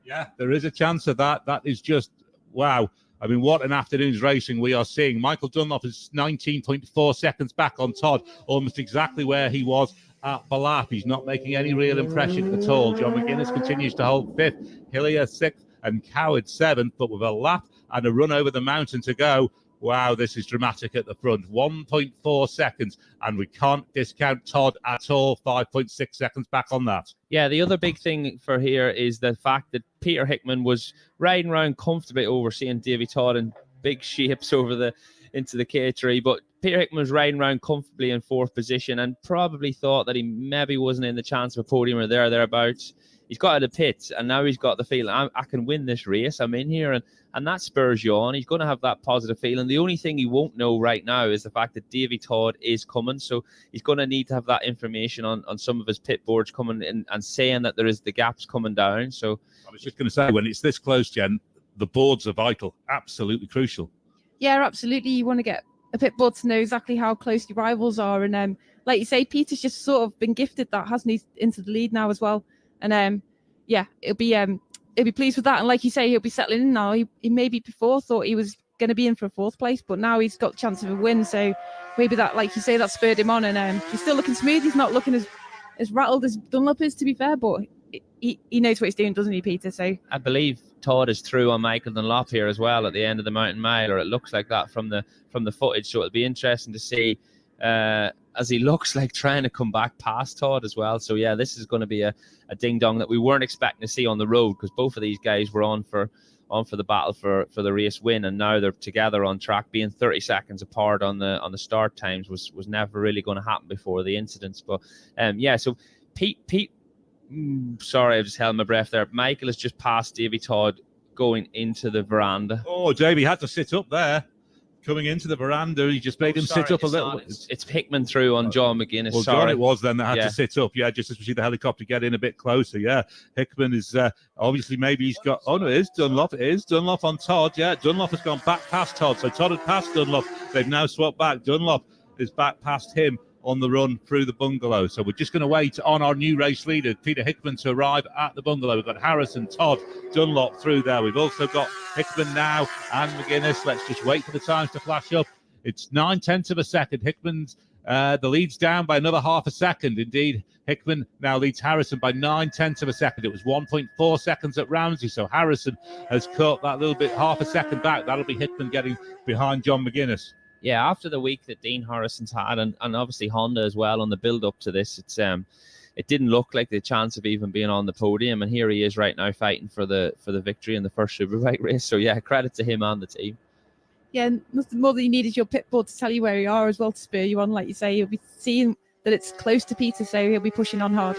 Yeah, there is a chance of that. That is just, wow. I mean, what an afternoon's racing we are seeing. Michael Dunlop is 19.4 seconds back on Todd, almost exactly where he was at Balap. He's not making any real impression at all. John McGuinness continues to hold 5th, Hillier 6th, and Coward 7th, but with a lap and a run over the mountain to go. Wow, this is dramatic at the front. 1.4 seconds, and we can't discount Todd at all. 5.6 seconds back on that. Yeah, the other big thing for here is the fact that Peter Hickman was riding around comfortably overseeing Davy Todd in big shapes into the K3, but Peter Hickman was riding around comfortably in 4th position and probably thought that he maybe wasn't in the chance of a podium or thereabouts. He's got out of the pits, and now he's got the feeling, I can win this race. I'm in here, and that spurs you on. He's going to have that positive feeling. The only thing he won't know right now is the fact that Davy Todd is coming, so he's going to need to have that information on some of his pit boards coming in and saying that there is the gaps coming down. So I was just going to say, when it's this close, Jen, the boards are vital, absolutely crucial. Yeah, absolutely. You want to get a pit board to know exactly how close your rivals are. And like you say, Peter's just sort of been gifted that, hasn't he, into the lead now as well. And yeah, he'll be pleased with that. And like you say, he'll be settling in now. He maybe before thought he was going to be in for a 4th place, but now he's got a chance of a win. So maybe that, like you say, that spurred him on. And he's still looking smooth. He's not looking as rattled as Dunlop is, to be fair, but he knows what he's doing, doesn't he, Peter? So I believe Todd is through on Michael Dunlop here as well at the end of the mountain mile, or it looks like that from the footage. So it'll be interesting to see as he looks like trying to come back past Todd as well. So yeah, this is going to be a ding dong that we weren't expecting to see on the road, because both of these guys were on for the battle for the race win, and now they're together on track. Being 30 seconds apart on the start times was never really going to happen before the incidents. But yeah, so Pete. Sorry, I just held my breath there. Michael has just passed Davy Todd going into the veranda. Oh, Davy had to sit up there. Coming into the veranda, he just made him sit up a little. It's Hickman through on John McGuinness. Well, sorry. John it was then that had to sit up. Yeah, just as we see the helicopter get in a bit closer. Yeah, Hickman is obviously, maybe he's got. Oh no, it is Dunlop. It is Dunlop on Todd. Yeah, Dunlop has gone back past Todd. So Todd had passed Dunlop. They've now swapped back. Dunlop is back past him on the run through the bungalow. So we're just going to wait on our new race leader, Peter Hickman, to arrive at the bungalow. We've got Harrison, Todd, Dunlop through there. We've also got Hickman now and McGuinness. Let's just wait for the times to flash up. It's 9/10 of a second. Hickman's the lead's down by another half a second. Indeed, Hickman now leads Harrison by 9/10 of a second. It was 1.4 seconds at Ramsey, so Harrison has cut that little bit, half a second back. That'll be Hickman getting behind John McGuinness. Yeah, after the week that Dean Harrison's had, and obviously Honda as well on the build-up to this, it didn't look like the chance of even being on the podium, and here he is right now fighting for the victory in the first Superbike race. So yeah, credit to him and the team. Yeah, nothing more than you need is your pit board to tell you where you are as well, to spur you on. Like you say, you'll be seeing that it's close to Peter, so he'll be pushing on hard.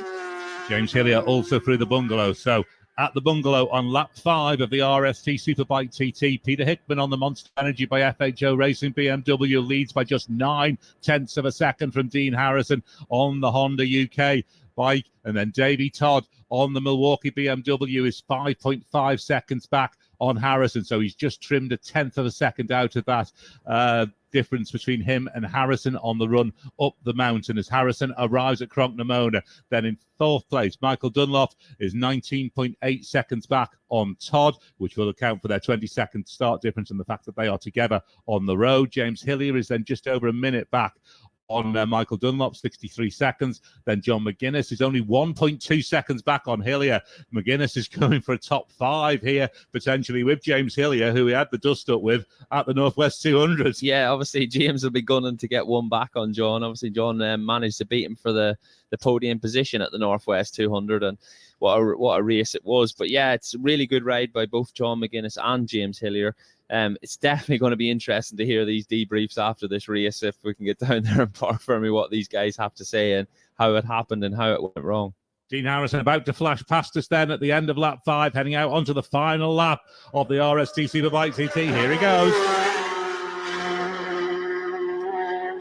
James Hillier also through the bungalow. So at the bungalow on lap 5 of the RST Superbike TT, Peter Hickman on the Monster Energy by FHO Racing BMW leads by just 9/10 of a second from Dean Harrison on the Honda UK bike. And then Davy Todd on the Milwaukee BMW is 5.5 seconds back on Harrison. So he's just trimmed 1/10 of a second out of that difference between him and Harrison on the run up the mountain as Harrison arrives at Cronknamona. Then in 4th place, Michael Dunlop is 19.8 seconds back on Todd, which will account for their 20-second start difference and the fact that they are together on the road. James Hillier is then just over a minute back on Michael Dunlop, 63 seconds. Then John McGuinness is only 1.2 seconds back on Hillier. McGuinness is going for a top 5 here, potentially with James Hillier, who he had the dust up with at the Northwest 200. Yeah, obviously James will be gunning to get one back on John. Obviously John managed to beat him for the the podium position at the Northwest 200, and what a race it was. But yeah, it's a really good ride by both John McGuinness and James Hillier. It's definitely going to be interesting to hear these debriefs after this race, if we can get down there and Park Fermi, what these guys have to say and how it happened and how it went wrong. Dean Harrison about to flash past us then at the end of lap 5, heading out onto the final lap of the RST Superbike TT. Here he goes.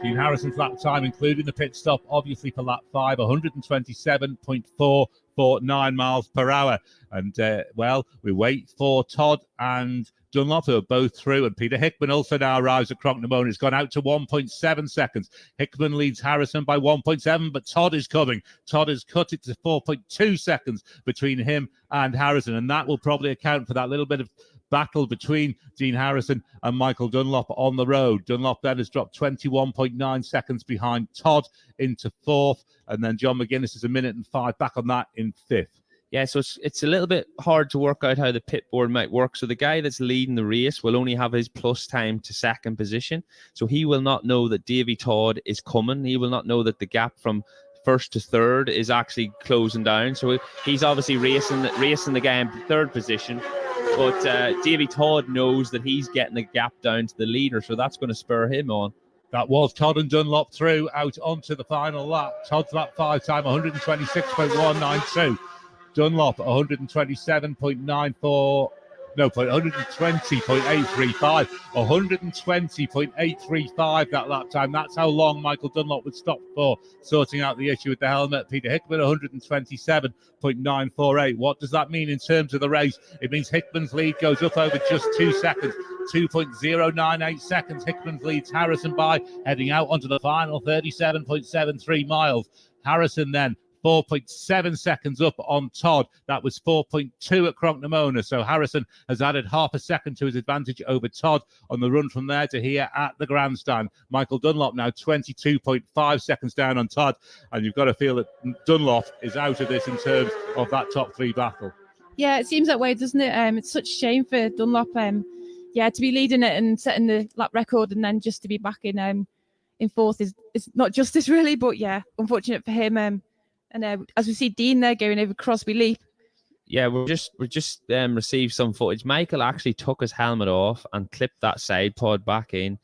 Dean Harrison's lap time, including the pit stop, obviously for lap 5, 127.449 miles per hour. And, well, we wait for Todd and Dunlop, who are both through, and Peter Hickman also now arrives at Cronknamona. It's gone out to 1.7 seconds. Hickman leads Harrison by 1.7, but Todd is coming. Todd has cut it to 4.2 seconds between him and Harrison, and that will probably account for that little bit of battle between Dean Harrison and Michael Dunlop on the road. Dunlop then has dropped 21.9 seconds behind Todd into 4th, and then John McGuinness is 1 minute and 5 back on that in 5th. Yeah, so it's a little bit hard to work out how the pit board might work. So the guy that's leading the race will only have his plus time to second position. So he will not know that Davy Todd is coming. He will not know that the gap from first to third is actually closing down. So he's obviously racing the guy in third position. But Davy Todd knows that he's getting the gap down to the leader. So that's going to spur him on. That was Todd and Dunlop through out onto the final lap. Todd's lap 5 time, 126.192. Dunlop 127.94, no, 120.835, 120.835 that lap time. That's how long Michael Dunlop was stopped for sorting out the issue with the helmet. Peter Hickman 127.948. What does that mean in terms of the race? It means Hickman's lead goes up over just 2 seconds. 2.098 seconds. Hickman's leads Harrison by, heading out onto the final 37.73 miles. Harrison then 4.7 seconds up on Todd. That was 4.2 at Cronknamona. So Harrison has added half a second to his advantage over Todd on the run from there to here at the grandstand. Michael Dunlop now 22.5 seconds down on Todd. And you've got to feel that Dunlop is out of this in terms of that top 3 battle. Yeah, it seems that way, doesn't it? It's such a shame for Dunlop. To be leading it and setting the lap record, and then just to be back in 4th is not justice really. But yeah, unfortunate for him. And as we see Dean there going over Crosby Leap. Yeah, we just received some footage. Michael actually took his helmet off and clipped that side pod back in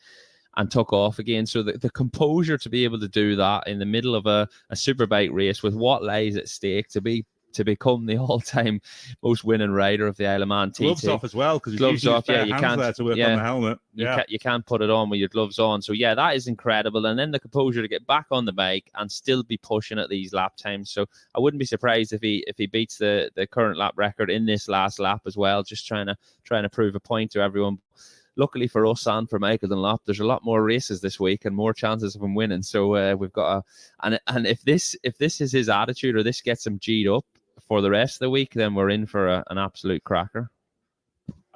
and took off again. So the composure to be able to do that in the middle of a Superbike race with what lies at stake to become the all-time most winning rider of the Isle of Man TT. Gloves off as well, because gloves off. Yeah, you can't there to work on the helmet. You can't put it on with your gloves on. So yeah, that is incredible. And then the composure to get back on the bike and still be pushing at these lap times. So I wouldn't be surprised if he beats the current lap record in this last lap as well. Just trying to prove a point to everyone. Luckily for us and for Michael Dunlop, there's a lot more races this week and more chances of him winning. So we've got and if this is his attitude, or this gets him G'd up for the rest of the week, then we're in for an absolute cracker.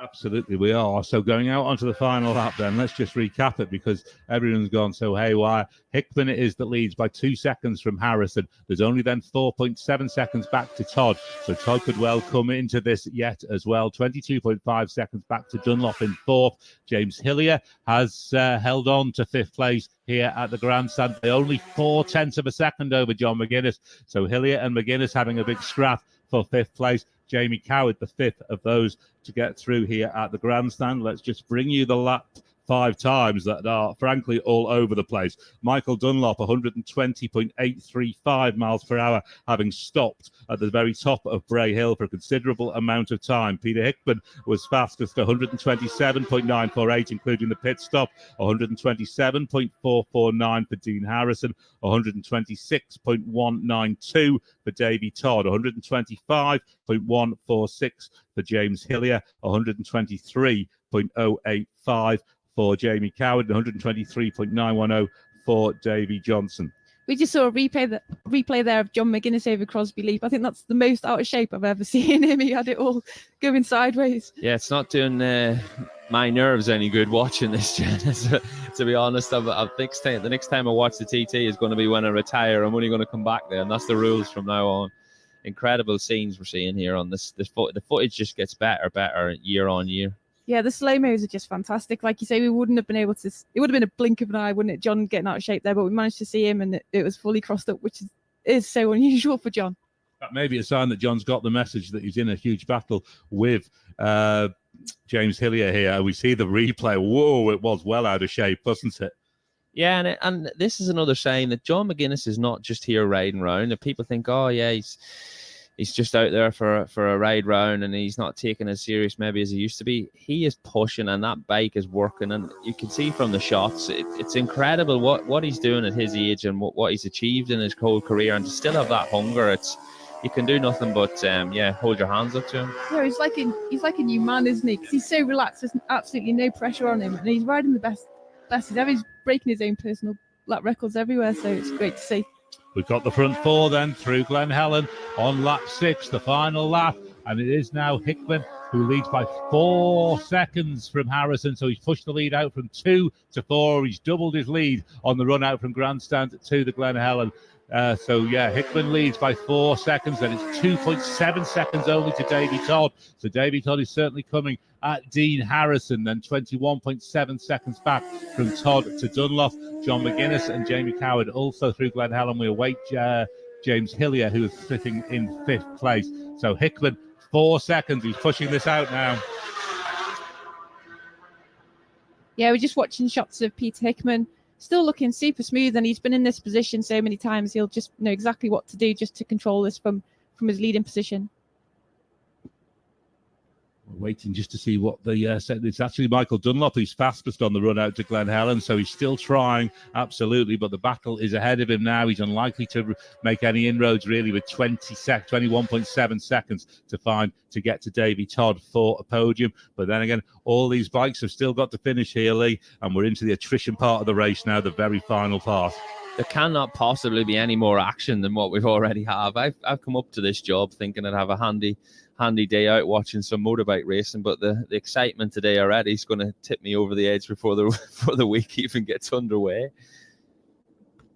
Absolutely, we are. So going out onto the final lap then, let's just recap it because everyone's gone so haywire. Hickman it is that leads by 2 seconds from Harrison. There's only then 4.7 seconds back to Todd. So Todd could well come into this yet as well. 22.5 seconds back to Dunlop in 4th. James Hillier has held on to 5th place here at the grandstand. They only 0.4 of a second over John McGuinness. So Hillier and McGuinness having a big scrap for 5th place. Jamie Coward, the 5th of those to get through here at the grandstand. Let's just bring you the lap 5 times that are frankly all over the place. Michael Dunlop 120.835 miles per hour, having stopped at the very top of Bray Hill for a considerable amount of time. Peter Hickman was fastest, 127.948 including the pit stop, 127.449 for Dean Harrison, 126.192 for Davy Todd, 125.146 for James Hillier, 123.085 for Jamie Coward, 123.910 for Davy Johnson. We just saw a replay there of John McGuinness over Crosby Leap. I think that's the most out of shape I've ever seen him. He had it all going sideways. Yeah, it's not doing my nerves any good watching this, Jen. To be honest, the next time I watch the TT is going to be when I retire. I'm only going to come back there, and that's the rules from now on. Incredible scenes we're seeing here on this. The footage just gets better year on year. Yeah, the slow-mos are just fantastic. Like you say, we wouldn't have been able to... It would have been a blink of an eye, wouldn't it? John getting out of shape there, but we managed to see him and it was fully crossed up, which is is so unusual for John. That may be a sign that John's got the message that he's in a huge battle with James Hillier here. We see the replay. Whoa, it was well out of shape, wasn't it? Yeah, and this is another sign that John McGuinness is not just here riding round. If people think, oh yeah, he's just out there for a ride round and he's not taking as serious maybe as he used to be. He is pushing and that bike is working, and you can see from the shots, it's incredible what he's doing at his age and what he's achieved in his whole career, and to still have that hunger, you can do nothing but hold your hands up to him. Yeah, he's like a new man, isn't he? Because he's so relaxed, there's absolutely no pressure on him, and he's riding the best he's ever. He's breaking his own personal lap records everywhere, so it's great to see. We've got the front four then through Glen Helen on lap 6, the final lap, and it is now Hickman who leads by 4 seconds from Harrison. So he's pushed the lead out from 2 to 4. He's doubled his lead on the run out from Grandstand to the Glen Helen. Hickman leads by 4 seconds, and it's 2.7 seconds only to Davy Todd. So Davy Todd is certainly coming at Dean Harrison, then 21.7 seconds back from Todd to Dunlop. John McGuinness and Jamie Coward also through Glen Helen. We await James Hillier, who is sitting in 5th place. So Hickman, 4 seconds. He's pushing this out now. Yeah, we're just watching shots of Peter Hickman. Still looking super smooth, and he's been in this position so many times, he'll just know exactly what to do just to control this from his leading position. We're waiting just to see what the set. It's actually Michael Dunlop who's fastest on the run out to Glen Helen, so he's still trying, absolutely, but the battle is ahead of him now. He's unlikely to make any inroads really with 21.7 seconds to get to Davy Todd for a podium. But then again, all these bikes have still got to finish here, Lee, and we're into the attrition part of the race now, the very final part. There cannot possibly be any more action than what we've already have. I've come up to this job thinking I'd have a handy day out watching some motorbike racing, but the excitement today already is going to tip me over the edge before the week even gets underway.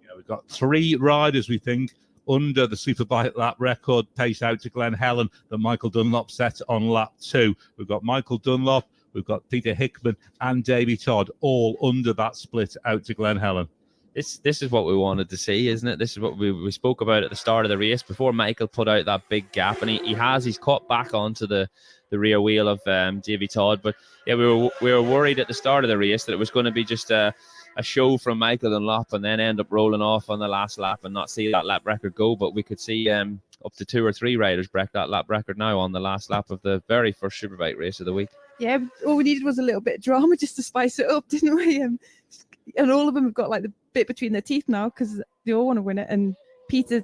Yeah, we've got 3 riders, we think, under the Superbike lap record pace out to Glen Helen that Michael Dunlop set on lap 2. We've got Michael Dunlop, we've got Peter Hickman and Davy Todd all under that split out to Glen Helen. This is what we wanted to see, isn't it? This is what we spoke about at the start of the race before Michael put out that big gap, and he's caught back onto the rear wheel of Davy Todd. But yeah, we were worried at the start of the race that it was going to be just a show from Michael Dunlop and then end up rolling off on the last lap and not see that lap record go. But we could see up to 2 or 3 riders break that lap record now on the last lap of the very first Superbike race of the week. Yeah, all we needed was a little bit of drama just to spice it up, didn't we? And all of them have got like the bit between their teeth now because they all want to win it. And Peter's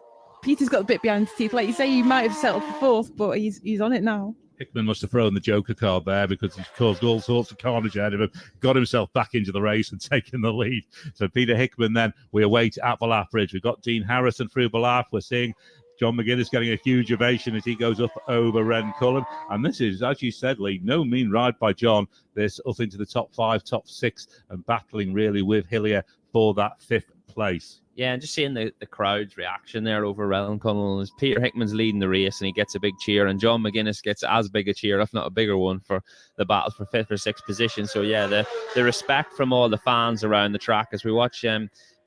got the bit behind his teeth. Like you say, he might have settled for 4th, but he's on it now. Hickman must have thrown the Joker card there because he's caused all sorts of carnage ahead of him, got himself back into the race and taken the lead. So Peter Hickman then, we await at Ballaugh Bridge. We've got Dean Harrison through Ballaugh. We're seeing John McGuinness getting a huge ovation as he goes up over Wren Cullen. And this is, as you said, Lee, no mean ride by John. This up into the top 5, top 6, and battling really with Hillier for that 5th place. Yeah, and just seeing the crowd's reaction there over Wren Cullen as Peter Hickman's leading the race and he gets a big cheer, and John McGuinness gets as big a cheer, if not a bigger one, for the battle for 5th or 6th position. So yeah, the respect from all the fans around the track as we watch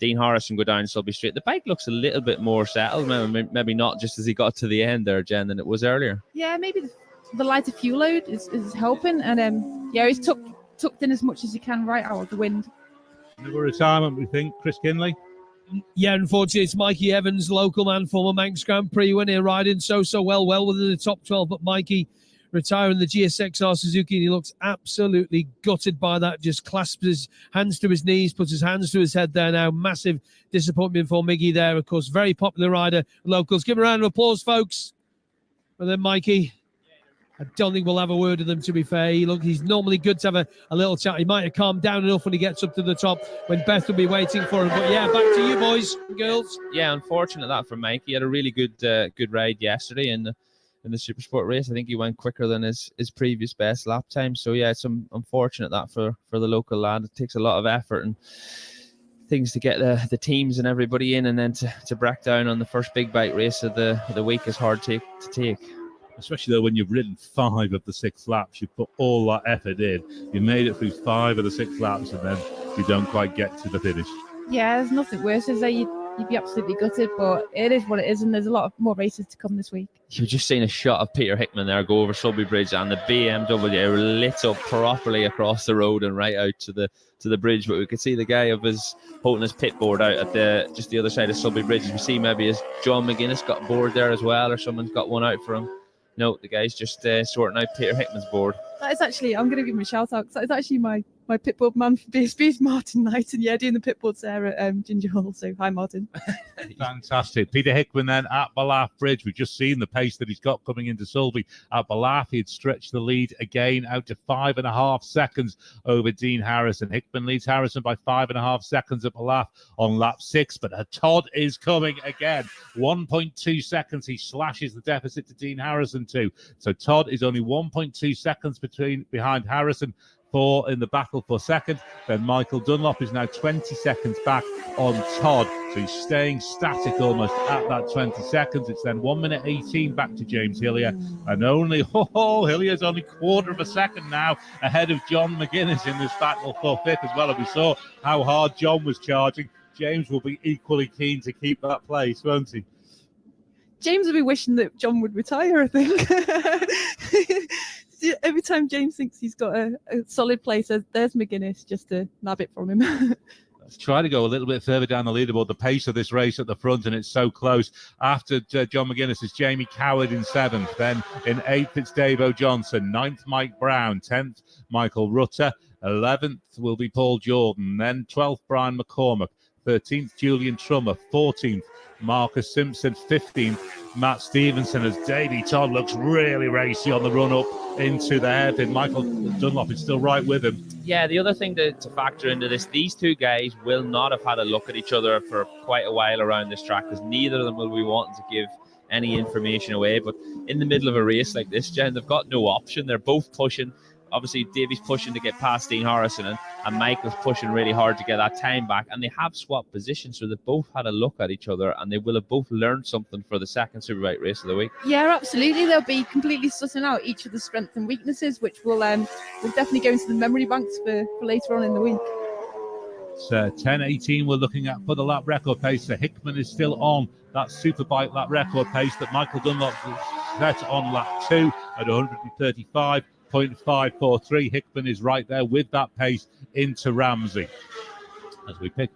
Dean Harrison go down Sulby Street. The bike looks a little bit more settled, maybe not just as he got to the end there, Jen, than it was earlier. Yeah, maybe the lighter fuel load is helping, and he's tucked in as much as he can right out of the wind. Another retirement, we think, Chris Kinley. Yeah, unfortunately, it's Mikey Evans, local man, former Manx Grand Prix winner, riding so well within the top 12. But Mikey retiring the GSXR Suzuki, and he looks absolutely gutted by that. Just clasps his hands to his knees, puts his hands to his head there now. Massive disappointment for Miggy there, of course. Very popular rider, locals. Give him a round of applause, folks. And then Mikey. I don't think we'll have a word with him, to be fair. He's normally good to have a little chat. He might have calmed down enough when he gets up to the top when Beth will be waiting for him. But yeah, back to you, boys and girls. Yeah, unfortunate that for Mike. He had a really good ride yesterday in the Supersport race. I think he went quicker than his previous best lap time. So yeah, it's unfortunate that for the local lad. It takes a lot of effort and things to get the teams and everybody in, and then to break down on the first big bike race of the week is hard to take. Especially though when you've ridden 5 of the 6 laps, you put all that effort in. You made it through 5 of the 6 laps, and then you don't quite get to the finish. Yeah, there's nothing worse. Is that you'd be absolutely gutted. But it is what it is, and there's a lot of more races to come this week. You've just seen a shot of Peter Hickman there go over Sulby Bridge, and the BMW lit up properly across the road and right out to the bridge. But we could see the guy holding his pit board out at just the other side of Sulby Bridge. We see maybe as John McGuinness got a board there as well, or someone's got one out for him. No, the guy's just sorting out Peter Hickman's board. That is actually, I'm going to give him a shout out, because that is actually my pit board man for BSB's, Martin Knight, and doing the pit boards there at Ginger Hall. So hi, Martin. Fantastic. Peter Hickman then at Ballaugh Bridge. We've just seen the pace that he's got coming into Sulby. At Ballaugh, he had stretched the lead again out to 5.5 seconds over Dean Harrison. Hickman leads Harrison by 5.5 seconds at Ballaugh on lap 6, but Todd is coming again. 1.2 seconds. He slashes the deficit to Dean Harrison too. So Todd is only 1.2 seconds behind Harrison in the battle for second. Then Michael Dunlop is now 20 seconds back on Todd. So he's staying static almost at that 20 seconds. It's then 1 minute 18 back to James Hillier. And Hillier's only quarter of a second now ahead of John McGuinness in this battle for fifth as well. And we saw how hard John was charging. James will be equally keen to keep that place, won't he? James will be wishing that John would retire, I think. Every time James thinks he's got a solid place, there's McGuinness just to nab it from him. Let's try to go a little bit further down the leaderboard. The pace of this race at the front, and it's so close. After John McGuinness is Jamie Coward in 7th. Then in 8th, it's Dave O'Johnson. 9th, Mike Brown. 10th, Michael Rutter. 11th will be Paul Jordan. Then 12th, Brian McCormack. 13th, Julian Trummer. 14th, Marcus Simpson. 15th, Matt Stevenson, as Davey Todd looks really racy on the run up into the hairpin. Michael Dunlop is still right with him. Yeah, the other thing to factor into this, these two guys will not have had a look at each other for quite a while around this track, because neither of them will be wanting to give any information away. But in the middle of a race like this, Jen, they've got no option. They're both pushing. Obviously, Davey's pushing to get past Dean Harrison, and Mike was pushing really hard to get that time back. And they have swapped positions, so they've both had a look at each other, and they will have both learned something for the second Superbike race of the week. Yeah, absolutely. They'll be completely sussing out each of the strengths and weaknesses, which will definitely go into the memory banks for later on in the week. It's 10:18 we're looking at for the lap record pace. So Hickman is still on that Superbike lap record pace that Michael Dunlop set on lap 2 at 135.543. Hickman is right there with that pace into Ramsey. As we pick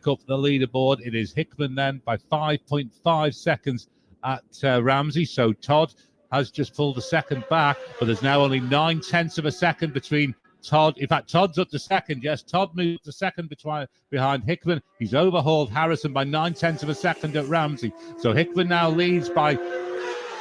up the leaderboard, it is Hickman then by 5.5 seconds at Ramsey. So Todd has just pulled a second back, but there's now only 9/10 of a second between Todd. In fact, Todd's up to second. Yes, Todd moved to second behind Hickman. He's overhauled Harrison by 9/10 of a second at Ramsey. So Hickman now leads by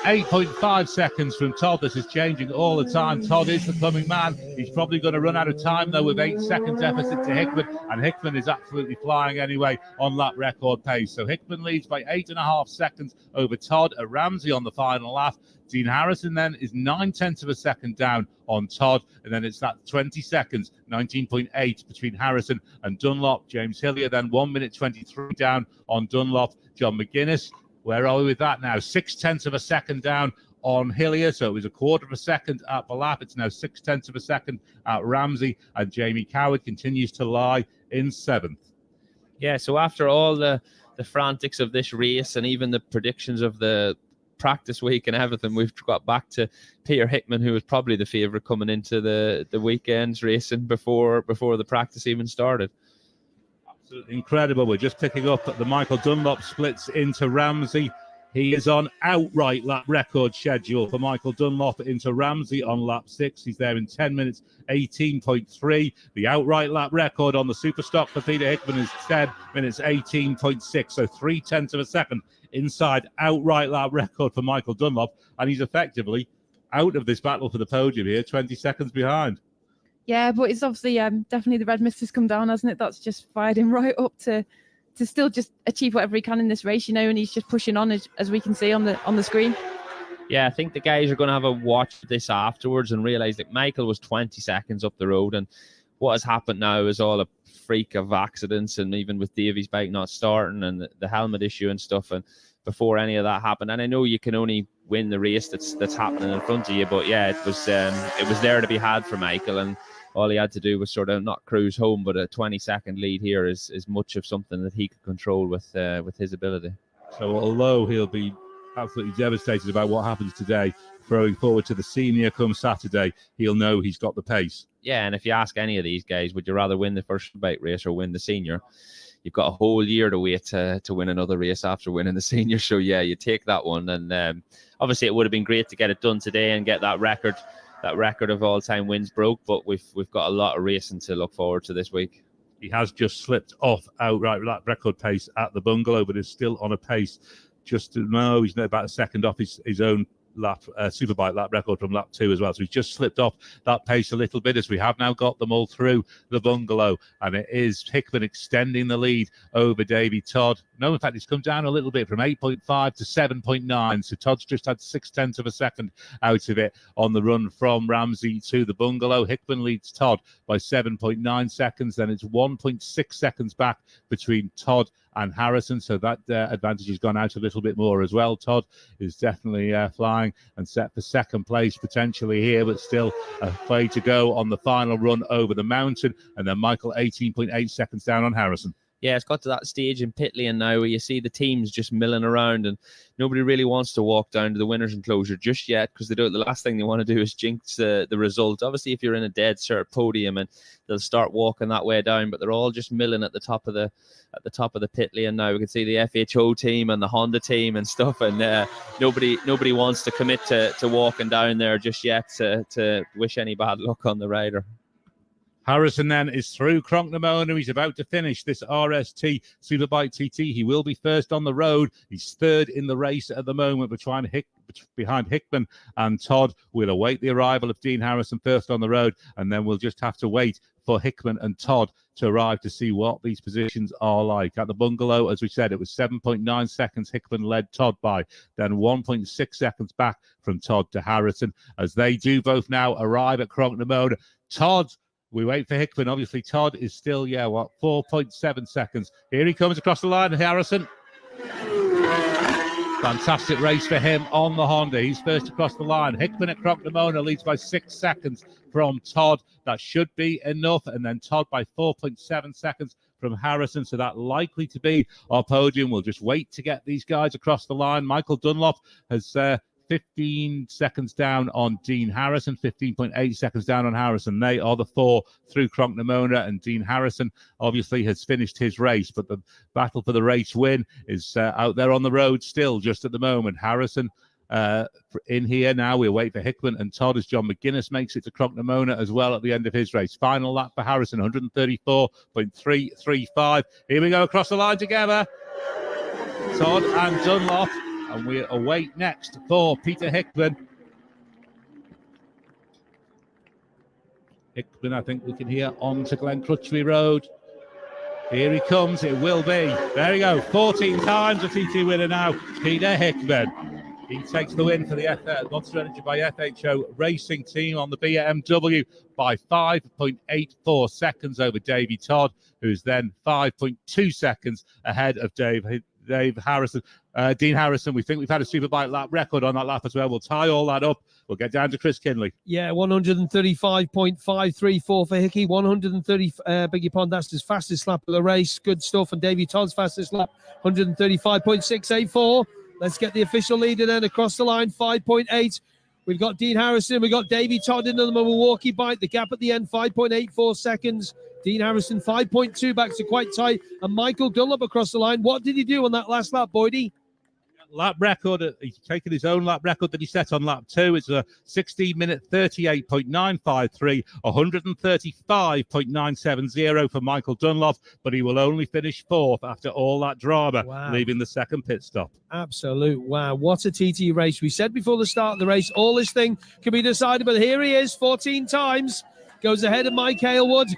8.5 seconds from Todd. This is changing all the time. Todd is the coming man. He's probably going to run out of time, though, with 8 second deficit to Hickman. And Hickman is absolutely flying anyway on lap record pace. So Hickman leads by 8.5 seconds over Todd at Ramsey on the final lap. Dean Harrison then is 9/10 of a second down on Todd. And then it's that 20 seconds, 19.8 between Harrison and Dunlop. James Hillier then 1 minute 23 down on Dunlop. John McGuinness, where are we with that now? 6/10 of a second down on Hillier. So it was a quarter of a second at Ballaugh. It's now 6/10 of a second at Ramsey. And Jamie Coward continues to lie in 7th. Yeah, so after all the frantics of this race and even the predictions of the practice week and everything, we've got back to Peter Hickman, who was probably the favourite coming into the weekend's racing before the practice even started. Absolutely incredible. We're just picking up at the Michael Dunlop splits into Ramsey. He is on outright lap record schedule for Michael Dunlop into Ramsey on lap 6. He's there in 10 minutes 18.3. The outright lap record on the Superstock for Peter Hickman is 10 minutes 18.6. So 0.3 of a second inside outright lap record for Michael Dunlop. And he's effectively out of this battle for the podium here, 20 seconds behind. Yeah, but it's obviously definitely the red mist has come down, hasn't it? That's just fired him right up to still just achieve whatever he can in this race, and he's just pushing on as we can see on the screen. Yeah, I think the guys are going to have a watch this afterwards and realise that Michael was 20 seconds up the road, and what has happened now is all a freak of accidents, and even with Davy's bike not starting and the helmet issue and stuff. before any of that happened. And I know you can only win the race that's happening in front of you, but yeah, it was there to be had for Michael, and all he had to do was sort of not cruise home, but a 20-second lead here is much of something that he could control with his ability. So although he'll be absolutely devastated about what happens today, throwing forward to the senior come Saturday, he'll know he's got the pace. Yeah, and if you ask any of these guys, would you rather win the first bike race or win the senior? You've got a whole year to wait to win another race after winning the senior. So yeah, you take that one. And obviously it would have been great to get it done today and get that record of all-time wins broke. But we've got a lot of racing to look forward to this week. He has just slipped off outright that record pace at the bungalow, but is still on a pace just to know he's about a second off his own lap Superbike lap record from lap 2 as well. So he's just slipped off that pace a little bit, as we have now got them all through the bungalow, and it is Hickman extending the lead over Davy Todd. No, in fact, it's come down a little bit from 8.5 to 7.9. So Todd's just had 0.6 of a second out of it on the run from Ramsey to the bungalow. Hickman leads Todd by 7.9 seconds. Then it's 1.6 seconds back between Todd and Harrison, so that advantage has gone out a little bit more as well. Todd is definitely flying and set for second place potentially here, but still a way to go on the final run over the mountain. And then Michael 18.8 seconds down on Harrison. Yeah, it's got to that stage in pit lane now where you see the teams just milling around, and nobody really wants to walk down to the winner's enclosure just yet, because the last thing they want to do is jinx the result. Obviously, if you're in a dead cert podium, and they'll start walking that way down, but they're all just milling at the top of the pit lane now. We can see the FHO team and the Honda team and stuff, and nobody wants to commit to walking down there just yet to wish any bad luck on the rider. Harrison then is through Cronknamona. He's about to finish this RST Superbike TT. He will be first on the road. He's third in the race at the moment, behind Hickman and Todd. We'll await the arrival of Dean Harrison first on the road, and then we'll just have to wait for Hickman and Todd to arrive to see what these positions are like. At the bungalow, as we said, it was 7.9 seconds Hickman led Todd by, then 1.6 seconds back from Todd to Harrison, as they do both now arrive at Cronknamona. Todd, we wait for Hickman. Obviously, Todd is still, 4.7 seconds. Here he comes across the line, Harrison. Fantastic race for him on the Honda. He's first across the line. Hickman at Cronknamona leads by 6 seconds from Todd. That should be enough. And then Todd by 4.7 seconds from Harrison. So that likely to be our podium. We'll just wait to get these guys across the line. Michael Dunlop has 15 seconds down on Dean Harrison, 15.8 seconds down on Harrison. They are the four through Cronknamona, and Dean Harrison obviously has finished his race, but the battle for the race win is out there on the road still just at the moment. Harrison in here now. We'll wait for Hickman and Todd as John McGuinness makes it to Cronknamona as well at the end of his race. Final lap for Harrison, 134.335. Here we go across the line together. Todd and Dunlop. And we await next for Peter Hickman. Hickman, I think we can hear on to Glen Crutchley Road. Here he comes. It will be. There you go. 14 times a TT winner now. Peter Hickman. He takes the win for the Monster Energy by FHO Racing team on the BMW by 5.84 seconds over Davy Todd, who's then 5.2 seconds ahead of Dean Harrison. We think we've had a Superbike lap record on that lap as well. We'll tie all that up. We'll get down to Chris Kinley. Yeah, 135.534 for Hickey. 130, beg your pardon, that's his fastest lap of the race. Good stuff. And Davy Todd's fastest lap, 135.684. Let's get the official leader then across the line, 5.8. We've got Dean Harrison. We've got Davy Todd in the Milwaukee bike. The gap at the end, 5.84 seconds. Dean Harrison, 5.2 back, so quite tight. And Michael Dunlop across the line. What did he do on that last lap, Boydie? Lap record. He's taken his own lap record that he set on lap 2. It's a 16-minute 38.953, 135.970 for Michael Dunlop, but he will only finish 4th after all that drama, leaving the second pit stop. Absolute wow. What a TT race. We said before the start of the race, all this thing can be decided, but here he is 14 times. Goes ahead of Mike Halewood.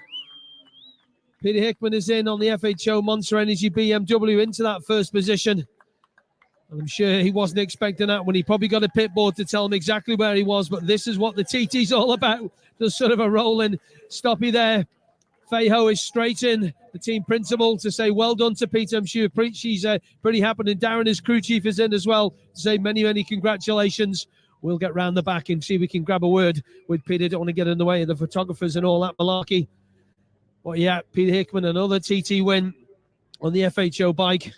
Peter Hickman is in on the FHO Monster Energy BMW into that first position. I'm sure he wasn't expecting that when he probably got a pit board to tell him exactly where he was, but this is what the TT's all about. Just sort of a rolling stoppy there Feiho is straight in, the team principal, to say well done to Peter. I'm sure she's pretty happy, and Darren, his crew chief, is in as well to say many, many congratulations. We'll get round the back and see if we can grab a word with Peter. Don't want to get in the way of the photographers and all that malarkey. But yeah, Peter Hickman, another TT win on the FHO bike.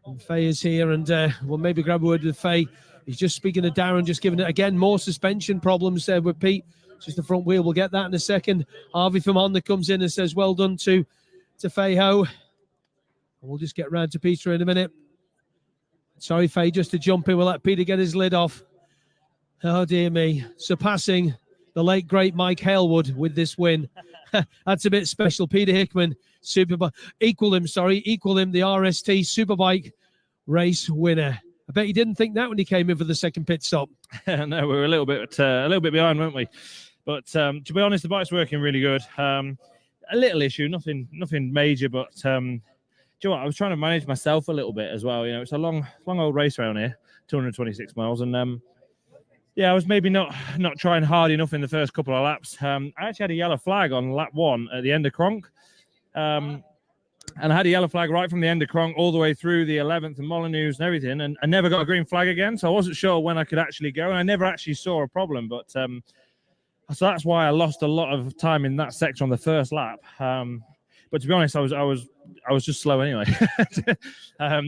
And Faye is here, and we'll maybe grab a word with Faye. He's just speaking to Darren, just giving it again more suspension problems there with Pete. Just the front wheel. We'll get that in a second. Harvey from Honda comes in and says well done to Feiho. We'll just get round to Peter in a minute. Sorry, Faye, just to jump in. We'll let Peter get his lid off. Oh, dear me. Surpassing the late, great Mike Halewood with this win. That's a bit special. Peter Hickman, equal him, the RST Superbike race winner. I bet he didn't think that when he came in for the second pit stop. No, we were a little bit behind, weren't we? But to be honest, the bike's working really good. A little issue, nothing major, but do you know what? I was trying to manage myself a little bit as well. You know, it's a long old race around here, 226 miles, and I was maybe not trying hard enough in the first couple of laps. I actually had a yellow flag on lap 1 at the end of Cronk. And I had a yellow flag right from the end of Cronk all the way through the 11th and Molyneux and everything, and I never got a green flag again, so I wasn't sure when I could actually go, and I never actually saw a problem, but so that's why I lost a lot of time in that section on the first lap. But to be honest, I was just slow anyway.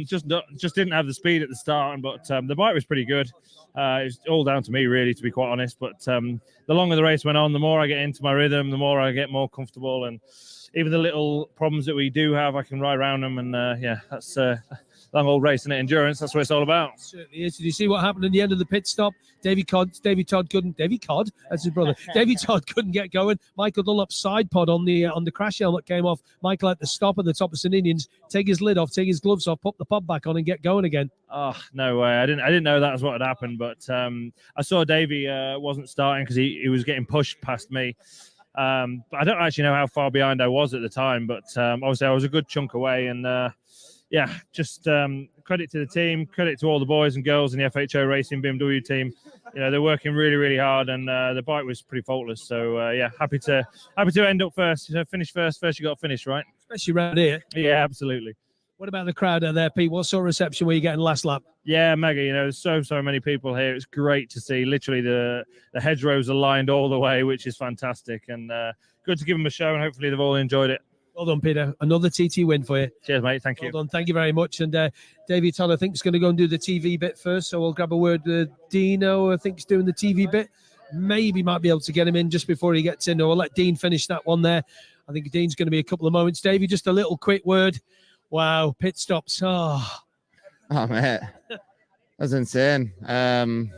Just didn't have the speed at the start, but the bike was pretty good. It's all down to me, really, to be quite honest. But the longer the race went on, the more I get into my rhythm, the more I get more comfortable, and even the little problems that we do have, I can ride around them. And that's long old race and endurance. That's what it's all about. Certainly is. Did you see what happened at the end of the pit stop? Davy Todd, that's his brother. Davy Todd couldn't get going. Michael Dunlop's side pod on the crash helmet came off. Michael had to stop at the top of St. Indians, take his lid off, take his gloves off, pop the pod back on, and get going again. Oh, no way. I didn't know that was what had happened, but I saw Davy wasn't starting because he was getting pushed past me. But I don't actually know how far behind I was at the time, but obviously I was a good chunk away, and just credit to the team, credit to all the boys and girls in the FHO Racing BMW team. You know, they're working really, really hard, and the bike was pretty faultless. So happy to end up first. You know, finish first you got to finish, right? Especially around here. Yeah, absolutely. What about the crowd out there, Pete? What sort of reception were you getting last lap? Yeah, mega. You know, there's so many people here. It's great to see. Literally, the hedgerows are lined all the way, which is fantastic, and good to give them a show. And hopefully, they've all enjoyed it. Well done, Peter. Another TT win for you. Cheers, mate. Thank you. Well done. Thank you very much. And David Todd, I think, is going to go and do the TV bit first. So we'll grab a word with Dino, I think, is doing the TV bit. Maybe might be able to get him in just before he gets in. Or we'll let Dean finish that one there. I think Dean's going to be a couple of moments. Davey, just a little quick word. Wow, pit stops. Oh, mate. That's insane. The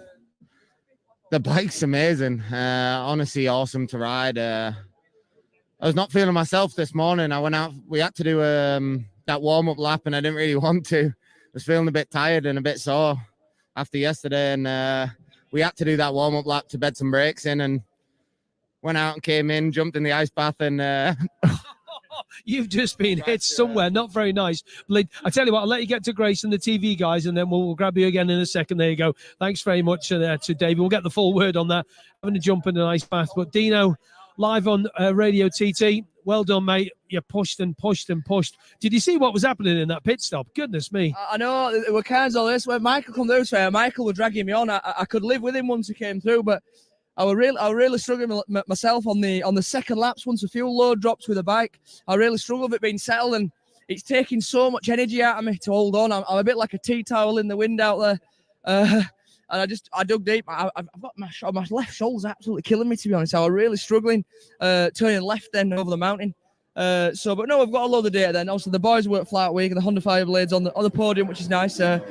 bike's amazing. Honestly, awesome to ride. I was not feeling myself this morning. I went out. We had to do that warm-up lap, and I didn't really want to. I was feeling a bit tired and a bit sore after yesterday, and we had to do that warm-up lap to bed some brakes in, and went out and came in, jumped in the ice bath, and you've just been hit somewhere. Not very nice. I tell you what, I'll let you get to Grace and the TV guys, and then we'll grab you again in a second. There you go. Thanks very much to David. We'll get the full word on that. Having to jump in an ice bath. But Dino, live on Radio TT. Well done, mate. You pushed and pushed and pushed. Did you see what was happening in that pit stop? Goodness me. I know. It were kinds of this. When Michael come through, Michael was dragging me on. I could live with him once he came through, but I was really struggling myself on the second laps. Once the fuel load drops with the bike, I really struggled with it being settled, and it's taking so much energy out of me to hold on. I'm a bit like a tea towel in the wind out there. And I dug deep. I've got my left shoulder's absolutely killing me, to be honest. I was really struggling turning left then over the mountain. But no, we've got a load of data then. Also, the boys work flat week and the Honda Fireblades on the podium, which is nice. But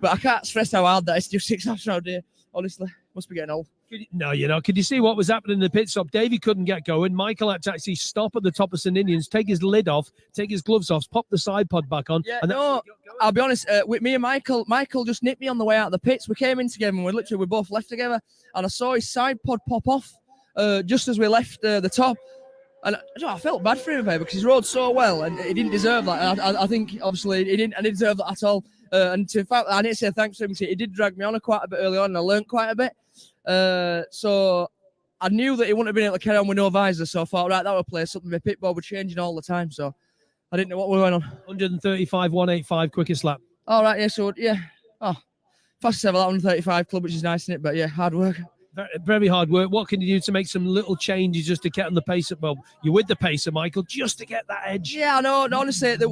I can't stress how hard that is to do 6 laps around here. Honestly, must be getting old. No, you know. Could you see what was happening in the pit stop? Davey couldn't get going. Michael had to actually stop at the top of St. Indians, take his lid off, take his gloves off, pop the side pod back on. Yeah, no, I'll be honest. With me and Michael just nipped me on the way out of the pits. We came in together and we both left together. And I saw his side pod pop off just as we left the top. And I felt bad for him because he's rode so well and he didn't deserve that. I think obviously he didn't deserve that at all. And in fact, I need to say thanks to him because he did drag me on quite a bit early on, and I learned quite a bit. So I knew that he wouldn't have been able to carry on with no visor, so I thought, right, that would play something. My pit board was changing all the time, so I didn't know what was going on. 135.185 quickest lap. All right, yeah, so yeah. Oh, fastest ever, that 135 club, which is nice, isn't it? But yeah, hard work. Very hard work. What can you do to make some little changes just to get on the pace? Well, you're with the pacer, Michael, just to get that edge. Yeah, I know. Honestly, that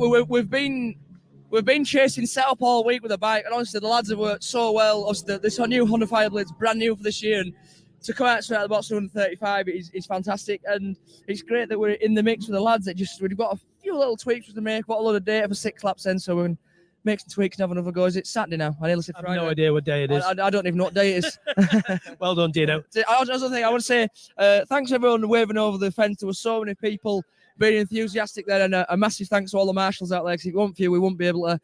we've been chasing setup all week with the bike, and honestly, the lads have worked so well. Obviously, this new Honda Fireblade's brand new for this year, and to come out straight at the box 135 is fantastic, and it's great that we're in the mix with the lads. We've got a few little tweaks to make. Got a lot of data for 6 laps in, so we're make some tweaks and have another go. Is it Saturday now? I nearly said Friday. I have no idea what day it is. I don't even know what day it is. Well done, Dino. I want to say thanks everyone waving over the fence. There were so many people being enthusiastic there, and a massive thanks to all the marshals out there, because if it weren't for you, we wouldn't be able to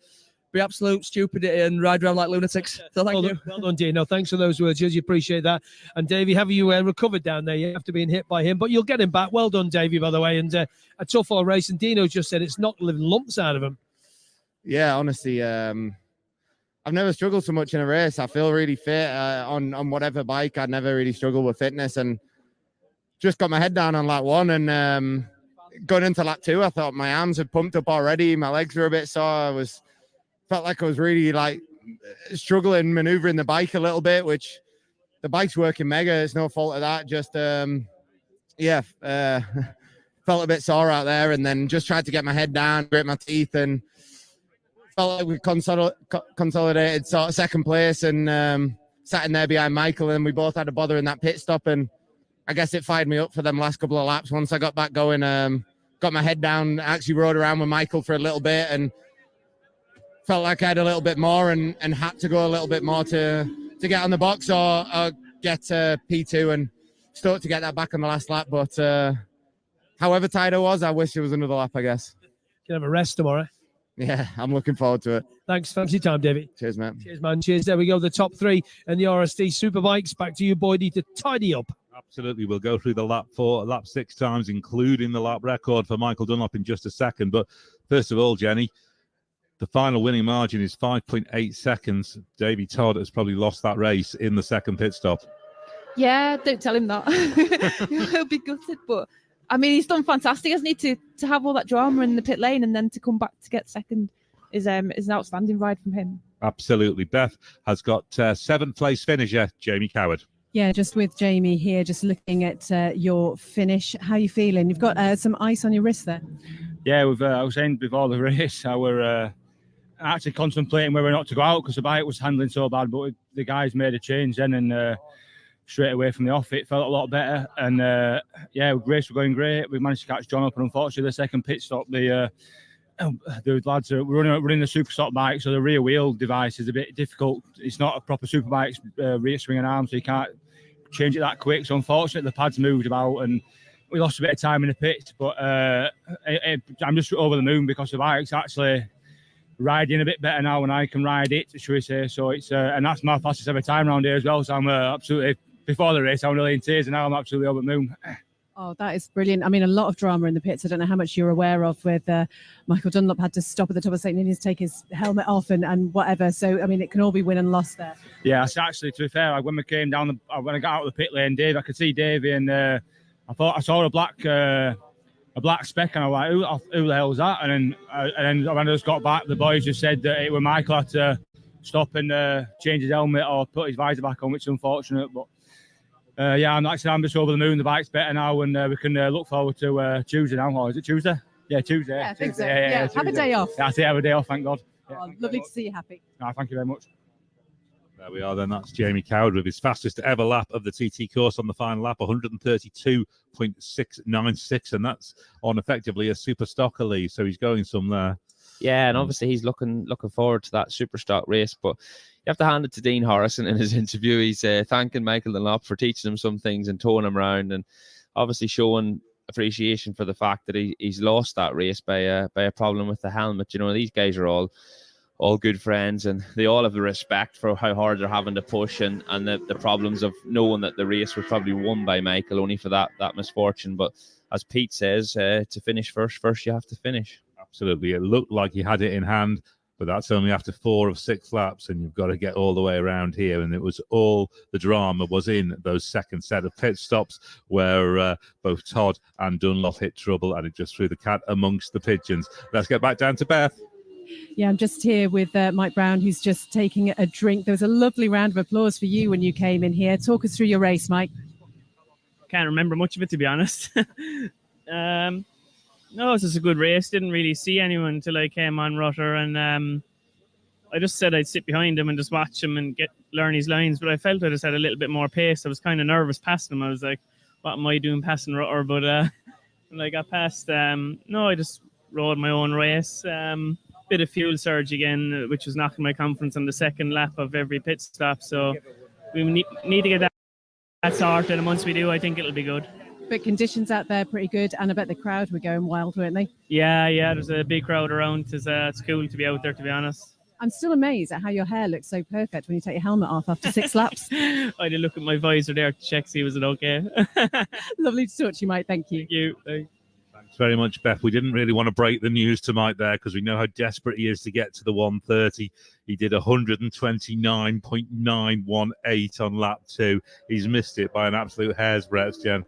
be absolute stupidity and ride around like lunatics. So thank you. Well done, Dino. Thanks for those words. You appreciate that. And Davey, have you recovered down there? You have to be hit by him, but you'll get him back. Well done, Davey, by the way. And a tough old race. And Dino just said it's not living lumps out of him. Yeah, honestly, I've never struggled so much in a race. I feel really fit on whatever bike. I never really struggled with fitness, and just got my head down on lap 1. And going into lap 2, I thought my arms had pumped up already. My legs were a bit sore. Felt like I was really like struggling maneuvering the bike a little bit, which the bike's working mega. It's no fault of that. Just felt a bit sore out there, and then just tried to get my head down, grit my teeth, and felt like we consolidated sort of second place, and sat in there behind Michael, and we both had a bother in that pit stop, and I guess it fired me up for them last couple of laps. Once I got back going, got my head down, actually rode around with Michael for a little bit, and felt like I had a little bit more, and had to go a little bit more to get on the box or get P2, and stoked to get that back on the last lap. But however tired I was, I wish there was another lap, I guess. Can have a rest tomorrow. Yeah, I'm looking forward to it. Thanks for your time, David. Cheers, man. Cheers, man. Cheers. There we go. The top 3 and the RSD Superbikes. Back to you, Boydie, to tidy up. Absolutely. We'll go through the lap 6 times, including the lap record for Michael Dunlop in just a second. But first of all, Jenny, the final winning margin is 5.8 seconds. Davey Todd has probably lost that race in the second pit stop. Yeah, don't tell him that. He'll be gutted, but I mean, he's done fantastic, hasn't he? To have all that drama in the pit lane and then to come back to get second is an outstanding ride from him. Absolutely. Beth has got 7th place finisher, Jamie Coward. Yeah, just with Jamie here, just looking at your finish. How are you feeling? You've got some ice on your wrist there. Yeah, I was saying before the race, I were actually contemplating whether or not to go out because the bike was handling so bad, but the guys made a change then, and straight away from the off, it felt a lot better. And race were going great. We managed to catch John up, and unfortunately, the second pit stop, the lads are running the super stock bike, so the rear wheel device is a bit difficult. It's not a proper superbike rear swing and arm, so you can't change it that quick. So unfortunately, the pads moved about, and we lost a bit of time in the pit. But I'm just over the moon because the bike's actually riding a bit better now, and I can ride it, should we say. So it's and that's my fastest ever time around here as well. So I'm absolutely, before the race, I'm really in tears, and now I'm absolutely over the moon. Oh, that is brilliant. I mean, a lot of drama in the pits. I don't know how much you're aware of, with Michael Dunlop had to stop at the top of St. Ninians, take his helmet off and whatever. So, I mean, it can all be win and loss there. Yeah, actually, to be fair, when we came down, when I got out of the pit lane, Dave, I could see Davey, and I thought I saw a black speck, and I was like, who the hell was that? And then when I just got back, the boys just said that it was Michael had to stop and change his helmet or put his visor back on, which is unfortunate. But I'm just over the moon. The bike's better now, and we can look forward to Tuesday now. Or is it Tuesday? Yeah, Tuesday. Yeah, I think so. Yeah, Have a day off. Yeah, I have a day off, thank God. Oh, lovely to see you happy. No, thank you very much. There we are then. That's Jamie Coward with his fastest ever lap of the TT course on the final lap, 132.696, and that's on effectively a super stocker lead, so he's going some there. Yeah, and obviously he's looking forward to that super stock race, but you have to hand it to Dean Harrison in his interview. He's thanking Michael Dunlop for teaching him some things and towing him around, and obviously showing appreciation for the fact that he's lost that race by a problem with the helmet. You know, these guys are all good friends, and they all have the respect for how hard they're having to push, and the problems of knowing that the race was probably won by Michael only for that misfortune. But as Pete says, to finish first you have to finish. Absolutely. It looked like he had it in hand but that's only after 4 of 6 laps, and you've got to get all the way around here. And it was all the drama was in those second set of pit stops where both Todd and Dunlop hit trouble, and it just threw the cat amongst the pigeons. Let's get back down to Beth. Yeah, I'm just here with Mike Brown, who's just taking a drink. There was a lovely round of applause for you when you came in here. Talk us through your race, Mike. Can't remember much of it, to be honest. No, it was just a good race. Didn't really see anyone until I came on Rutter, and I just said I'd sit behind him and just watch him and learn his lines. But I felt I just had a little bit more pace. I was kind of nervous passing him. I was like, "What am I doing passing Rutter?" But when I got past, no, I just rode my own race. Bit of fuel surge again, which was knocking my confidence on the second lap of every pit stop. So we need to get that sorted, and once we do, I think it'll be good. But conditions out there pretty good, and I bet the crowd were going wild, weren't they? Yeah, there's a big crowd around. It's cool to be out there, to be honest. I'm still amazed at how your hair looks so perfect when you take your helmet off after 6 laps. I did look at my visor there to check, see was it okay. Lovely to talk to you, Mike. Thank you. Thank you. Thanks very much, Beth. We didn't really want to break the news to Mike there because we know how desperate he is to get to the 130. He did 129.918 on lap 2. He's missed it by an absolute hair's breadth, Jen.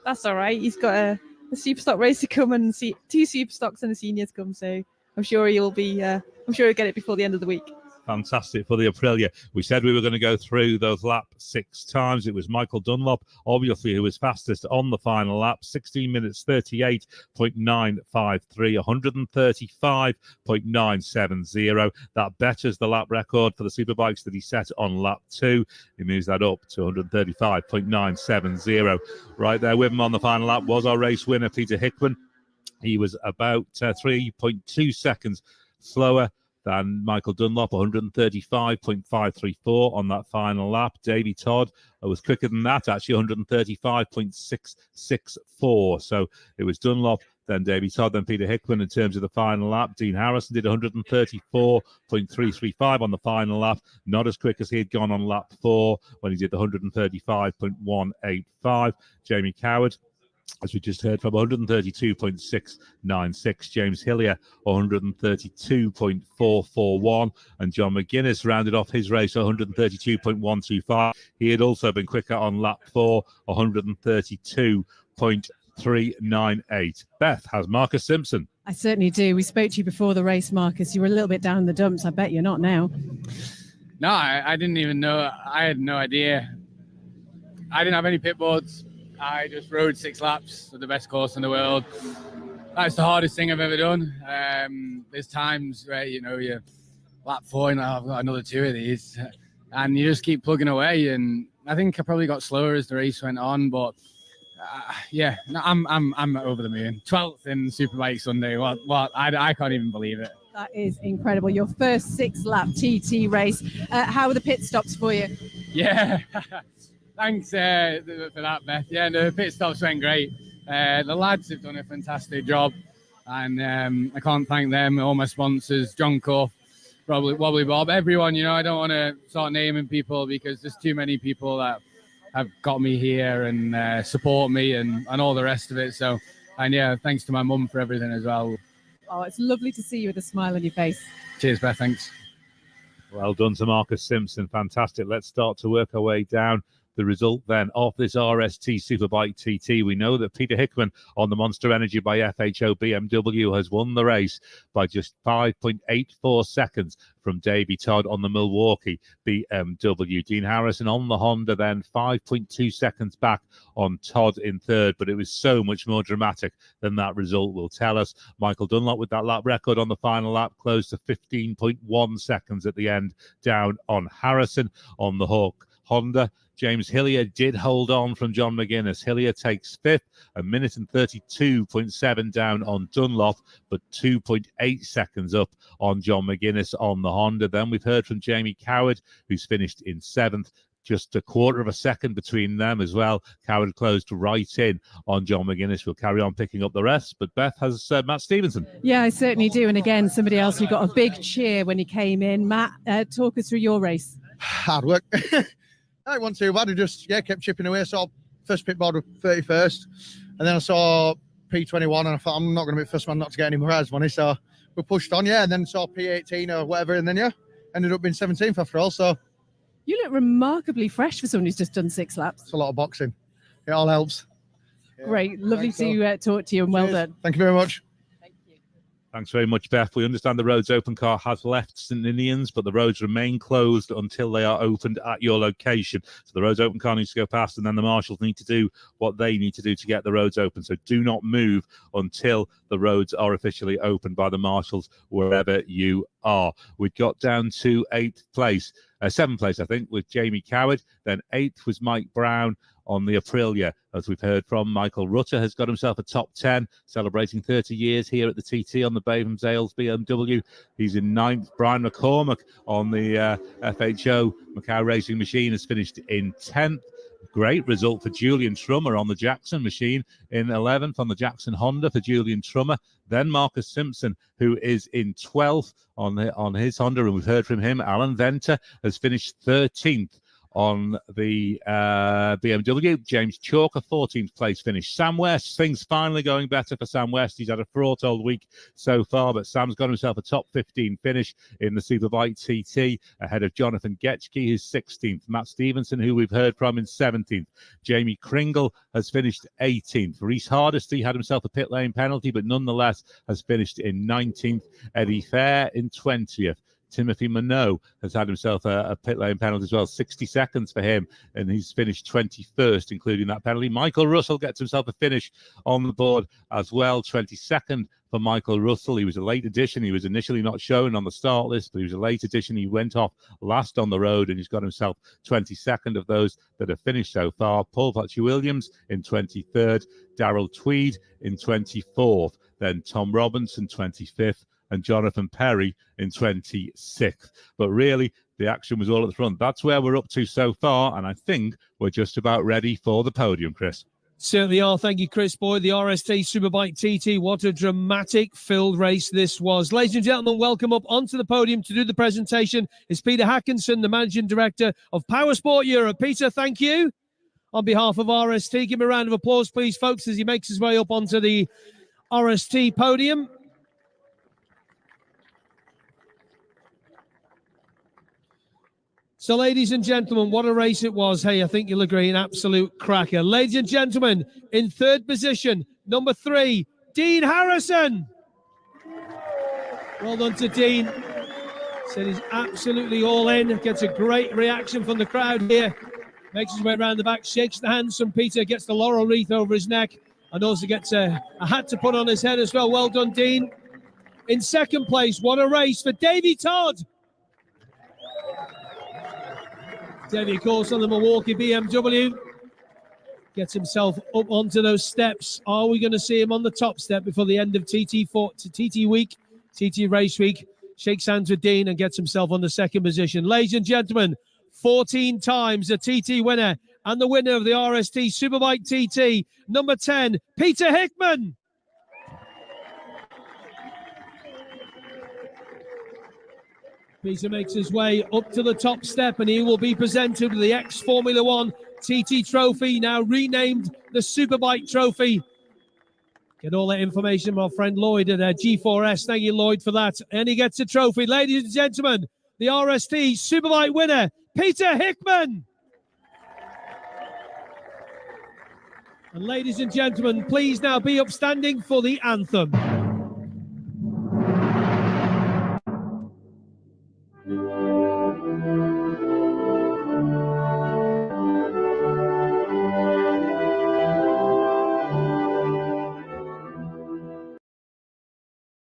That's all right. He's got a Superstock race to come, and 2 Superstocks and a seniors come. So I'm sure he'll get it before the end of the week. Fantastic for the Aprilia. We said we were going to go through those lap 6 times. It was Michael Dunlop, obviously, who was fastest on the final lap, 16 minutes 38.953, 135.970. That betters the lap record for the Superbikes that he set on lap 2. He moves that up to 135.970. Right there with him on the final lap was our race winner, Peter Hickman. He was about 3.2 seconds slower than Michael Dunlop, 135.534 on that final lap. Davey Todd was quicker than that, actually 135.664. So it was Dunlop, then Davey Todd, then Peter Hickman in terms of the final lap. Dean Harrison did 134.335 on the final lap, not as quick as he had gone on lap 4 when he did the 135.185. Jamie Coward, as we just heard, from 132.696. James Hillier, 132.441. And John McGuinness rounded off his race, 132.125. He had also been quicker on lap 4, 132.398. Beth has Marcus Simpson. I certainly do. We spoke to you before the race, Marcus. You were a little bit down in the dumps. I bet you're not now. No, I didn't even know. I had no idea. I didn't have any pit boards. I just rode 6 laps of the best course in the world. That's the hardest thing I've ever done. There's times where, you're lap 4 and I've got another 2 of these. And you just keep plugging away. And I think I probably got slower as the race went on. But, I'm over the moon. 12th in Superbike Sunday. What? I can't even believe it. That is incredible. Your first 6-lap TT race. How were the pit stops for you? Yeah. Thanks for that, Beth. Yeah, the pit stops went great. The lads have done a fantastic job, and I can't thank them, all my sponsors, John Cuff, Wobbly Bob, everyone. I don't want to start naming people because there's too many people that have got me here and support me and all the rest of it. So, and yeah, thanks to my mum for everything as well. Oh, it's lovely to see you with a smile on your face. Cheers, Beth. Thanks. Well done to Marcus Simpson. Fantastic. Let's start to work our way down the result then of this RST Superbike TT. We know that Peter Hickman on the Monster Energy by FHO BMW has won the race by just 5.84 seconds from Davey Todd on the Milwaukee BMW. Dean Harrison on the Honda then 5.2 seconds back on Todd in third, but it was so much more dramatic than that result will tell us. Michael Dunlop with that lap record on the final lap, close to 15.1 seconds at the end, down on Harrison. On the hook Honda, James Hillier did hold on from John McGuinness. Hillier takes 5th, 1 minute and 32.7 down on Dunlop, but 2.8 seconds up on John McGuinness on the Honda. Then we've heard from Jamie Coward, who's finished in 7th. Just a quarter of a second between them as well. Coward closed right in on John McGuinness. We'll carry on picking up the rest, but Beth has Matt Stevenson. Yeah, I certainly do. And again, somebody else who got a big cheer when he came in. Matt, talk us through your race. Hard work. I wasn't too bad. I just kept chipping away. I saw first pit board with 31st, and then I saw P21, and I thought I'm not going to be the first one not to get any prize money. So we pushed on, yeah, and then saw P18 or whatever, and then ended up being 17th after all. So You look remarkably fresh for someone who's just done 6 laps. it's a lot of boxing. It all helps. Great, lovely thanks, so. to talk to you, and well done. Thank you very much. Thanks very much, Beth. We understand the Roads Open car has left St Ninians, but the roads remain closed until they are opened at your location. So the Roads Open car needs to go past, and then the marshals need to do what they need to do to get the roads open. So do not move until the roads are officially opened by the marshals wherever you are. We got down to 8th place, 7th place, I think, with Jamie Coward. Then 8th was Mike Brown on the Aprilia. As we've heard from, Michael Rutter has got himself a top 10, celebrating 30 years here at the TT on the Bavens Ales BMW. He's in 9th. Brian McCormack on the FHO Macau Racing Machine has finished in 10th. Great result for Julian Trummer on the Jackson machine in 11th on the Jackson Honda for Julian Trummer. Then Marcus Simpson, who is in 12th on his Honda, and we've heard from him. Alan Venter has finished 13th on the BMW. James Chalker, 14th place finish. Sam West, things finally going better for Sam West. He's had a fraught old week so far, but Sam's got himself a top 15 finish in the Superbike TT ahead of Jonathan Getchke, who's 16th. Matt Stevenson, who we've heard from, in 17th. Jamie Kringle has finished 18th. Reese Hardesty had himself a pit lane penalty, but nonetheless has finished in 19th. Eddie Fair in 20th. Timothy Minot has had himself a pit lane penalty as well, 60 seconds for him, and he's finished 21st, including that penalty. Michael Russell gets himself a finish on the board as well, 22nd for Michael Russell. He was a late addition. He was initially not shown on the start list, but he was a late addition. He went off last on the road, and he's got himself 22nd of those that have finished so far. Paul Fletcher-Williams in 23rd, Darrell Tweed in 24th, then Tom Robinson 25th, and Jonathan Perry in 26th. But really, the action was all at the front. That's where we're up to so far, and I think we're just about ready for the podium, Chris. Certainly are. Thank you, Chris Boyd. The RST Superbike TT. What a dramatic filled race this was. Ladies and gentlemen, welcome up onto the podium to do the presentation is Peter Hackinson, the Managing Director of Powersport Europe. Peter, thank you. On behalf of RST, give him a round of applause, please, folks, as he makes his way up onto the RST podium. So, ladies and gentlemen, what a race it was. Hey, I think you'll agree, an absolute cracker. Ladies and gentlemen, in 3rd position, number 3, Dean Harrison. Well done to Dean. Said he's absolutely all in. Gets a great reaction from the crowd here. Makes his way around the back, shakes the hands from Peter, gets the laurel wreath over his neck, and also gets a hat to put on his head as well. Well done, Dean. In 2nd place, what a race for Davey Todd. Davey, of course, on the Milwaukee BMW. Gets himself up onto those steps. Are we going to see him on the top step before the end of TT week, TT race week? Shakes hands with Dean and gets himself on the 2nd position. Ladies and gentlemen, 14 times a TT winner and the winner of the RST Superbike TT, number 10, Peter Hickman. Peter makes his way up to the top step, and he will be presented with the ex-Formula One TT Trophy, now renamed the Superbike Trophy. Get all that information from our friend Lloyd at G4S. Thank you, Lloyd, for that. And he gets a trophy. Ladies and gentlemen, the RST Superbike winner, Peter Hickman. And ladies and gentlemen, please now be upstanding for the anthem.